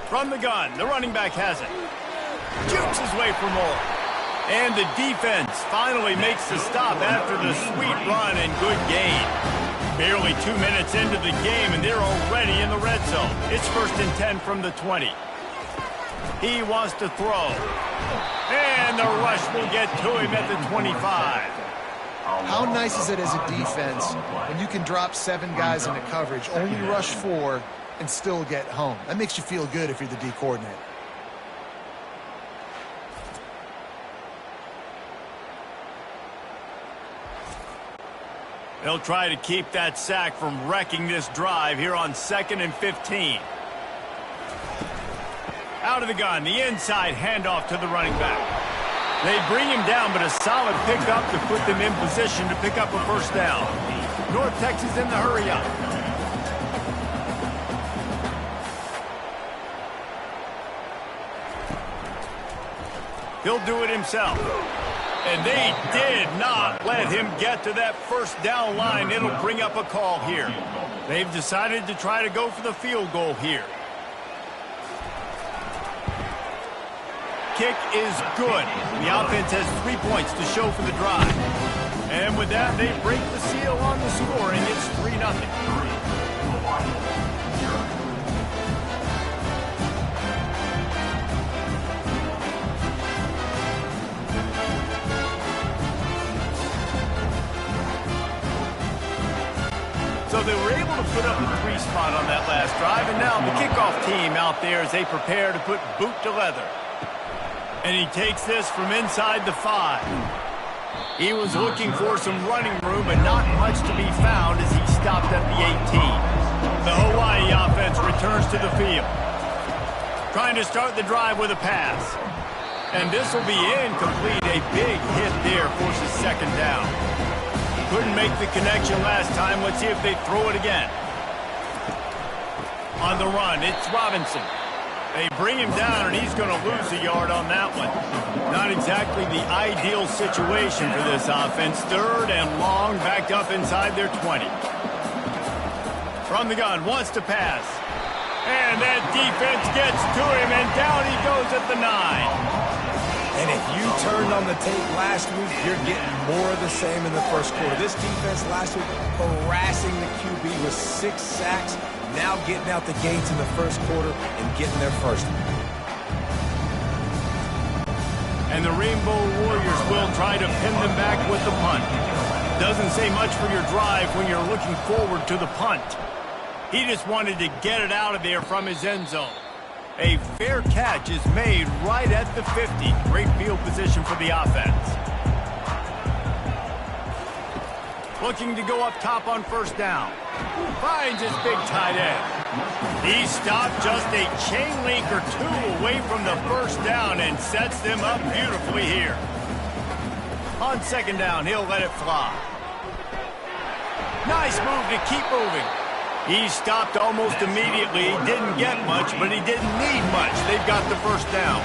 From the gun, the running back has it. Jukes his way for more. And the defense finally makes the stop after the sweet run and good gain. Barely 2 minutes into the game, and they're already in the red zone. It's 1st and 10 from the 20. He wants to throw. And the rush will get to him at the 25. How nice is it as a defense when you can drop 7 guys into coverage, only rush 4, and still get home? That makes you feel good if you're the D coordinator. They'll try to keep that sack from wrecking this drive here on 2nd and 15. Out of the gun, the inside handoff to the running back. They bring him down, but a solid pickup to put them in position to pick up a 1st down. North Texas in the hurry up. He'll do it himself. And they did not let him get to that first down line. It'll bring up a call here. They've decided to try to go for the field goal here. Kick is good. The offense has 3 points to show for the drive. And with that, they break the seal on the score, and it's 3-0. So they were able to put up the 3 spot on that last drive, and now the kickoff team out there as they prepare to put boot to leather. And he takes this from inside the 5. He was looking for some running room, but not much to be found as he stopped at the 18. The Hawaii offense returns to the field, trying to start the drive with a pass. And this will be incomplete. A big hit there forces second down. Couldn't make the connection last time. Let's see if they throw it again. On the run, it's Robinson. They bring him down, and he's going to lose a yard on that one. Not exactly the ideal situation for this offense. Third and long, backed up inside their 20. From the gun, wants to pass. And that defense gets to him, and down he goes at the 9. And if you turned on the tape last week, you're getting more of the same in the first quarter. This defense last week harassing the QB with 6 sacks, now getting out the gates in the first quarter and getting their first one. And the Rainbow Warriors will try to pin them back with the punt. Doesn't say much for your drive when you're looking forward to the punt. He just wanted to get it out of there from his end zone. A fair catch is made right at the 50. Great field position for the offense. Looking to go up top on first down. Finds his big tight end. He stopped just a chain link or 2 away from the first down and sets them up beautifully here. On second down, he'll let it fly. Nice move to keep moving. He stopped almost immediately. He didn't get much, but he didn't need much. They've got the first down.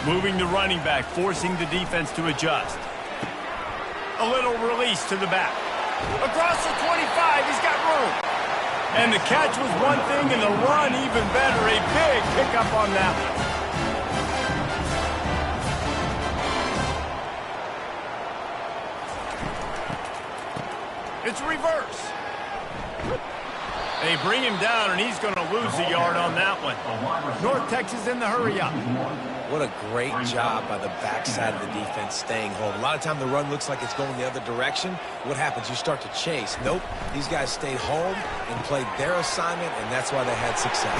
Moving the running back, forcing the defense to adjust. A little release to the back. Across the 25, he's got room. And the catch was one thing, and the run even better. A big pickup on that one. It's reverse. They bring him down, and he's going to lose a yard on that one. North Texas in the hurry-up. What a great job by the backside of the defense staying home. A lot of time the run looks like it's going the other direction. What happens? You start to chase. Nope. These guys stayed home and played their assignment, and that's why they had success.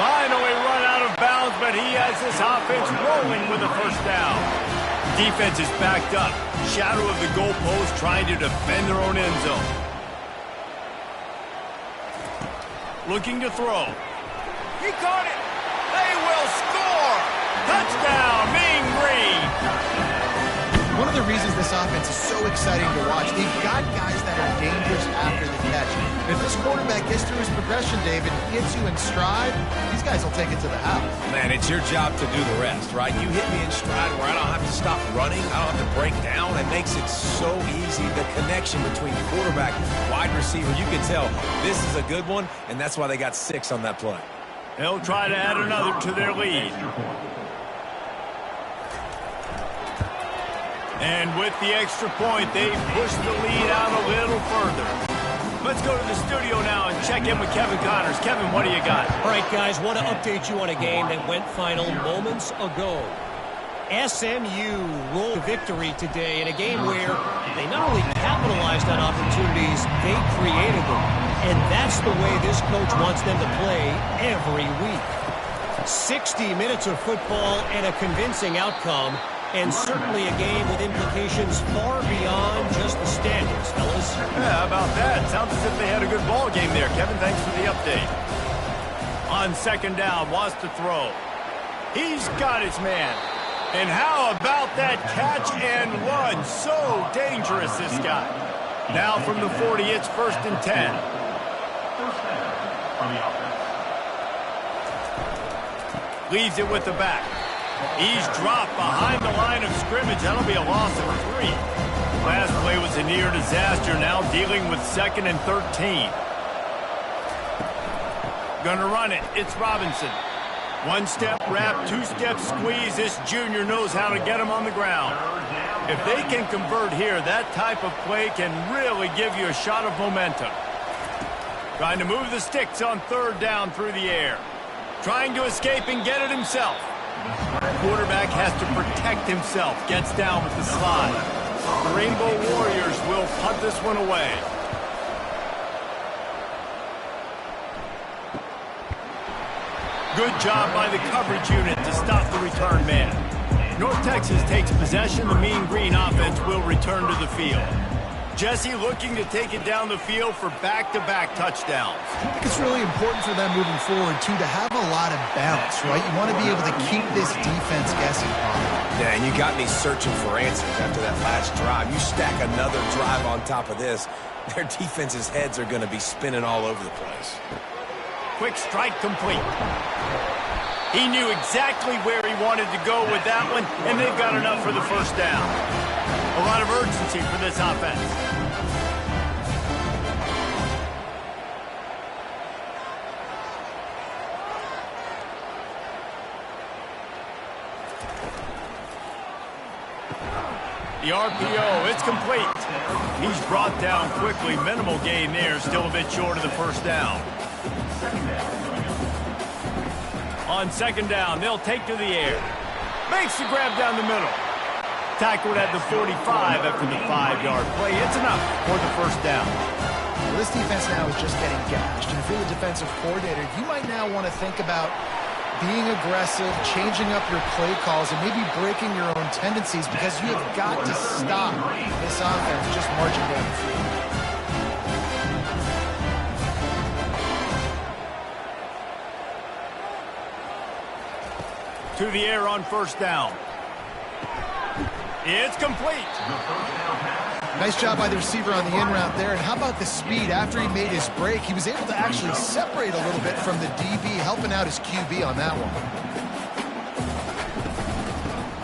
Finally run out of bounds, but he has this offense rolling with a first down. Defense is backed up. Shadow of the goalpost trying to defend their own end zone. Looking to throw. He caught it. They will score. Touchdown, Mean Green. One of the reasons this offense is so exciting to watch, they've got guys that are dangerous after the catch. And if this quarterback gets through his progression, David, gets you in stride, these guys will take it to the house. Man, it's your job to do the rest, right? You hit me in stride where I don't have to stop running. I don't have to break down. It makes it so easy. The connection between quarterback, wide receiver, you can tell this is a good one, and that's why they got 6 on that play. They'll try to add another to their lead. And with the extra point, they push the lead out a little further. Let's go to the studio now and check in with Kevin Connors. Kevin, what do you got? All right, guys, want to update you on a game that went final moments ago. SMU rolled a victory today in a game where they not only capitalized on opportunities, they created them. And that's the way this coach wants them to play every week. 60 minutes of football and a convincing outcome. And certainly a game with implications far beyond just the standings, fellas. Yeah, how about that? Sounds as if they had a good ball game there. Kevin, thanks for the update. On second down, wants to throw. He's got his man. And how about that catch and run? So dangerous, this guy. Now from the 40, it's 1st and 10. First down for the offense. Leaves it with the back. He's dropped behind the line of scrimmage. That'll be a loss of 3. Last play was a near disaster. Now dealing with 2nd and 13. Gonna run it. It's Robinson. 1-step wrap, 2-step squeeze. This junior knows how to get him on the ground. If they can convert here, that type of play can really give you a shot of momentum. Trying to move the sticks on 3rd down through the air. Trying to escape and get it himself. Quarterback has to protect himself. Gets down with the slide. The Rainbow Warriors will punt this one away. Good job by the coverage unit to stop the return man. North Texas takes possession. The Mean Green offense will return to the field. Jesse looking to take it down the field for back-to-back touchdowns. I think it's really important for them moving forward, too, to have a lot of balance, right? You want to be able to keep this defense guessing. Yeah, and you got me searching for answers after that last drive. You stack another drive on top of this, their defense's heads are going to be spinning all over the place. Quick strike complete. He knew exactly where he wanted to go with that one, and they've got enough for the first down. A lot of urgency for this offense. The RPO, it's complete. He's brought down quickly. Minimal gain there, still a bit short of the first down. On 2nd down, they'll take to the air. Makes the grab down the middle. Tackled at the 45 after the 5-yard play. It's enough for the first down. Well, this defense now is just getting gashed. And if you're the defensive coordinator, you might now want to think about being aggressive, changing up your play calls, and maybe breaking your own tendencies, because you have got to stop this offense just marching down the field. To the air on 1st down. It's complete. Nice job by the receiver on the in route there. And how about the speed? After he made his break, he was able to actually separate a little bit from the DB, helping out his QB on that one.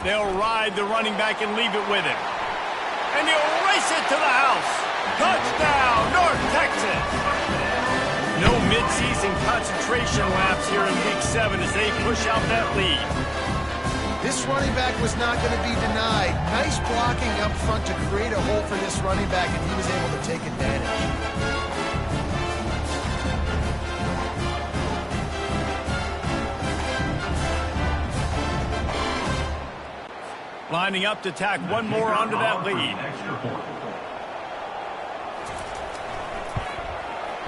They'll ride the running back and leave it with him. And he'll race it to the house. Touchdown, North Texas. No midseason concentration laps here in Week 7 as they push out that lead. This running back was not going to be denied. Nice blocking up front to create a hole for this running back, and he was able to take advantage. Lining up to tack one more onto that lead.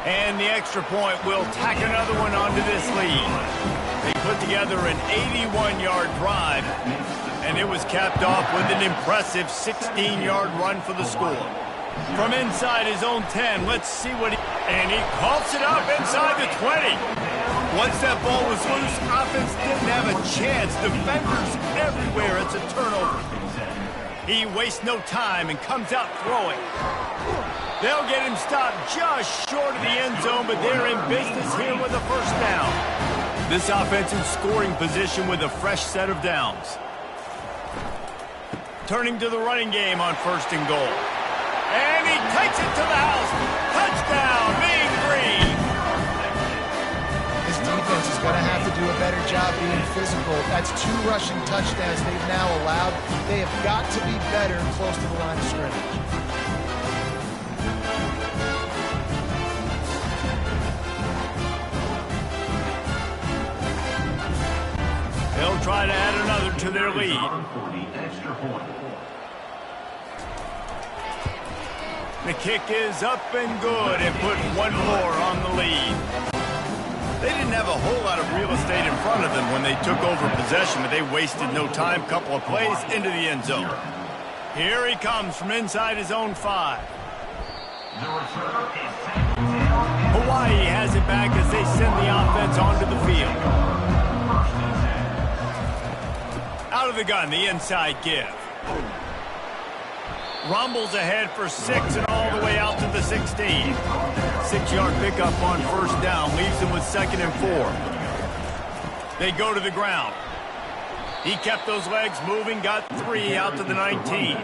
And the extra point will tack another one onto this lead. They put together an 81-yard drive, and it was capped off with an impressive 16-yard run for the score. From inside his own 10, let's see what he... And he coughs it up inside the 20. Once that ball was loose, offense didn't have a chance. Defenders everywhere. It's a turnover. He wastes no time and comes out throwing. They'll get him stopped just short of the end zone, but they're in business here with a first down. This offense in scoring position with a fresh set of downs. Turning to the running game on 1st and goal. And he takes it to the house. Touchdown, Mean Green. This defense is going to have to do a better job being physical. That's 2 rushing touchdowns they've now allowed. They have got to be better close to the line of scrimmage. They'll try to add another to their lead. The kick is up and good and put one more on the lead. They didn't have a whole lot of real estate in front of them when they took over possession, but they wasted no time. Couple of plays into the end zone. Here he comes from inside his own 5. Hawaii has it back as they send the offense onto the field. Out of the gun, the inside give. Rumbles ahead for 6 and all the way out to the 16. 6-yard pickup on 1st down leaves them with 2nd and 4. They go to the ground. He kept those legs moving, got 3 out to the 19.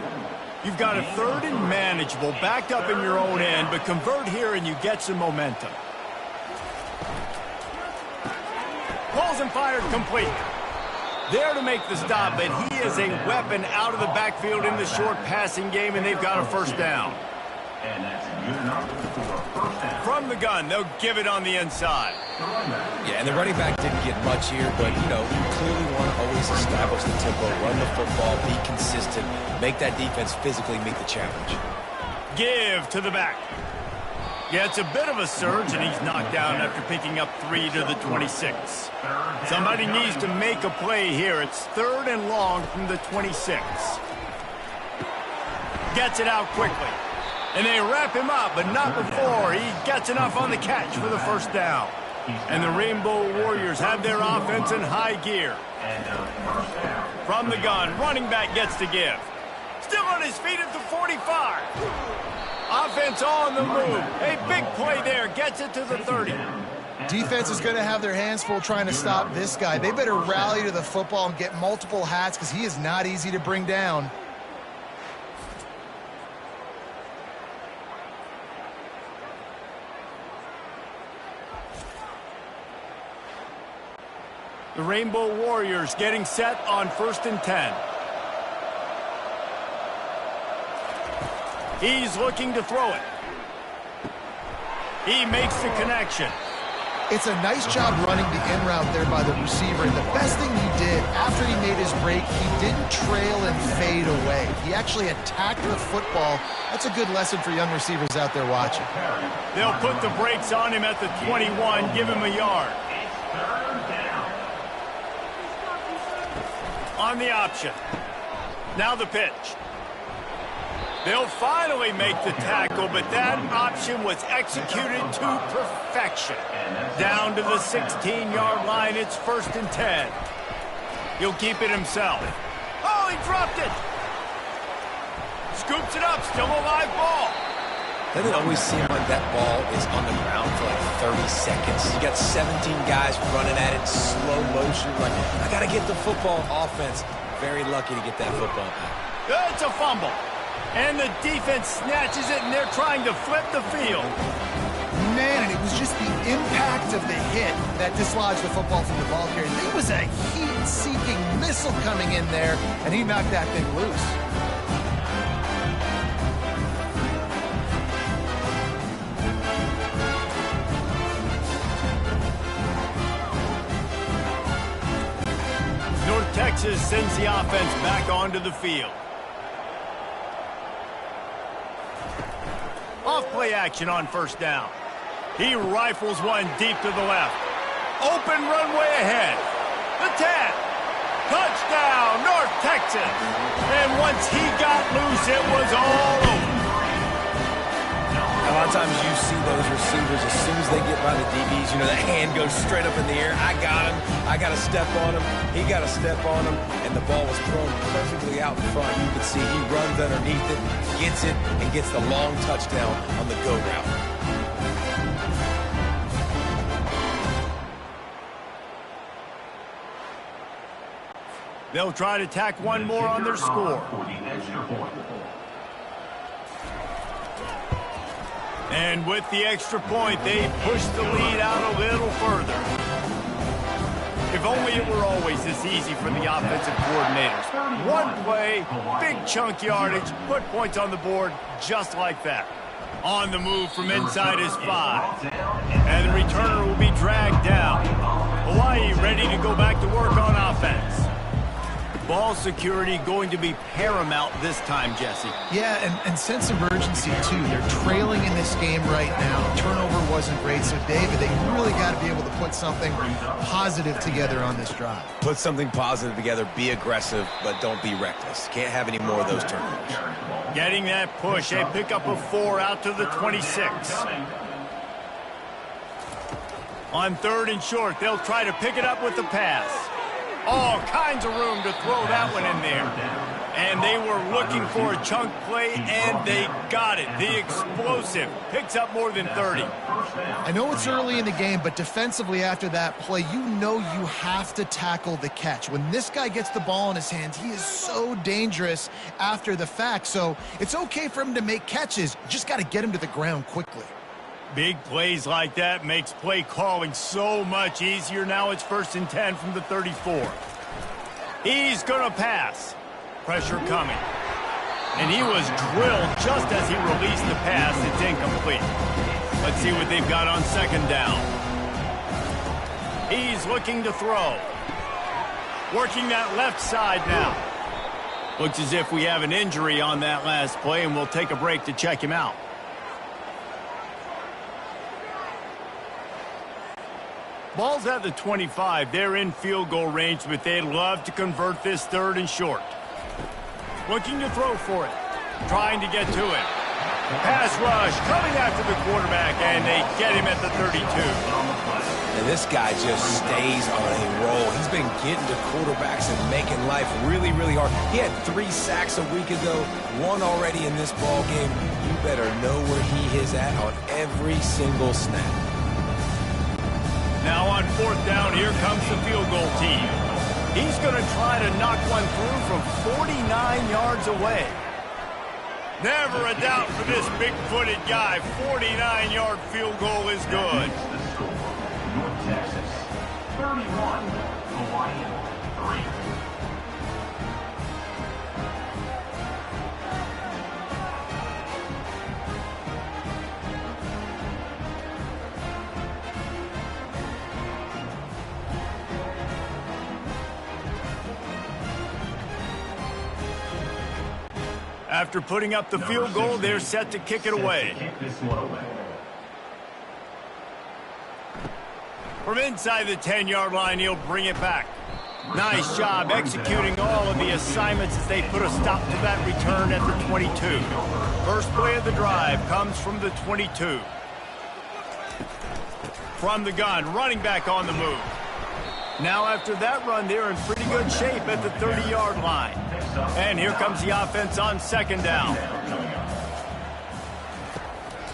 You've got a 3rd and manageable, backed up in your own end, but convert here and you get some momentum. Pulls and fired complete. There to make the stop, but he is a weapon out of the backfield in the short passing game, and they've got a first down. And that's good enough for a first down. From the gun, they'll give it on the inside. Yeah, and the running back didn't get much here, but, you know, you clearly want to always establish the tempo, run the football, be consistent, make that defense physically meet the challenge. Give to the back. Yeah, it's a bit of a surge, and he's knocked down after picking up 3 to the 26. Somebody needs to make a play here. It's 3rd and long from the 26. Gets it out quickly. And they wrap him up, but not before he gets enough on the catch for the first down. And the Rainbow Warriors have their offense in high gear. From the gun, running back gets to give. Still on his feet at the 45. Offense on the move. A big play there. Gets it to the 30. Defense is going to have their hands full trying to stop this guy. They better rally to the football and get multiple hats because he is not easy to bring down. The Rainbow Warriors getting set on 1st and 10. He's looking to throw it. He makes the connection. It's a nice job running the in route there by the receiver. And the best thing he did after he made his break, he didn't trail and fade away. He actually attacked the football. That's a good lesson for young receivers out there watching. They'll put the brakes on him at the 21, give him a yard. On the option. Now the pitch. They'll finally make the tackle, but that option was executed to perfection. Down to the 16-yard line, it's 1st and 10. He'll keep it himself. Oh, he dropped it! Scoops it up, still a live ball. Doesn't it always seem like that ball is on the ground for like 30 seconds? You got 17 guys running at it, slow motion. Like, I got to get the football. Offense, very lucky to get that football back. It's a fumble. And the defense snatches it, and they're trying to flip the field. Man, and it was just the impact of the hit that dislodged the football from the ball carrier. There was a heat-seeking missile coming in there, and he knocked that thing loose. North Texas sends the offense back onto the field. Off-play action on 1st down. He rifles one deep to the left. Open runway ahead. The 10. Touchdown, North Texas. And once he got loose, it was all over. A lot of times you see those receivers, as soon as they get by the DBs, you know, that hand goes straight up in the air. I got him. I got to step on him. He got to step on him. And the ball was thrown perfectly out in front. You can see he runs underneath it, gets it, and gets the long touchdown on the go route. They'll try to tack one more on their score. And with the extra point, they push the lead out a little further. If only it were always this easy for the offensive coordinators. One play, big chunk yardage, put points on the board just like that. On the move from inside his 5. And the returner will be dragged down. Hawaii ready to go back to work on offense. Ball security going to be paramount this time, Jesse. Yeah, and sense of urgency, too. They're trailing in this game right now. Turnover wasn't great, so, David, they really got to be able to put something positive together on this drive. Put something positive together, be aggressive, but don't be reckless. Can't have any more of those turnovers. Getting that push, a pickup of 4 out to the 26. On 3rd and short, they'll try to pick it up with the pass. All kinds of room to throw that one in there. And they were looking for a chunk play, and they got it. The explosive picks up more than 30. I know it's early in the game, but defensively after that play, you know you have to tackle the catch. When this guy gets the ball in his hands, he is so dangerous after the fact. So it's okay for him to make catches. You just got to get him to the ground quickly. Big plays like that makes play calling so much easier. Now it's 1st and 10 from the 34. He's going to pass. Pressure coming. And he was drilled just as he released the pass. It's incomplete. Let's see what they've got on 2nd down. He's looking to throw. Working that left side now. Looks as if we have an injury on that last play, and we'll take a break to check him out. Ball's at the 25. They're in field goal range, but they'd love to convert this 3rd and short. Looking to throw for it. Trying to get to it. Pass rush coming after the quarterback, and they get him at the 32. And this guy just stays on a roll. He's been getting to quarterbacks and making life really, really hard. He had 3 sacks a week ago, 1 already in this ball game. You better know where he is at on every single snap. Now on 4th down, here comes the field goal team. He's going to try to knock one through from 49 yards away. Never a doubt for this big-footed guy. 49-yard field goal is good. North Texas, 31, Hawaii, 3. After putting up the field goal, they're set to kick it away. From inside the 10-yard line, he'll bring it back. Nice job executing all of the assignments as they put a stop to that return at the 22. First play of the drive comes from the 22. From the gun, running back on the move. Now after that run, they're in pretty good shape at the 30-yard line. And here comes the offense on 2nd down.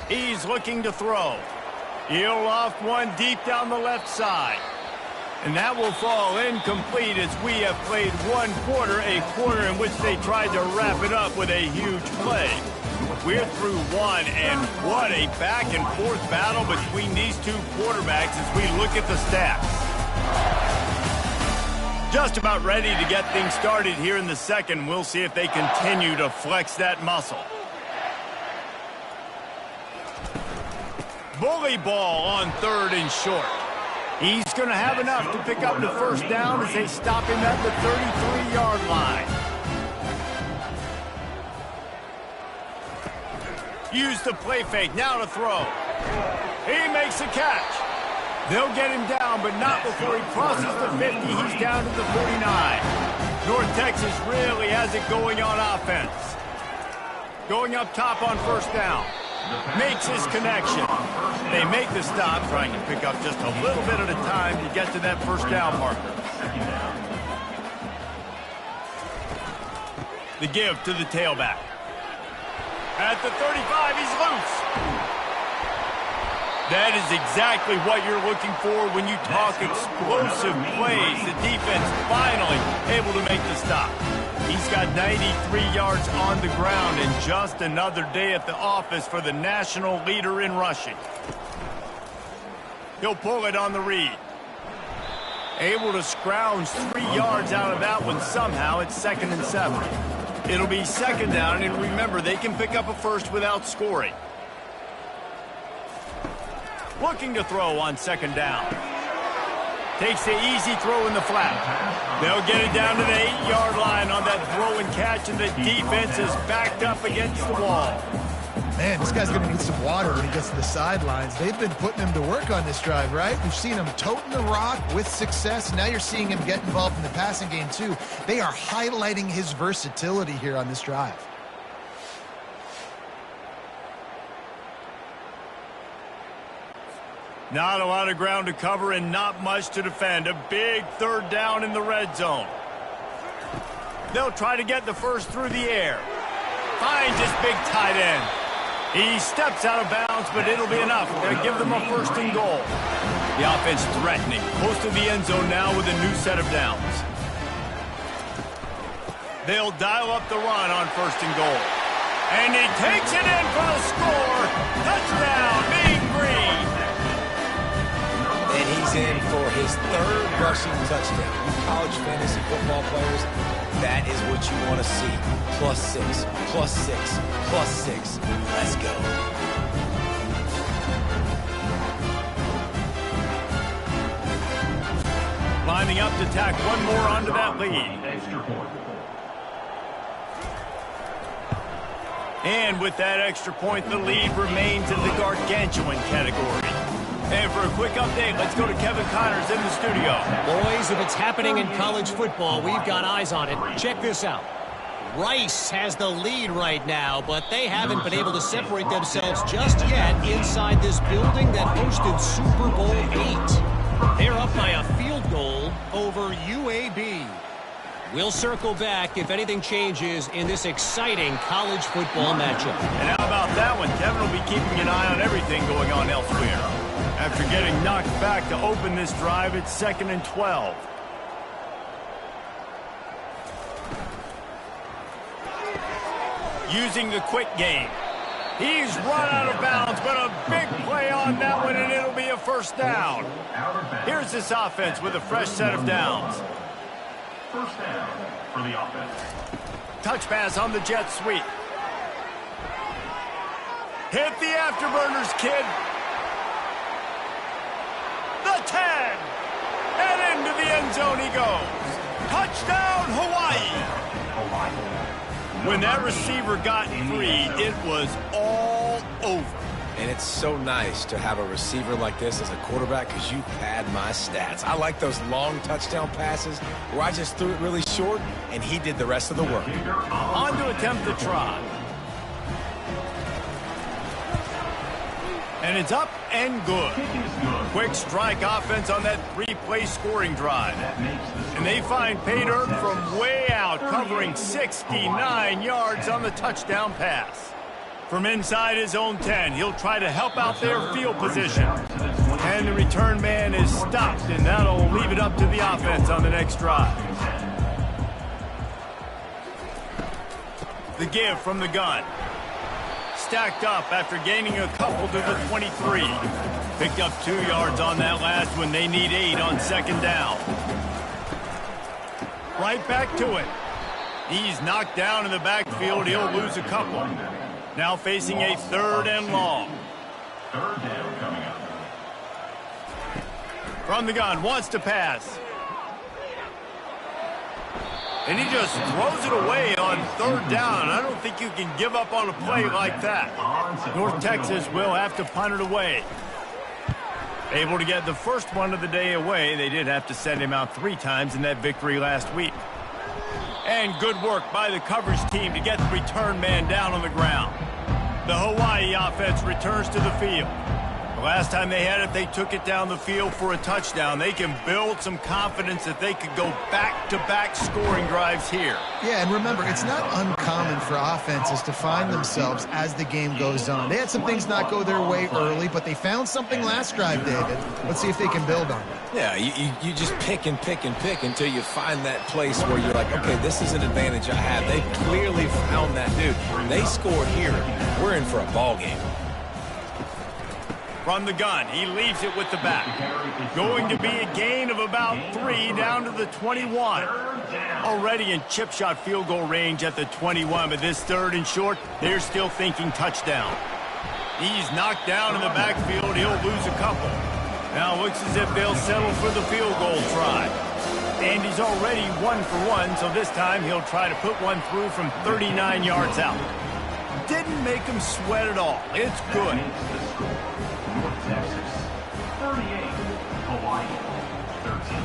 He's looking to throw. He'll loft one deep down the left side. And that will fall incomplete as we have played 1 quarter, a quarter in which they tried to wrap it up with a huge play. We're through 1, and what a back-and-forth battle between these 2 quarterbacks as we look at the stats. Just about ready to get things started here in the 2nd. We'll see if they continue to flex that muscle. Bully ball on 3rd and short. He's going to have enough to pick up the 1st down as they stop him at the 33-yard line. Use the play fake, now to throw. He makes a catch. They'll get him down, but not before he crosses the 50. He's down to the 49. North Texas really has it going on offense. Going up top on 1st down. Makes his connection. They make the stop, trying to pick up just a little bit at a time to get to that 1st down marker. The give to the tailback. At the 35, he's loose. That is exactly what you're looking for when you talk explosive plays. The defense finally able to make the stop. He's got 93 yards on the ground and just another day at the office for the national leader in rushing. He'll pull it on the read. Able to scrounge 3 yards out of that one somehow. It's 2nd and 7. It'll be 2nd down, and remember, they can pick up a 1st without scoring. Looking to throw on 2nd down. Takes the easy throw in the flat. They'll get it down to the 8-yard line on that throw and catch, and the defense is backed up against the wall. Man, this guy's going to need some water when he gets to the sidelines. They've been putting him to work on this drive, right? We've seen him toting the rock with success. Now you're seeing him get involved in the passing game, too. They are highlighting his versatility here on this drive. Not a lot of ground to cover and not much to defend. A big 3rd down in the red zone. They'll try to get the first through the air. Finds his big tight end. He steps out of bounds, but it'll be enough to give them a first and goal. The offense threatening, close to the end zone now with a new set of downs. They'll dial up the run on first and goal. And he takes it in for the score. Touchdown, Mean Green. And he's in for his third rushing touchdown. You college fantasy football players, that is what you want to see. +6, +6, +6. Let's go. Lining up to tack one more onto that lead. Extra point. And with that extra point, the lead remains in the gargantuan category. And for a quick update, let's go to Kevin Connors in the studio. Boys, if it's happening in college football, we've got eyes on it. Check this out. Rice has the lead right now, but they haven't been able to separate themselves just yet inside this building that hosted Super Bowl VIII. They're up by a field goal over UAB. We'll circle back if anything changes in this exciting college football matchup. And how about that one? Kevin will be keeping an eye on everything going on elsewhere. After getting knocked back to open this drive, it's 2nd and 12. Using the quick game. He's run out of bounds, but a big play on that one, and it'll be a first down. Here's this offense with a fresh set of downs. First down for the offense. Touch pass on the jet sweep. Hit the afterburners, kid. The 10. And into the end zone he goes. Touchdown, Hawaii. When that receiver got free, it was all over. And it's so nice to have a receiver like this as a quarterback because you pad my stats. I like those long touchdown passes where I just threw it really short and he did the rest of the work. On to attempt the try. And it's up and good. Quick strike offense on that 3-play scoring drive. And they find pay dirt from way out, covering 69 yards on the touchdown pass. From inside his own 10, he'll try to help out their field position. And the return man is stopped, and that'll leave it up to the offense on the next drive. The give from the gun. Stacked up after gaining a couple to the 23. Picked up 2 yards on that last one. They need 8 on second down. Right back to it. He's knocked down in the backfield. He'll lose a couple. Now facing a 3rd and long. Third down coming up. From the gun, wants to pass. And he just throws it away on 3rd down. I don't think you can give up on a play like that. North Texas will have to punt it away. Able to get the first one of the day away. They did have to send him out 3 times in that victory last week. And good work by the coverage team to get the return man down on the ground. The Hawaii offense returns to the field. The last time they had it, they took it down the field for a touchdown. They can build some confidence that they could go back-to-back scoring drives here. Yeah, and remember, it's not uncommon for offenses to find themselves as the game goes on. They had some things not go their way early, but they found something last drive, David. Let's see if they can build on it. Yeah, you just pick and pick and pick until you find that place where you're like, okay, this is an advantage I have. They clearly found that dude. They scored here. We're in for a ball game. From the gun, he leaves it with the back. Going to be a gain of about 3 down to the 21. Already in chip shot field goal range at the 21, but this 3rd and short, they're still thinking touchdown. He's knocked down in the backfield. He'll lose a couple. Now it looks as if they'll settle for the field goal try. And he's already 1 for 1, so this time he'll try to put one through from 39 yards out. Didn't make him sweat at all. It's good. North Texas, 38. Hawaii, 13.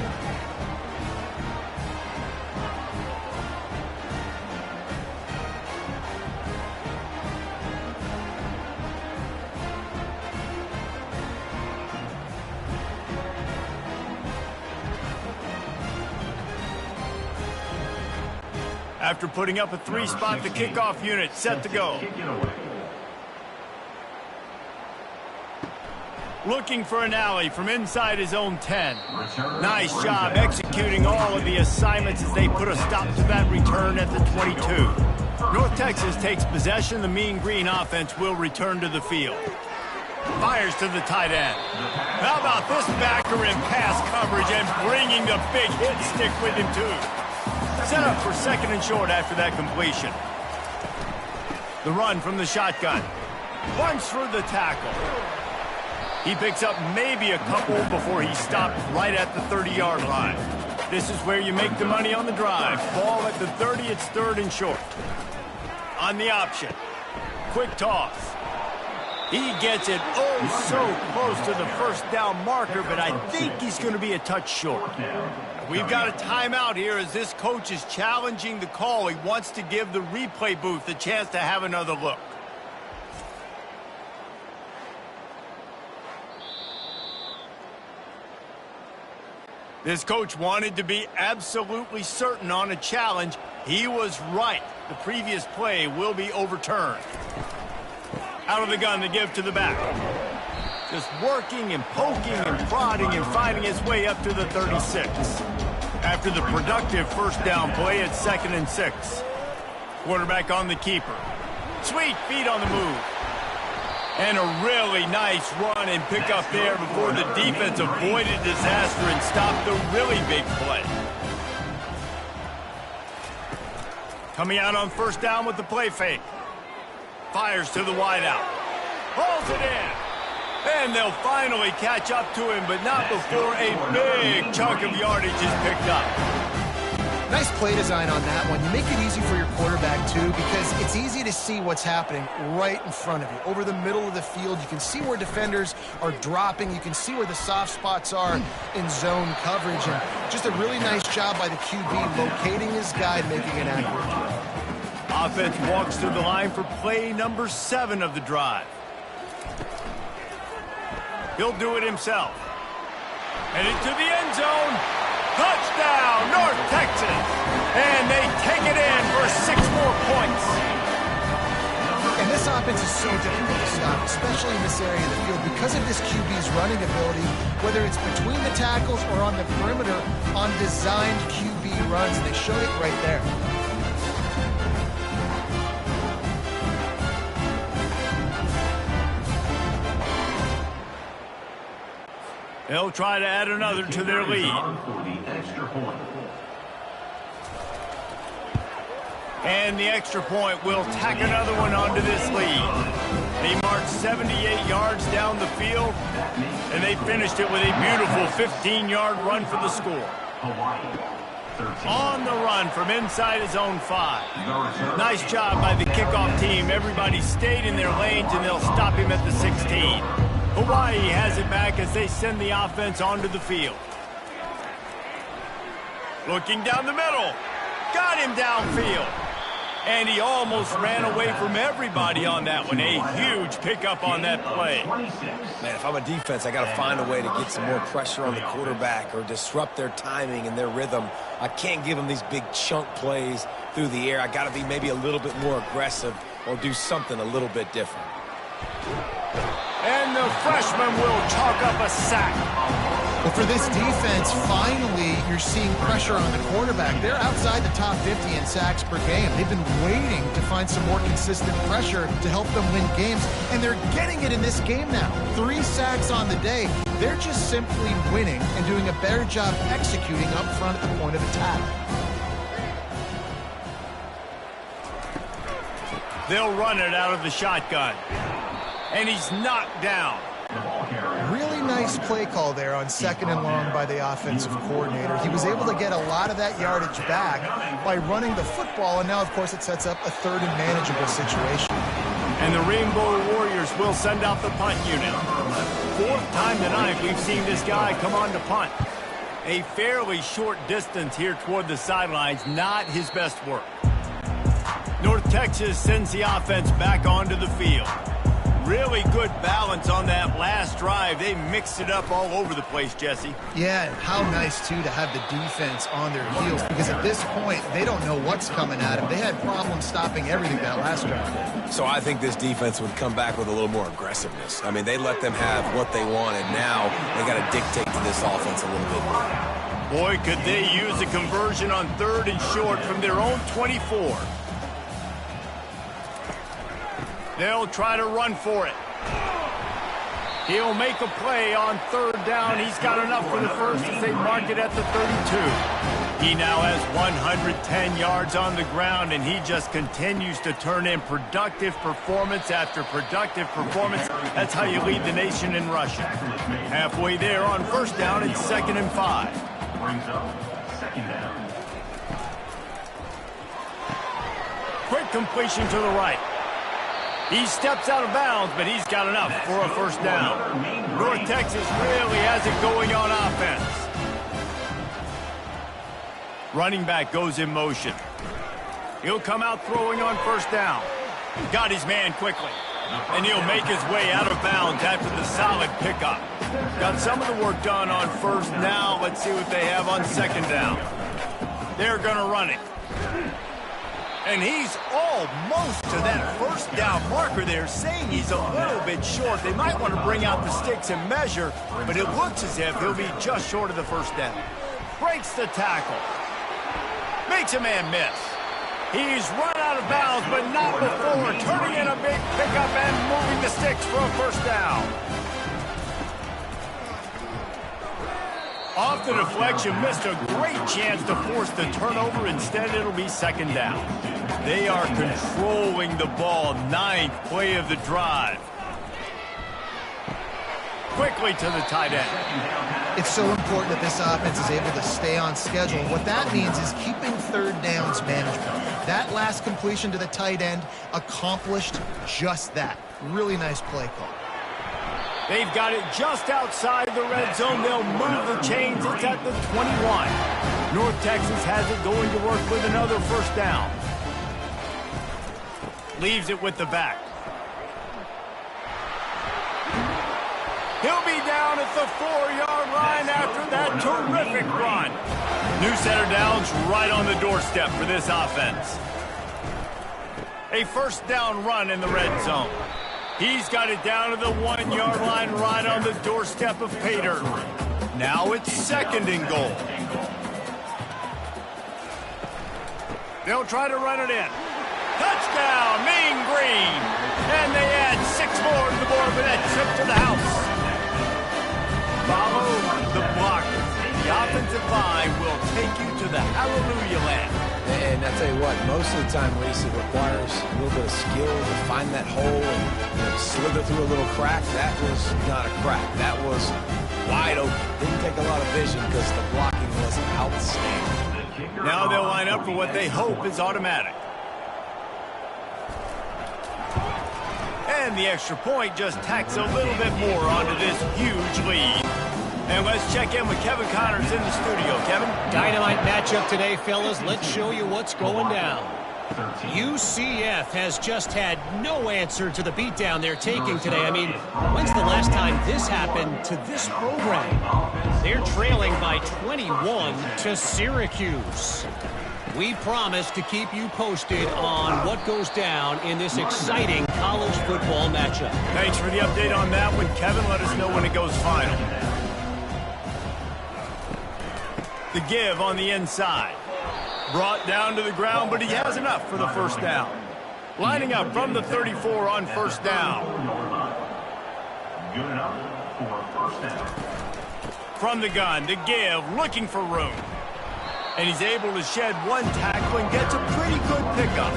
After putting up a 3-spot, the kickoff unit set to go. Looking for an alley from inside his own 10. Nice job executing all of the assignments as they put a stop to that return at the 22. North Texas takes possession. The Mean Green offense will return to the field. Fires to the tight end. How about this backer in pass coverage and bringing the big hit stick with him too. Set up for second and short after that completion. The run from the shotgun. Runs through the tackle. He picks up maybe a couple before he stopped right at the 30-yard line. This is where you make the money on the drive. Ball at the 30, it's third and short. On the option. Quick toss. He gets it oh so close to the first down marker, but I think he's going to be a touch short. We've got a timeout here as this coach is challenging the call. He wants to give the replay booth a chance to have another look. This coach wanted to be absolutely certain on a challenge. He was right. The previous play will be overturned. Out of the gun to give to the back. Just working and poking and prodding and finding his way up to the 36. After the productive first down play, it's 2nd and 6. Quarterback on the keeper. Sweet feet on the move. And a really nice run and pick up there before the defense avoided disaster and stopped the really big play. Coming out on first down with the play fake. Fires to the wideout. Hauls it in. And they'll finally catch up to him, but not before a big chunk of yardage is picked up. Nice play design on that one. You make it easy for your quarterback, too, because it's easy to see what's happening right in front of you. Over the middle of the field, you can see where defenders are dropping. You can see where the soft spots are in zone coverage. And just a really nice job by the QB locating his guy, making an accurate throw. Offense walks to the line for play number 7 of the drive. He'll do it himself. And into the end zone. Touchdown, North Texas. And they take it in for 6 more points. And this offense is so difficult to stop, especially in this area of the field, because of this QB's running ability, whether it's between the tackles or on the perimeter on designed QB runs. They showed it right there. They'll try to add another to their lead. And the extra point will tack another one onto this lead. They marched 78 yards down the field, and they finished it with a beautiful 15-yard run for the score. On the run from inside his own 5. Nice job by the kickoff team. Everybody stayed in their lanes, and they'll stop him at the 16. Hawaii has it back as they send the offense onto the field. Looking down the middle. Got him downfield. And he almost ran away from everybody on that one. A huge pickup on that play. Man, if I'm a defense, I got to find a way to get some more pressure on the quarterback or disrupt their timing and their rhythm. I can't give them these big chunk plays through the air. I got to be maybe a little bit more aggressive or do something a little bit different. And the freshman will chalk up a sack. But for this defense, finally, you're seeing pressure on the quarterback. They're outside the top 50 in sacks per game. They've been waiting to find some more consistent pressure to help them win games, and they're getting it in this game now. 3 sacks on the day. They're just simply winning and doing a better job executing up front at the point of attack. They'll run it out of the shotgun. And he's knocked down. Really nice play call there on 2nd and long by the offensive coordinator. He was able to get a lot of that yardage back by running the football, and now, of course, it sets up a 3rd and manageable situation. And the Rainbow Warriors will send out the punt unit. 4th time tonight we've seen this guy come on to punt. A fairly short distance here toward the sidelines, not his best work. North Texas sends the offense back onto the field. Really good balance on that last drive. They mixed it up all over the place, Jesse. Yeah, how nice, too, to have the defense on their heels, because at this point, they don't know what's coming at them. They had problems stopping everything that last drive. So I think this defense would come back with a little more aggressiveness. I mean, they let them have what they wanted. Now they got to dictate to this offense a little bit more. Boy, could they use a conversion on 3rd and short from their own 24. They'll try to run for it. He'll make a play on 3rd down. He's got enough for the first as they mark it at the 32. He now has 110 yards on the ground, and he just continues to turn in productive performance after productive performance. That's how you lead the nation in rushing. Halfway there on 1st down, it's 2nd and 5. Brings up 2nd down. Quick completion to the right. He steps out of bounds, but he's got enough for a 1st down. North Texas really has it going on offense. Running back goes in motion. He'll come out throwing on 1st down. Got his man quickly. And he'll make his way out of bounds after the solid pickup. Got some of the work done on 1st. Now let's see what they have on 2nd down. They're going to run it. And he's almost to that 1st down marker there, saying he's a little bit short. They might want to bring out the sticks and measure, but it looks as if he'll be just short of the 1st down. Breaks the tackle. Makes a man miss. He's run out of bounds, but not before turning in a big pickup and moving the sticks for a 1st down. Off the deflection, missed a great chance to force the turnover. Instead, it'll be 2nd down. They are controlling the ball. 9th play of the drive. Quickly to the tight end. It's so important that this offense is able to stay on schedule. What that means is keeping 3rd downs manageable. That last completion to the tight end accomplished just that. Really nice play call. They've got it just outside the red zone. They'll move the chains. It's at the 21. North Texas has it going to work with another 1st down. Leaves it with the back. He'll be down at the 4-yard line after that terrific run. New set of downs right on the doorstep for this offense. A 1st down run in the red zone. He's got it down to the 1-yard line right on the doorstep of pay dirt. Now it's 2nd and goal. They'll try to run it in. Touchdown, Mean Green. And they add 6 more to the board for that trip to the house. Follow the blockers. The offensive line will take you to the hallelujah land. And I tell you what, most of the time, Reese, it requires a little bit of skill to find that hole and slither through a little crack. That was not a crack. That was wide open. Didn't take a lot of vision because the blocking was outstanding. Now they'll line up for what they hope is automatic. And the extra point just tacks a little bit more onto this huge lead. And let's check in with Kevin Connors in the studio. Kevin? Dynamite matchup today, fellas. Let's show you what's going down. UCF has just had no answer to the beatdown they're taking today. I mean, when's the last time this happened to this program? They're trailing by 21 to Syracuse. We promise to keep you posted on what goes down in this exciting college football matchup. Thanks for the update on that one, Kevin. Let us know when it goes final. The give on the inside. Brought down to the ground, but he has enough for the 1st down. Lining up from the 34 on 1st down. Good enough for a 1st down. From the gun, the give, looking for room. And he's able to shed 1 tackle and gets a pretty good pickup.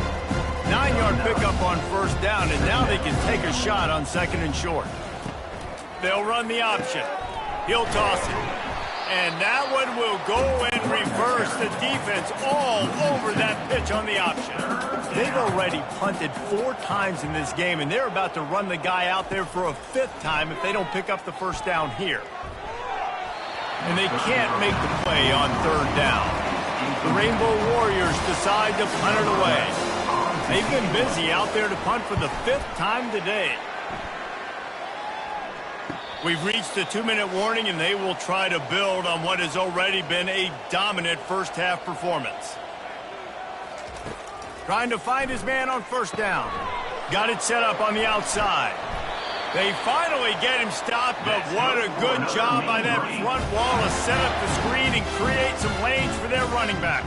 9-yard pickup on 1st down, and now they can take a shot on 2nd and short. They'll run the option. He'll toss it. And that one will go and reverse. The defense all over that pitch on the option. They've already punted 4 times in this game, and they're about to run the guy out there for a 5th time if they don't pick up the 1st down here. And they can't make the play on 3rd down. The Rainbow Warriors decide to punt it away. They've been busy out there to punt for the 5th time today. We've reached the 2-minute warning, and they will try to build on what has already been a dominant first-half performance. Trying to find his man on first down. Got it set up on the outside. They finally get him stopped, but what a good job by that front wall to set up the screen and create some lanes for their running back.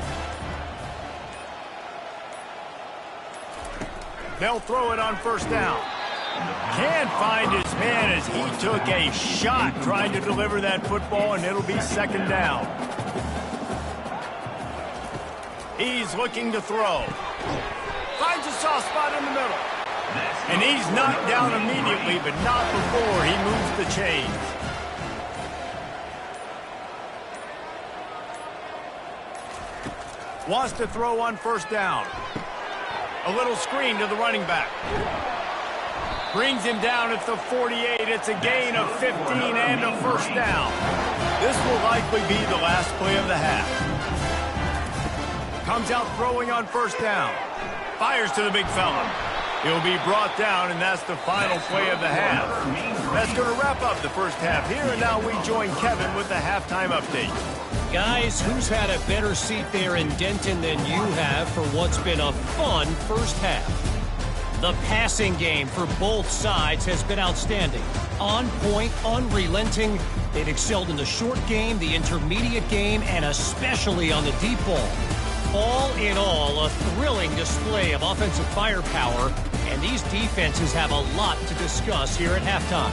They'll throw it on first down. Can't find his man as he took a shot trying to deliver that football, and it'll be second down. He's looking to throw. Finds a soft spot in the middle. And he's knocked down immediately, but not before he moves the chains. Wants to throw on first down. A little screen to the running back. Brings him down at the 48. It's a gain of 15 and a first down. This will likely be the last play of the half. Comes out throwing on first down. Fires to the big fella. He'll be brought down, and that's the final play of the half. That's going to wrap up the first half here, and now we join Kevin with the halftime update. Guys, who's had a better seat there in Denton than you have for what's been a fun first half? The passing game for both sides has been outstanding. On point, unrelenting. They've excelled in the short game, the intermediate game, and especially on the deep ball. All in all, a thrilling display of offensive firepower, and these defenses have a lot to discuss here at halftime.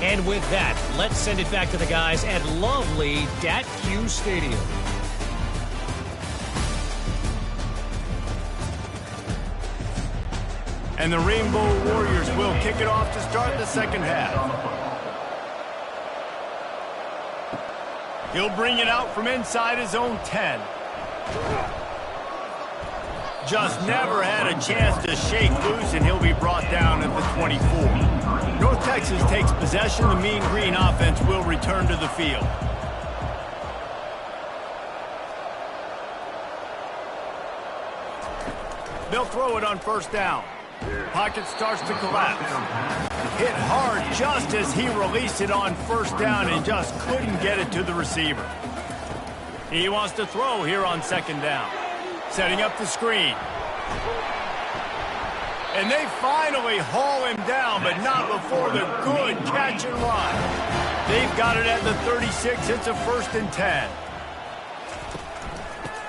And with that, let's send it back to the guys at lovely Dat-Q Stadium. And the Rainbow Warriors will kick it off to start the second half. He'll bring it out from inside his own 10. Just never had a chance to shake loose, and he'll be brought down at the 24. North Texas takes possession. The Mean Green offense will return to the field. They'll throw it on first down. Pocket starts to collapse. Hit hard just as he released it on first down and just couldn't get it to the receiver. He wants to throw here on second down. Setting up the screen. And they finally haul him down, but not before the good catch and run. They've got it at the 36. It's a 1st and 10.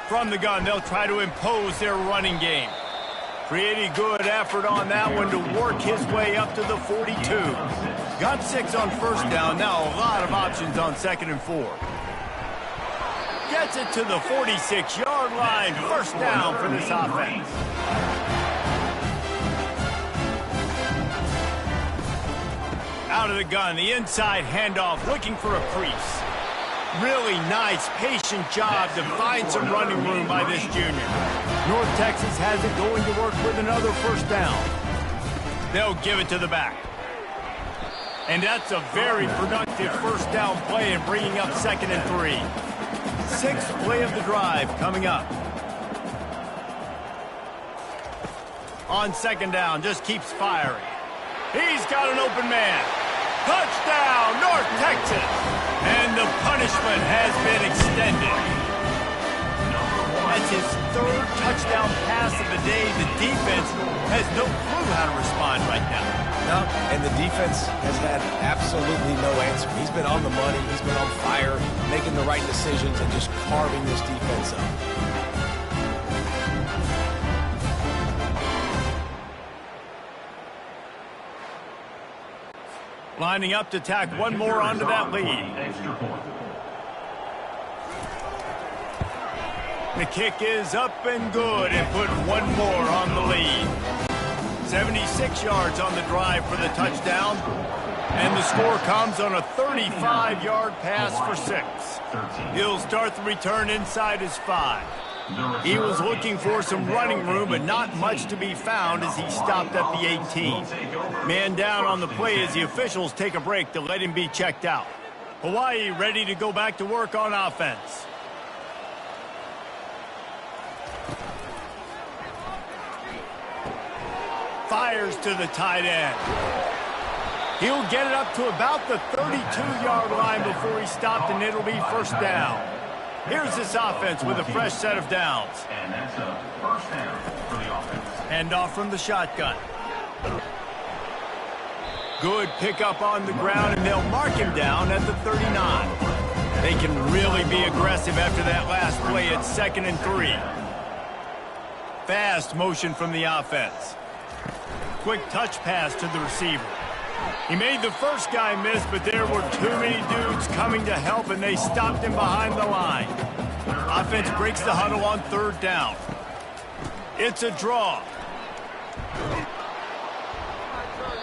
From the gun, they'll try to impose their running game. Pretty good effort on that one to work his way up to the 42. Got 6 on first down. Now a lot of options on 2nd and 4. Gets it to the 46-yard line. First down for this offense. Out of the gun, the inside handoff, looking for a crease. Really nice, patient job to find some running room by this junior. North Texas has it going to work with another first down. They'll give it to the back. And that's a very productive first down play and bringing up 2nd and 3. 6th play of the drive coming up. On second down, just keeps firing. He's got an open man. Touchdown, North Texas! And the punishment has been extended. That's his 3rd touchdown pass of the day. The defense has no clue how to respond right now. No, and the defense has had absolutely no answer. He's been on the money. He's been on fire, making the right decisions, and just carving this defense up. Lining up to tack one more onto that lead. The kick is up and good and put one more on the lead. 76 yards on the drive for the touchdown. And the score comes on a 35-yard pass for 6. He'll start the return inside his 5. He was looking for some running room, but not much to be found as he stopped at the 18. Man down on the play as the officials take a break to let him be checked out. Hawaii ready to go back to work on offense. Fires to the tight end. He'll get it up to about the 32-yard line before he stopped, and it'll be first down. Here's this offense with a fresh set of downs. And that's a first down for the offense. Hand off from the shotgun. Good pickup on the ground, and they'll mark him down at the 39. They can really be aggressive after that last play at 2nd and 3. Fast motion from the offense. Quick touch pass to the receiver. He made the first guy miss, but there were too many dudes coming to help, and they stopped him behind the line. Offense breaks the huddle on 3rd down. It's a draw.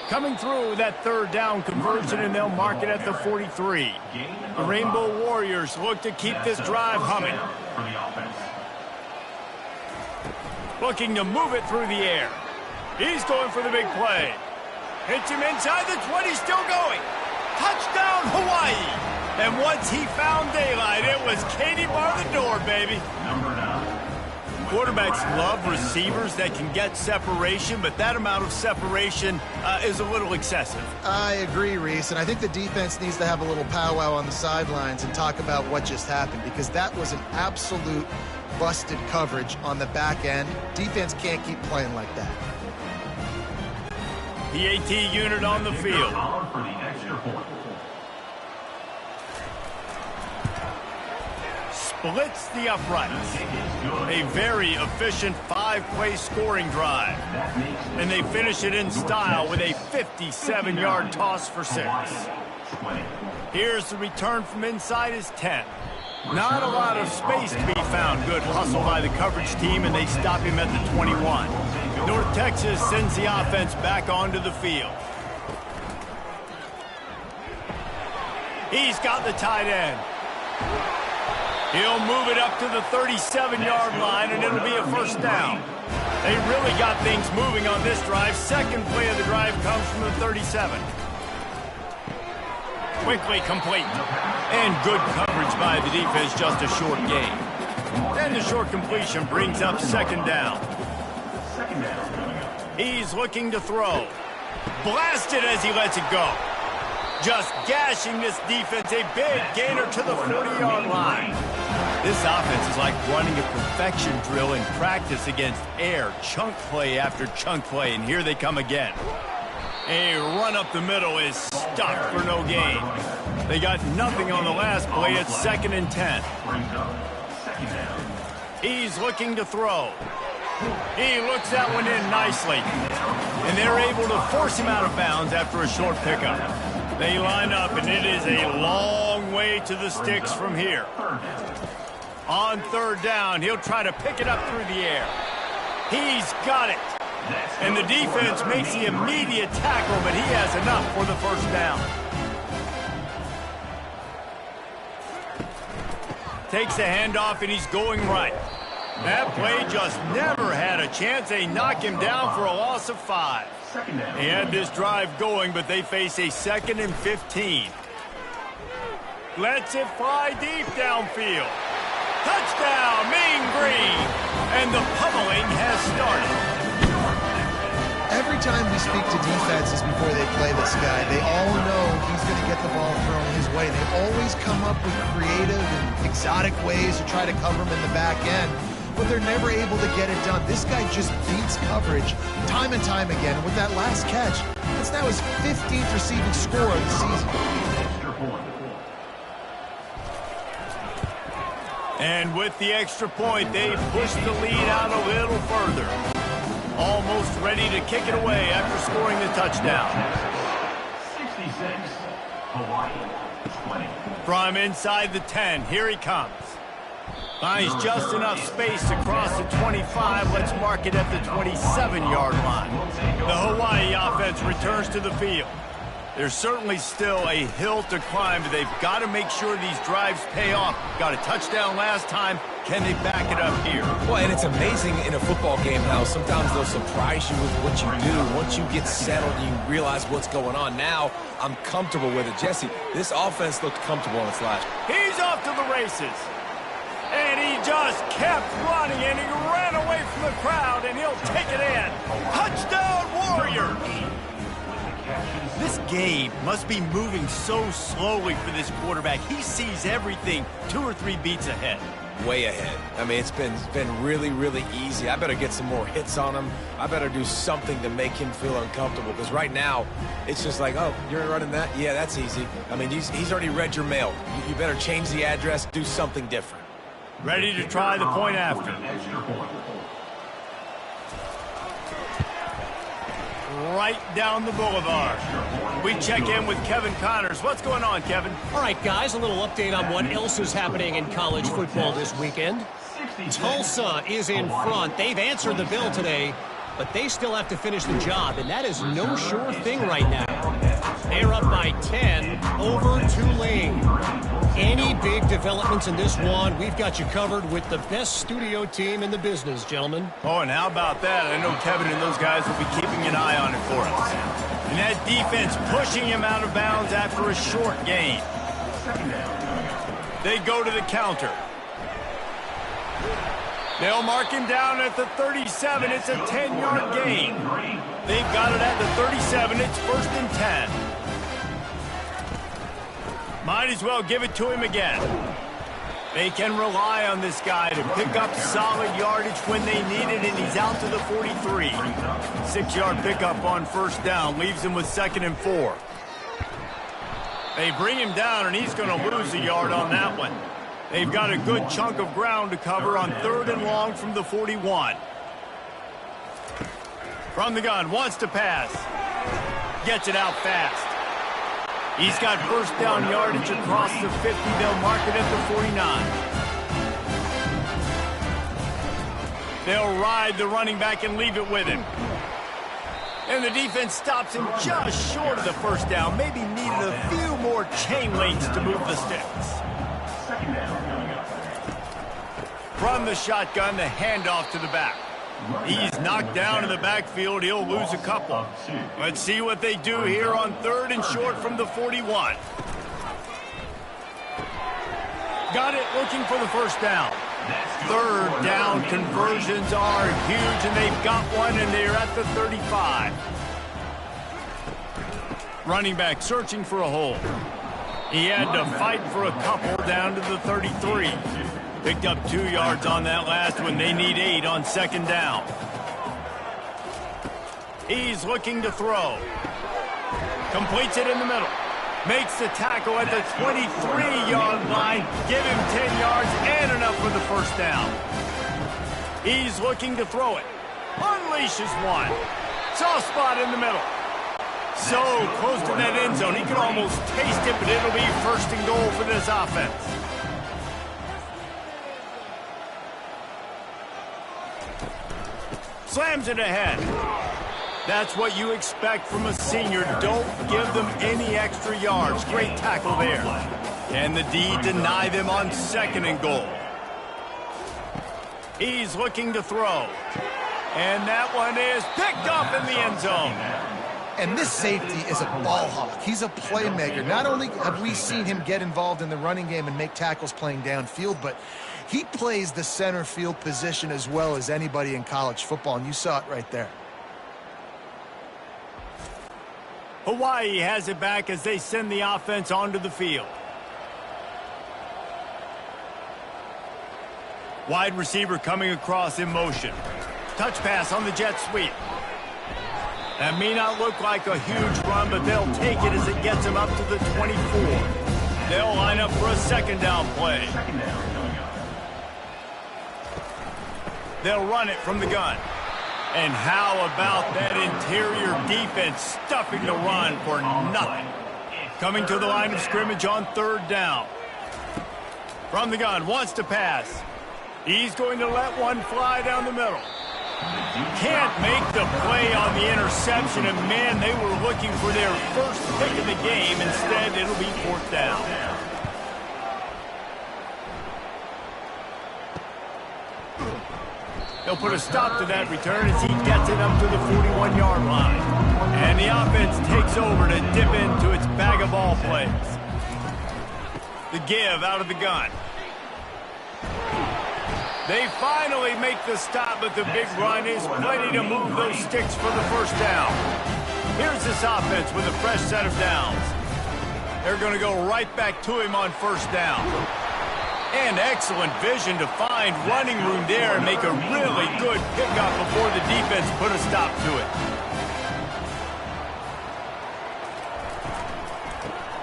Coming through with that 3rd down conversion, and they'll mark it at the 43. The Rainbow Warriors look to keep this drive humming. Looking to move it through the air. He's going for the big play. Hits him inside the 20, still going. Touchdown, Hawaii. And once he found daylight, it was Katie bar the door, baby. Number 9. Quarterbacks love receivers that can get separation, but that amount of separation is a little excessive. I agree, Reese, and I think the defense needs to have a little powwow on the sidelines and talk about what just happened, because that was an absolute busted coverage on the back end. Defense can't keep playing like that. PAT unit on the field. For the extra point. Splits the uprights. A very efficient 5-play scoring drive. And they finish it in style with a 57-yard toss for 6. Here's the return from inside his 10. Not a lot of space to be found. Good hustle by the coverage team, and they stop him at the 21. North Texas sends the offense back onto the field. He's got the tight end. He'll move it up to the 37-yard line, and it'll be a first down. They really got things moving on this drive. Second play of the drive comes from the 37. Quickly complete. And good coverage by the defense, just a short gain. Then the short completion brings up 2nd down. He's looking to throw. Blasted as he lets it go. Just gashing this defense, a big gainer to the 40-yard line. This offense is like running a perfection drill in practice against air, chunk play after chunk play, and here they come again. A run up the middle is stuffed for no gain. They got nothing on the last play. It's 2nd and 10. He's looking to throw. He looks that one in nicely. And they're able to force him out of bounds after a short pickup. They line up, and it is a long way to the sticks from here. On 3rd down, he'll try to pick it up through the air. He's got it. And the defense makes the immediate tackle, but he has enough for the first down. Takes the handoff, and he's going right. That play just never had a chance. They knock him down for a loss of 5. They had this drive going, but they face a 2nd and 15. Lets it fly deep downfield. Touchdown, Mean Green. And the pummeling has started. Every time we speak to defenses before they play this guy, they all know he's going to get the ball thrown his way. They always come up with creative and exotic ways to try to cover him in the back end, but they're never able to get it done. This guy just beats coverage time and time again. With that last catch, that's now his 15th receiving score of the season. And with the extra point, they push the lead out a little further. Almost ready to kick it away after scoring the touchdown. 66, Hawaii, 20. From inside the 10, here he comes. Finds just enough space to cross the 25. Let's mark it at the 27-yard line. The Hawaii offense returns to the field. There's certainly still a hill to climb, but they've got to make sure these drives pay off. Got a touchdown last time. Can they back it up here? Well, and it's amazing in a football game how sometimes they'll surprise you with what you do. Once you get settled and you realize what's going on. Now, I'm comfortable with it. Jesse, this offense looked comfortable in its last. He's off to the races. And he just kept running, and he ran away from the crowd, and he'll take it in. Touchdown, Warriors! This game must be moving so slowly for this quarterback. He sees everything 2 or 3 beats ahead. Way ahead. I mean, it's been really, really easy. I better get some more hits on him. I better do something to make him feel uncomfortable, because right now, it's just like, oh, you're running that? Yeah, that's easy. I mean, he's already read your mail. You better change the address, do something different. Ready to try the point after. Right down the boulevard. We check in with Kevin Connors. What's going on, Kevin? All right, guys, a little update on what else is happening in college football this weekend. Tulsa is in front. They've answered the bell today, but they still have to finish the job, and that is no sure thing right now. They're up by 10 over Tulane. Any big developments in this one, we've got you covered with the best studio team in the business, gentlemen. Oh, and how about that? I know Kevin and those guys will be keeping an eye on it for us. And that defense pushing him out of bounds after a short gain. They go to the counter. They'll mark him down at the 37. It's a 10-yard gain. They've got it at the 37. It's 1st and 10. Might as well give it to him again. They can rely on this guy to pick up solid yardage when they need it, and he's out to the 43. 6-yard pickup on 1st down leaves him with 2nd and 4. They bring him down, and he's going to lose a yard on that one. They've got a good chunk of ground to cover on 3rd and long from the 41. From the gun, wants to pass. Gets it out fast. He's got 1st down yardage across the 50. They'll mark it at the 49. They'll ride the running back and leave it with him. And the defense stops him just short of the 1st down. Maybe needed a few more chain links to move the sticks. From the shotgun, the handoff to the back. He's knocked down in the backfield. He'll lose a couple. Let's see what they do here on 3rd and short from the 41. Got it, looking for the 1st down. 3rd down conversions are huge, and they've got one, and they're at the 35. Running back searching for a hole. He had to fight for a couple down to the 33. Picked up 2 yards on that last one. They need 8 on 2nd down. He's looking to throw. Completes it in the middle. Makes the tackle at the 23-yard line. Give him 10 yards and enough for the 1st down. He's looking to throw it. Unleashes one. Soft spot in the middle. So close to that end zone. He could almost taste it, but it'll be 1st and goal for this offense. Slams it ahead. That's what you expect from a senior. Don't give them any extra yards. Great tackle there. Can the D deny them on 2nd and goal? He's looking to throw. And that one is picked up in the end zone. And this safety is a ball hawk. He's a playmaker. Not only have we seen him get involved in the running game and make tackles playing downfield, but he plays the center field position as well as anybody in college football, and you saw it right there. Hawaii has it back as they send the offense onto the field. Wide receiver coming across in motion. Touch pass on the jet sweep. That may not look like a huge run, but they'll take it as it gets them up to the 24. They'll line up for a 2nd down play. They'll run it from the gun. And how about that interior defense stuffing the run for nothing? Coming to the line of scrimmage on 3rd down. From the gun, wants to pass. He's going to let one fly down the middle. Can't make the play on the interception, and man, they were looking for their 1st pick of the game. Instead, it'll be 4th down. They'll put a stop to that return as he gets it up to the 41-yard line. And the offense takes over to dip into its bag of ball plays. The give out of the gun. They finally make the stop, but the big run is plenty to move those sticks for the 1st down. Here's this offense with a fresh set of downs. They're going to go right back to him on first down. And excellent vision to find running room there and make a really good pickup before the defense put a stop to it.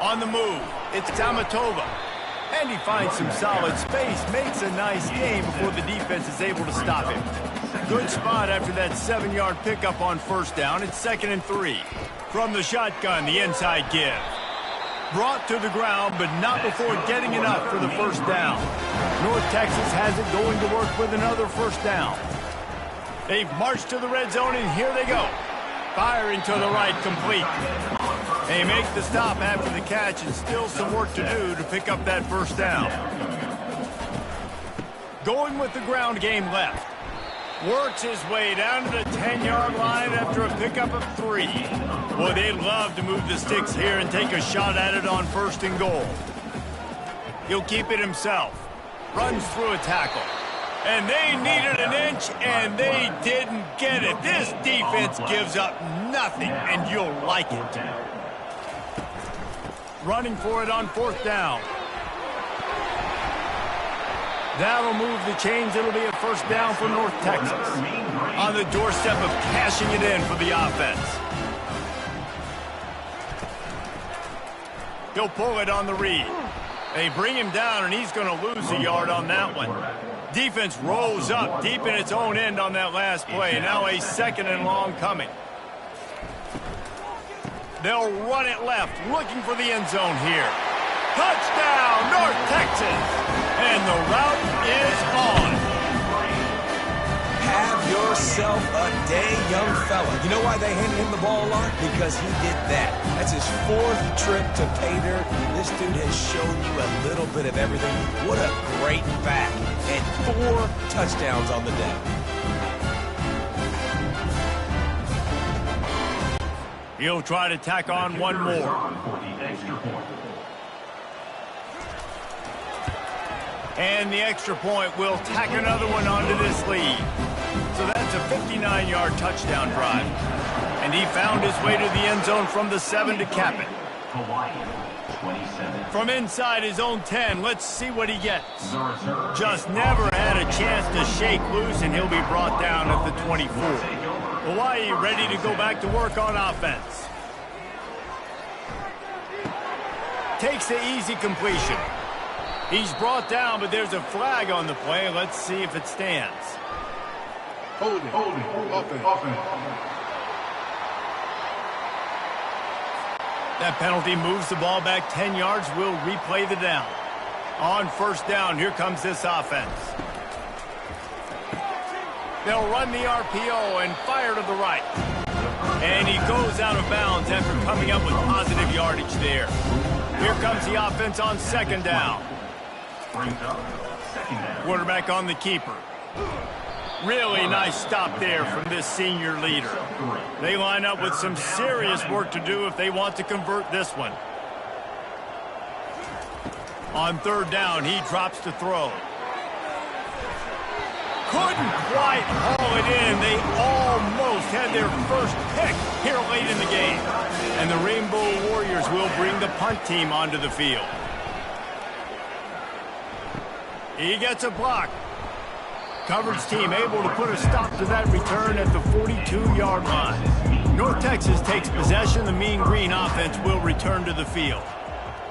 On the move, it's Tamatova. And he finds some solid space, makes a nice game before the defense is able to stop him. Good spot after that 7-yard pickup on first down. It's 2nd and 3. From the shotgun, the inside give. Brought to the ground, but not before getting enough for the first down. North Texas has it going to work with another first down. They've marched to the red zone, and here they go. Firing to the right, complete. They make the stop after the catch, and still some work to do to pick up that first down. Going with the ground game left. Works his way down to the 10-yard line after a pickup of 3. Boy, they'd love to move the sticks here and take a shot at it on 1st and goal. He'll keep it himself. Runs through a tackle. And they needed an inch, and they didn't get it. This defense gives up nothing, and you'll like it. Running for it on 4th down. That'll move the chains. It'll be a first down for North Texas. On the doorstep of cashing it in for the offense. He'll pull it on the read. They bring him down, and he's going to lose a yard on that one. Defense rolls up deep in its own end on that last play. Now a 2nd and long coming. They'll run it left, looking for the end zone here. Touchdown, North Texas! And the route is on. Have yourself a day, young fella. You know why they handed him the ball a lot? Because he did that. That's his 4th trip to pay dirt. This dude has shown you a little bit of everything. What a great back. And 4 touchdowns on the day. He'll try to tack on one more. And the extra point will tack another one onto this lead. So that's a 59-yard touchdown drive. And he found his way to the end zone from the 7 to cap it. From inside his own 10, let's see what he gets. Just never had a chance to shake loose, and he'll be brought down at the 24. Hawaii ready to go back to work on offense. Takes the easy completion. He's brought down, but there's a flag on the play. Let's see if it stands. Holding. That penalty moves the ball back 10 yards. We'll replay the down. On first down, here comes this offense. They'll run the RPO and fire to the right. And he goes out of bounds after coming up with positive yardage there. Here comes the offense on 2nd down. Quarterback on the keeper. Really nice stop there from this senior leader. They line up with some serious work to do if they want to convert this one. On 3rd down, he drops to throw. Couldn't quite haul it in. They almost had their first pick here late in the game. And the Rainbow Warriors will bring the punt team onto the field. He gets a block. Coverage team able to put a stop to that return at the 42-yard line. North Texas takes possession. The Mean Green offense will return to the field.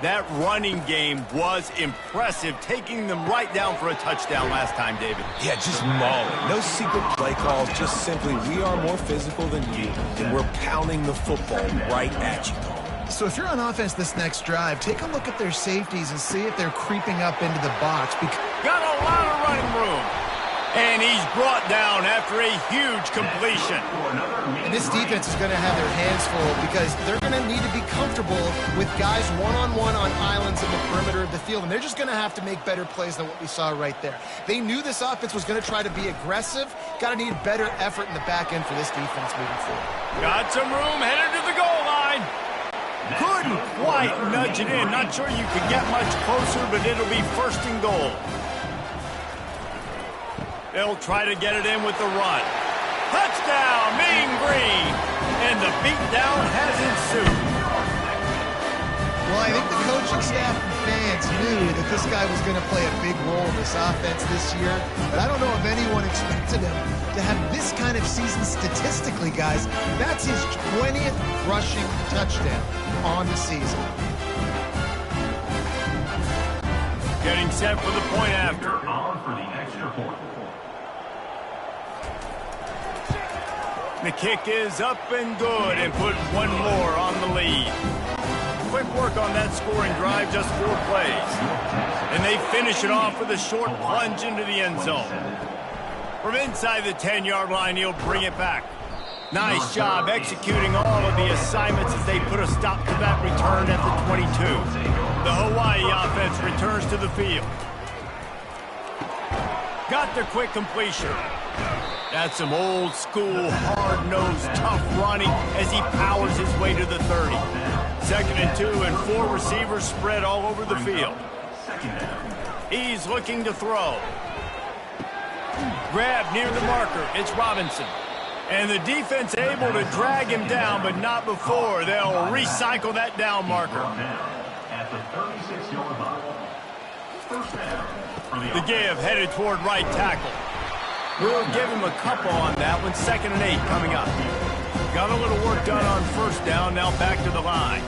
That running game was impressive, taking them right down for a touchdown last time, David. Yeah, just mauling. No secret play calls, just simply we are more physical than you, and we're pounding the football right at you. So if you're on offense this next drive, take a look at their safeties and see if they're creeping up into the box. Got a lot of running room. And he's brought down after a huge completion. And this defense is going to have their hands full because they're going to need to be comfortable with guys one-on-one on islands in the perimeter of the field. And they're just going to have to make better plays than what we saw right there. They knew this offense was going to try to be aggressive. Got to need better effort in the back end for this defense moving forward. Got some room, headed to the goal line. Couldn't quite nudge it in. Not sure you could get much closer, but it'll be 1st and goal. They'll try to get it in with the run. Touchdown, Mean Green. And the beatdown has ensued. Well, I think the coaching staff and fans knew that this guy was going to play a big role in this offense this year, but I don't know if anyone expected him to have this kind of season statistically, guys. That's his 20th rushing touchdown on the season. Getting set for the point after. On for the extra point. The kick is up and good and put one more on the lead. Quick work on that scoring drive, just 4 plays. And they finish it off with a short plunge into the end zone. From inside the 10-yard line, he'll bring it back. Nice job executing all of the assignments as they put a stop to that return at the 22. The Hawaii offense returns to the field. Got the quick completion. That's some old school, hard-nosed, tough running as he powers his way to the 30. 2nd and 2 and 4 receivers spread all over the field. He's looking to throw. Grab near the marker. It's Robinson. And the defense able to drag him down, but not before. They'll recycle that down marker. At the 36-yard line. First down for the The give headed toward right tackle. We'll give him a couple on that one. 2nd and 8 coming up. Got a little work done on first down. Now back to the line.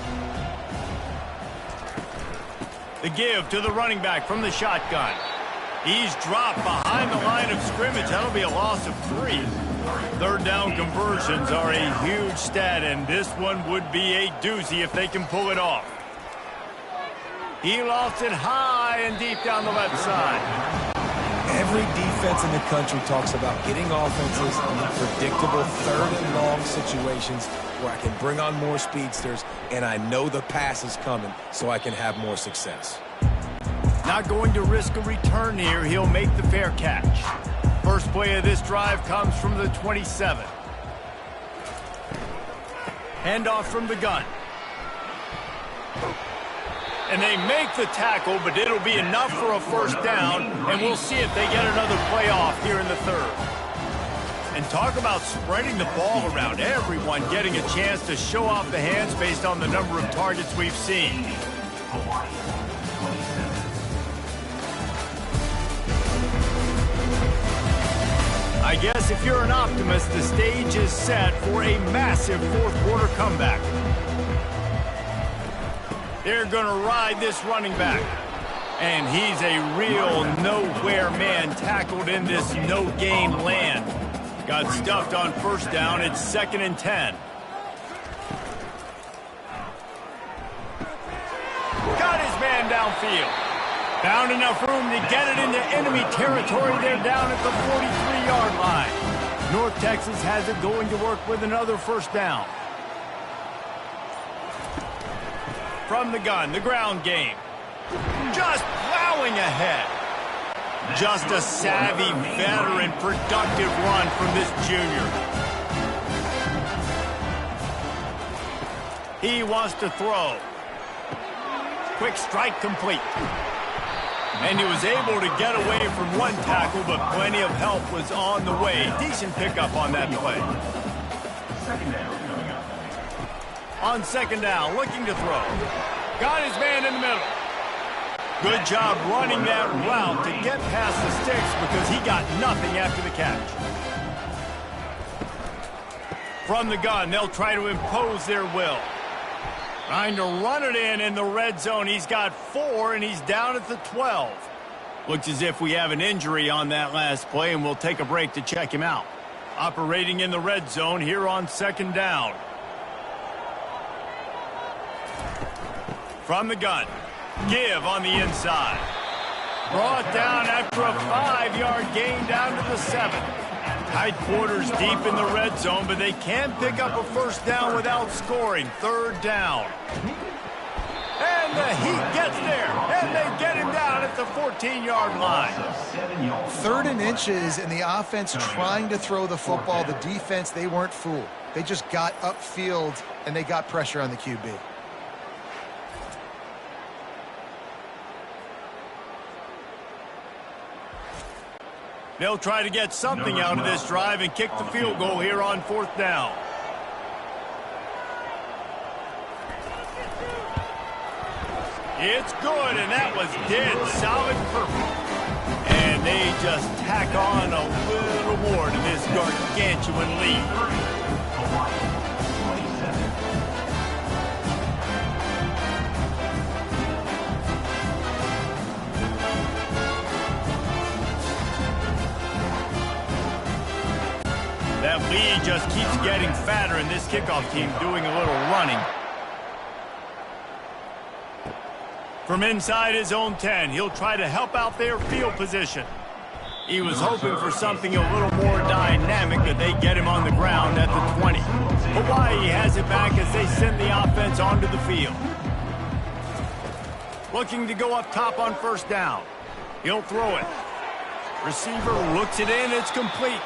The give to the running back from the shotgun. He's dropped behind the line of scrimmage. That'll be a loss of 3. 3rd down conversions are a huge stat, and this one would be a doozy if they can pull it off. He lost it high and deep down the left side. Every defense in the country talks about getting offenses in predictable 3rd and long situations where I can bring on more speedsters and I know the pass is coming so I can have more success. Not going to risk a return here. He'll make the fair catch. First play of this drive comes from the 27. Handoff from the gun. And they make the tackle, but it'll be enough for a first down, and we'll see if they get another play off here in the 3rd. And talk about spreading the ball around. Everyone getting a chance to show off the hands based on the number of targets we've seen. I guess if you're an optimist, the stage is set for a massive 4th quarter comeback. They're going to ride this running back. And he's a real nowhere man tackled in this no-game land. Got stuffed on first down. It's 2nd and 10. Got his man downfield. Found enough room to get it into enemy territory. They're down at the 43-yard line. North Texas has it going to work with another first down. From the gun, the ground game. Just plowing ahead. Just a savvy, veteran, productive run from this junior. He wants to throw. Quick strike complete. And he was able to get away from one tackle, but plenty of help was on the way. Decent pickup on that play. second down coming up. On 2nd down, looking to throw. Got his man in the middle. Good job running that route to get past the sticks because he got nothing after the catch. From the gun, they'll try to impose their will. Trying to run it in the red zone. He's got 4, and he's down at the 12. Looks as if we have an injury on that last play, and we'll take a break to check him out. Operating in the red zone here on 2nd down. From the gun. Give on the inside. Brought down after a 5-yard gain down to the 7. Tight quarters deep in the red zone, but they can pick up a first down without scoring. 3rd down. And the Heat gets there, and they get him down at the 14-yard line. 3rd and inches, and the offense trying to throw the football. The defense, they weren't fooled. They just got upfield, and they got pressure on the QB. They'll try to get something out of this drive and kick the field goal here on 4th down. It's good, and that was dead solid perfect. And they just tack on a little more to this gargantuan lead. That lead just keeps getting fatter, and this kickoff team doing a little running. From inside his own 10, he'll try to help out their field position. He was hoping for something a little more dynamic, but they get him on the ground at the 20. Hawaii has it back as they send the offense onto the field. Looking to go up top on first down. He'll throw it. Receiver looks it in. It's complete.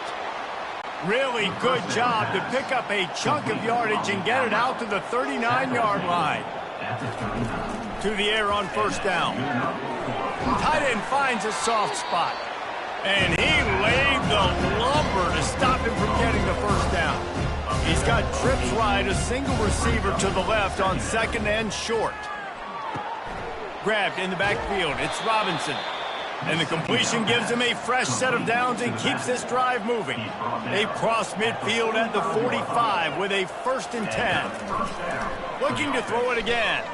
Really good job to pick up a chunk of yardage and get it out to the 39-yard line. To the air on first down. Tight end finds a soft spot. And he laid the lumber to stop him from getting the first down. He's got trips right, a single receiver to the left on second and short. Grabbed in the backfield. It's Robinson. And the completion gives him a fresh set of downs and keeps this drive moving. They cross midfield at the 45 with a 1st and 10. Looking to throw it again.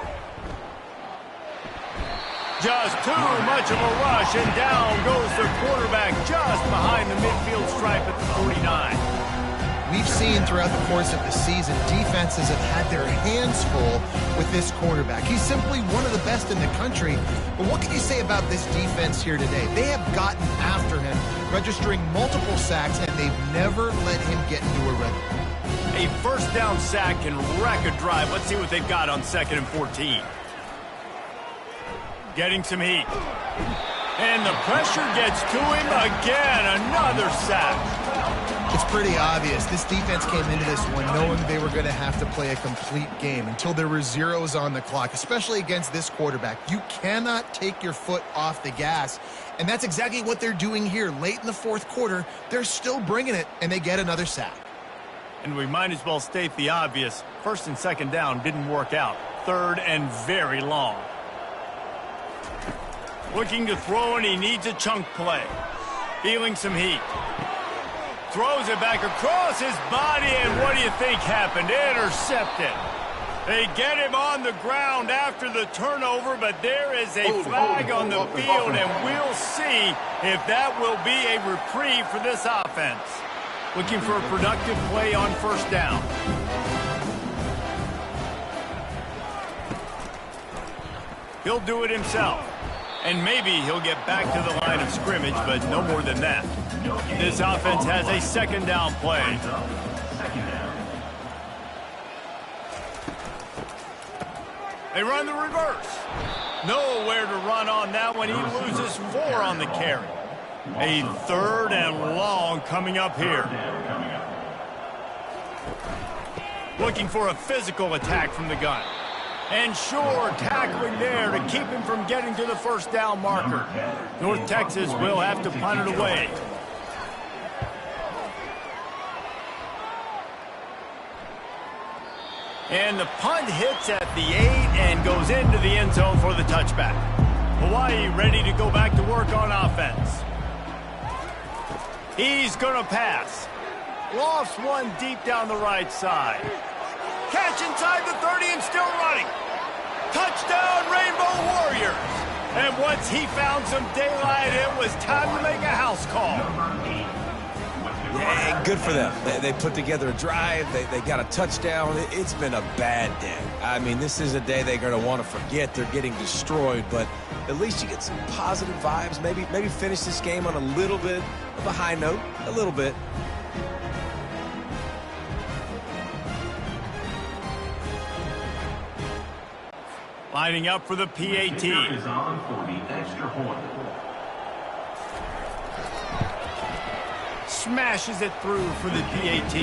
Just too much of a rush, and down goes the quarterback just behind the midfield stripe at the 49. We've seen throughout the course of the season, defenses have had their hands full with this quarterback. He's simply one of the best in the country. But what can you say about this defense here today? They have gotten after him, registering multiple sacks, and they've never let him get into a rhythm. A first down sack can wreck a drive. Let's see what they've got on 2nd and 14. Getting some heat. And the pressure gets to him again. Another sack. It's pretty obvious. This defense came into this one knowing they were going to have to play a complete game until there were zeros on the clock, especially against this quarterback. You cannot take your foot off the gas, and that's exactly what they're doing here. Late in the 4th quarter, they're still bringing it, and they get another sack. And we might as well state the obvious. 1st and 2nd down didn't work out. 3rd and very long. Looking to throw, and he needs a chunk play. Feeling some heat. Throws it back across his body, and what do you think happened? Intercepted. They get him on the ground after the turnover, but there is a flag on the field, and we'll see if that will be a reprieve for this offense. Looking for a productive play on first down. He'll do it himself. And maybe he'll get back to the line of scrimmage, but no more than that. This offense has a 2nd down play. They run the reverse. Nowhere to run on that one. He loses 4 on the carry. A 3rd and long coming up here. Looking for a physical attack from the gun. And sure, tackling there to keep him from getting to the first down marker. North Texas will have to punt it away. And the punt hits at the 8 and goes into the end zone for the touchback. Hawaii ready to go back to work on offense. He's going to pass. Lofts one deep down the right side. Catch inside the 30 and still running. Touchdown, Rainbow Warriors. And once he found some daylight, it was time to make a house call. Yeah, good for them. They put together a drive. They got a touchdown. It's been a bad day. I mean, this is a day they're going to want to forget. They're getting destroyed, but at least you get some positive vibes. Maybe finish this game on a little bit of a high note. A little bit. Lining up for the PAT. Is on for the extra point. Smashes it through for the PAT.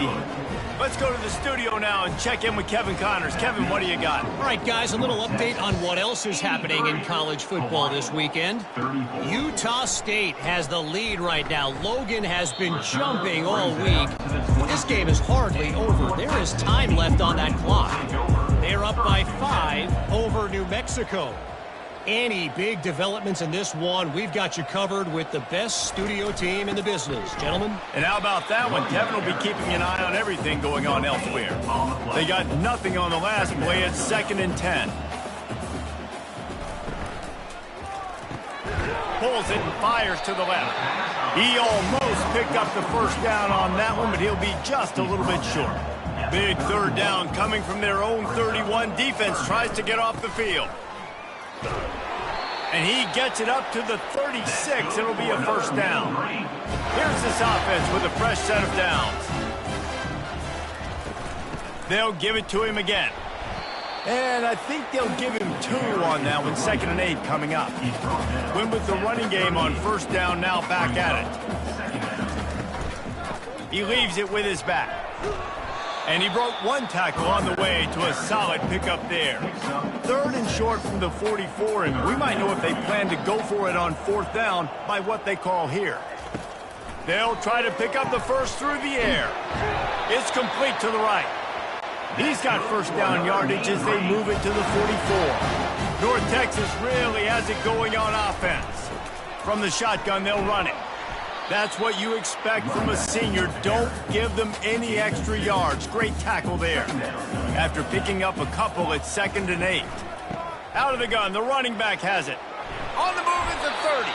Let's go to the studio now and check in with Kevin Connors. Kevin, what do you got? All right, guys, a little update on what else is happening in college football this weekend. Utah State has the lead right now. Logan has been jumping all week. This game is hardly over. There is time left on that clock. They're up by 5 over New Mexico. Any big developments in this one, we've got you covered with the best studio team in the business, gentlemen. And how about that one? Kevin will be keeping an eye on everything going on elsewhere. They got nothing on the last play. It's 2nd and 10. Pulls it and fires to the left. He almost picked up the first down on that one, but he'll be just a little bit short. Big 3rd down coming from their own 31. Defense tries to get off the field. And he gets it up to the 36. It'll be a 1st down. Here's this offense with a fresh set of downs. They'll give it to him again. And I think they'll give him 2 on that one. 2nd and 8 coming up. Win with the running game on 1st down, now back at it. He leaves it with his back. And he broke 1 tackle on the way to a solid pickup there. 3rd and short from the 44, and we might know if they plan to go for it on 4th down by what they call here. They'll try to pick up the first through the air. It's complete to the right. He's got 1st down yardage as they move it to the 44. North Texas really has it going on offense. From the shotgun, they'll run it. That's what you expect from a senior. Don't give them any extra yards. Great tackle there. After picking up a couple, it's 2nd and 8. Out of the gun, the running back has it. On the move at the 30.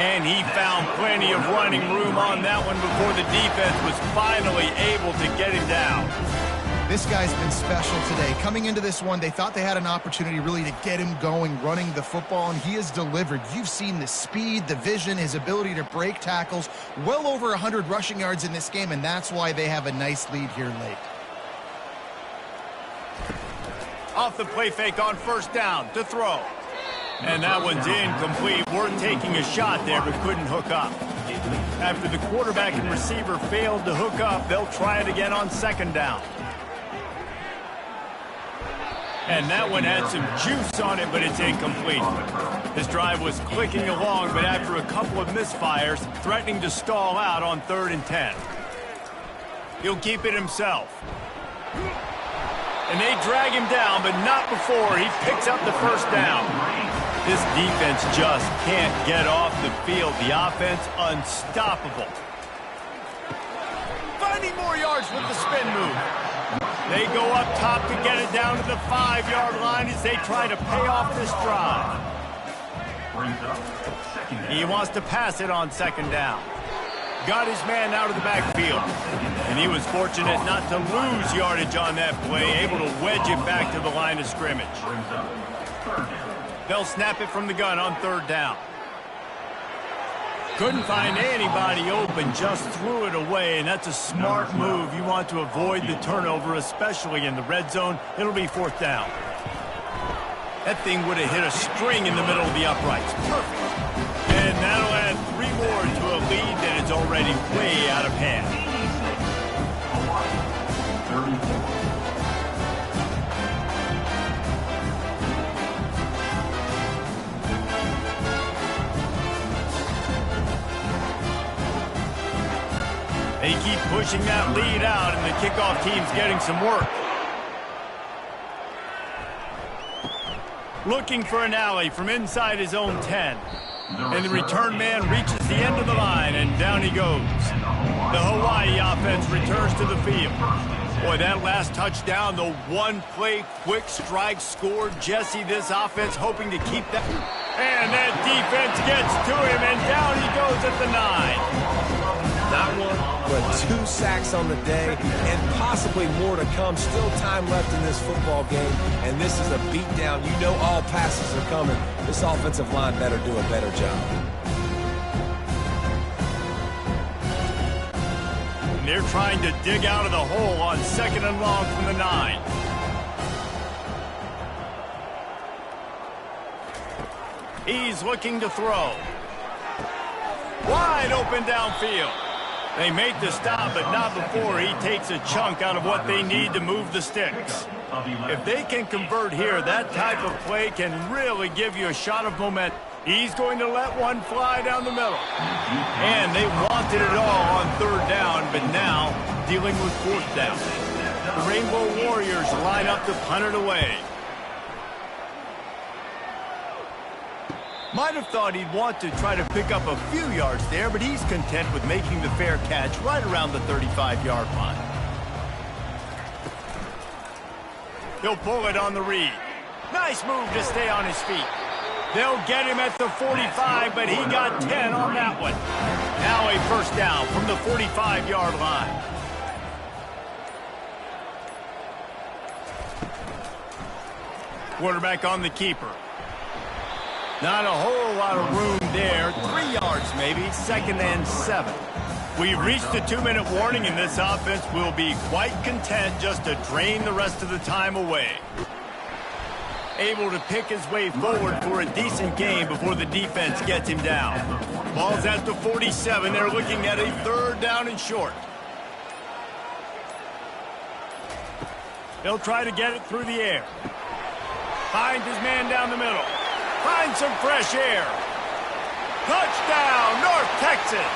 And he found plenty of running room on that one before the defense was finally able to get him down. This guy's been special today. Coming into this one, they thought they had an opportunity really to get him going, running the football, and he has delivered. You've seen the speed, the vision, his ability to break tackles. Well over 100 rushing yards in this game, and that's why they have a nice lead here late. Off the play fake on 1st down to throw. And that one's incomplete. We're taking a shot there, but couldn't hook up. After the quarterback and receiver failed to hook up, they'll try it again on 2nd down. And that one had some juice on it, but it's incomplete. This drive was clicking along, but after a couple of misfires, threatening to stall out on 3rd and 10. He'll keep it himself. And they drag him down, but not before he picks up the 1st down. This defense just can't get off the field. The offense unstoppable. Finding more yards with the spin move. They go up top to get it down to the 5-yard line as they try to pay off this drive. He wants to pass it on 2nd down. Got his man out of the backfield. And he was fortunate not to lose yardage on that play, able to wedge it back to the line of scrimmage. They'll snap it from the gun on 3rd down. Couldn't find anybody open, just threw it away, and that's a smart move. You want to avoid the turnover, especially in the red zone. It'll be 4th down. That thing would have hit a string in the middle of the uprights. Perfect. And that'll add 3 more to a lead that is already way out of hand. They keep pushing that lead out, and the kickoff team's getting some work. Looking for an alley from inside his own 10. And the return man reaches the end of the line, and down he goes. The Hawaii offense returns to the field. Boy, that last touchdown, the one-play quick strike scored. Jesse, this offense hoping to keep that. And that defense gets to him, and down he goes at the 9. Not 1, but 2 sacks on the day, and possibly more to come. Still time left in this football game, and this is a beatdown. You know all passes are coming. This offensive line better do a better job. And they're trying to dig out of the hole on 2nd and long from the 9. He's looking to throw. Wide open downfield. They make the stop, but not before he takes a chunk out of what they need to move the sticks. If they can convert here, that type of play can really give you a shot of momentum. He's going to let one fly down the middle. And they wanted it all on 3rd down, but now dealing with 4th down. The Rainbow Warriors line up to punt it away. Might have thought he'd want to try to pick up a few yards there, but he's content with making the fair catch right around the 35-yard line. He'll pull it on the read. Nice move to stay on his feet. They'll get him at the 45, but he got 10 on that one. Now a first down from the 45-yard line. Quarterback on the keeper. Not a whole lot of room there. 3 yards maybe, 2nd and 7. We've reached the 2-minute warning, and this offense will be quite content just to drain the rest of the time away. Able to pick his way forward for a decent game before the defense gets him down. Ball's at the 47. They're looking at a 3rd down and short. They'll try to get it through the air. Finds his man down the middle. Finds some fresh air. Touchdown, North Texas.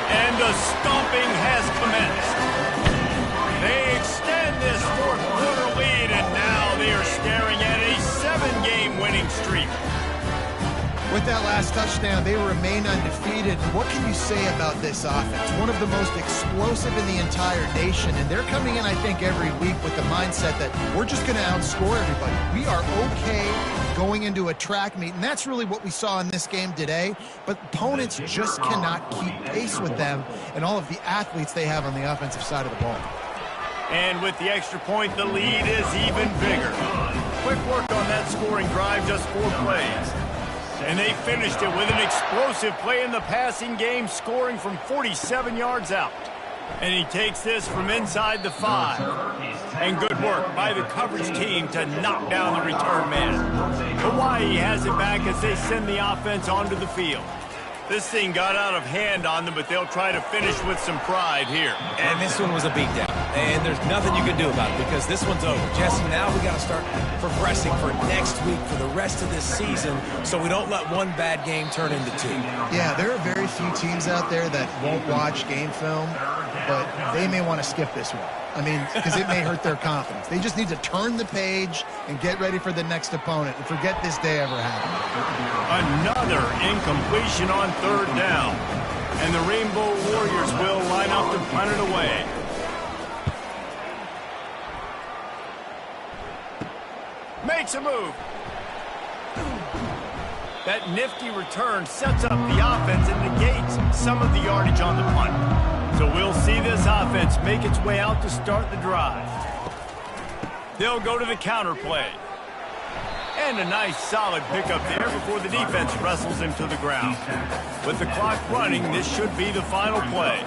And the stomping has commenced. They extend this 4th quarter lead, and now they are staring at a 7-game winning streak. With that last touchdown, they remain undefeated. What can you say about this offense? One of the most explosive in the entire nation, and they're coming in, I think, every week with the mindset that we're just going to outscore everybody. We are okay going into a track meet, and that's really what we saw in this game today, but opponents just cannot keep pace with them and all of the athletes they have on the offensive side of the ball. And with the extra point, the lead is even bigger. Quick work on that scoring drive, just 4 plays. And they finished it with an explosive play in the passing game, scoring from 47 yards out. And he takes this from inside the 5. And good work by the coverage team to knock down the return man. Hawaii has it back as they send the offense onto the field. This thing got out of hand on them, but they'll try to finish with some pride here. And this one was a beatdown. And there's nothing you can do about it because this one's over. Jesse, now we got to start progressing for next week, for the rest of this season, so we don't let one bad game turn into 2. Yeah, there are very few teams out there that won't watch game film, but they may want to skip this one. I mean, because it may hurt their confidence. They just need to turn the page and get ready for the next opponent and forget this day ever happened. Another incompletion on 3rd down. And the Rainbow Warriors will line up to punt it away. Makes a move. That nifty return sets up the offense and negates some of the yardage on the punt. So we'll see this offense make its way out to start the drive. They'll go to the counter play. And a nice solid pickup there before the defense wrestles him to the ground. With the clock running, this should be the final play.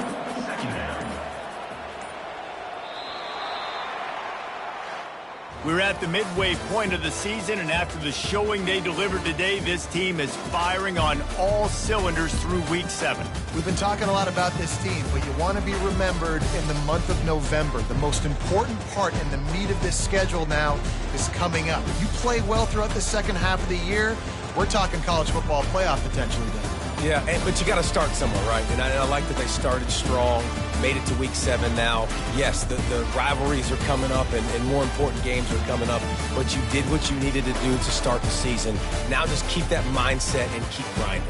We're at the midway point of the season, and after the showing they delivered today, this team is firing on all cylinders through Week 7. We've been talking a lot about this team, but you want to be remembered in the month of November. The most important part and the meat of this schedule now is coming up. If you play well throughout the second half of the year, we're talking college football playoff potentially then. Yeah, but you got to start somewhere, right? And I like that they started strong, made it to Week 7 now. Yes, the rivalries are coming up, and more important games are coming up, but you did what you needed to do to start the season. Now just keep that mindset and keep grinding.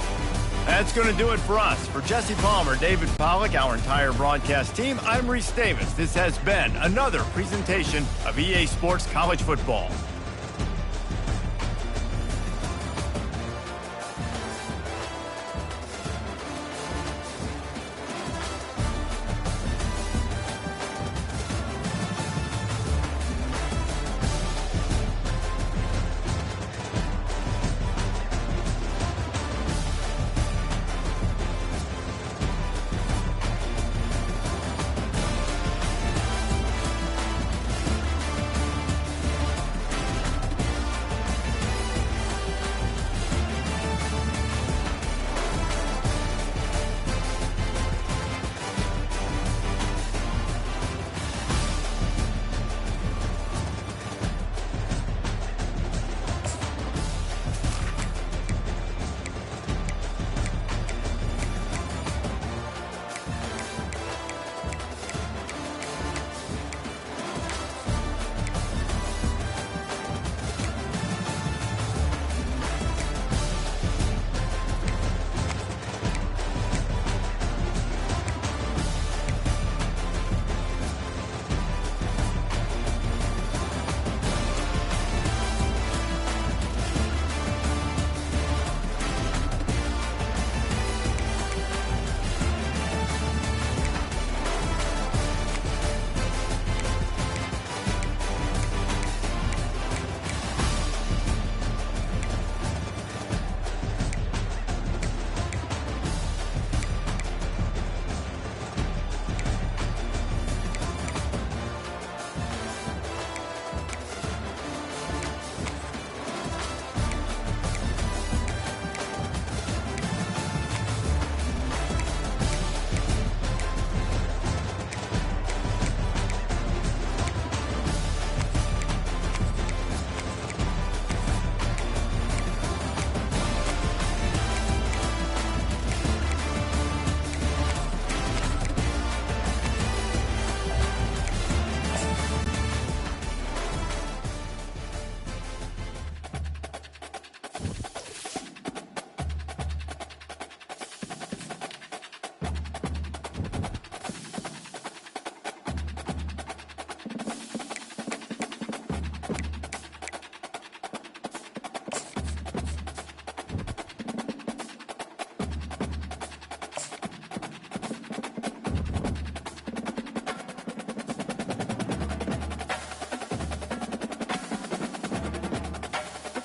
That's going to do it for us. For Jesse Palmer, David Pollack, our entire broadcast team, I'm Reese Davis. This has been another presentation of EA Sports College Football.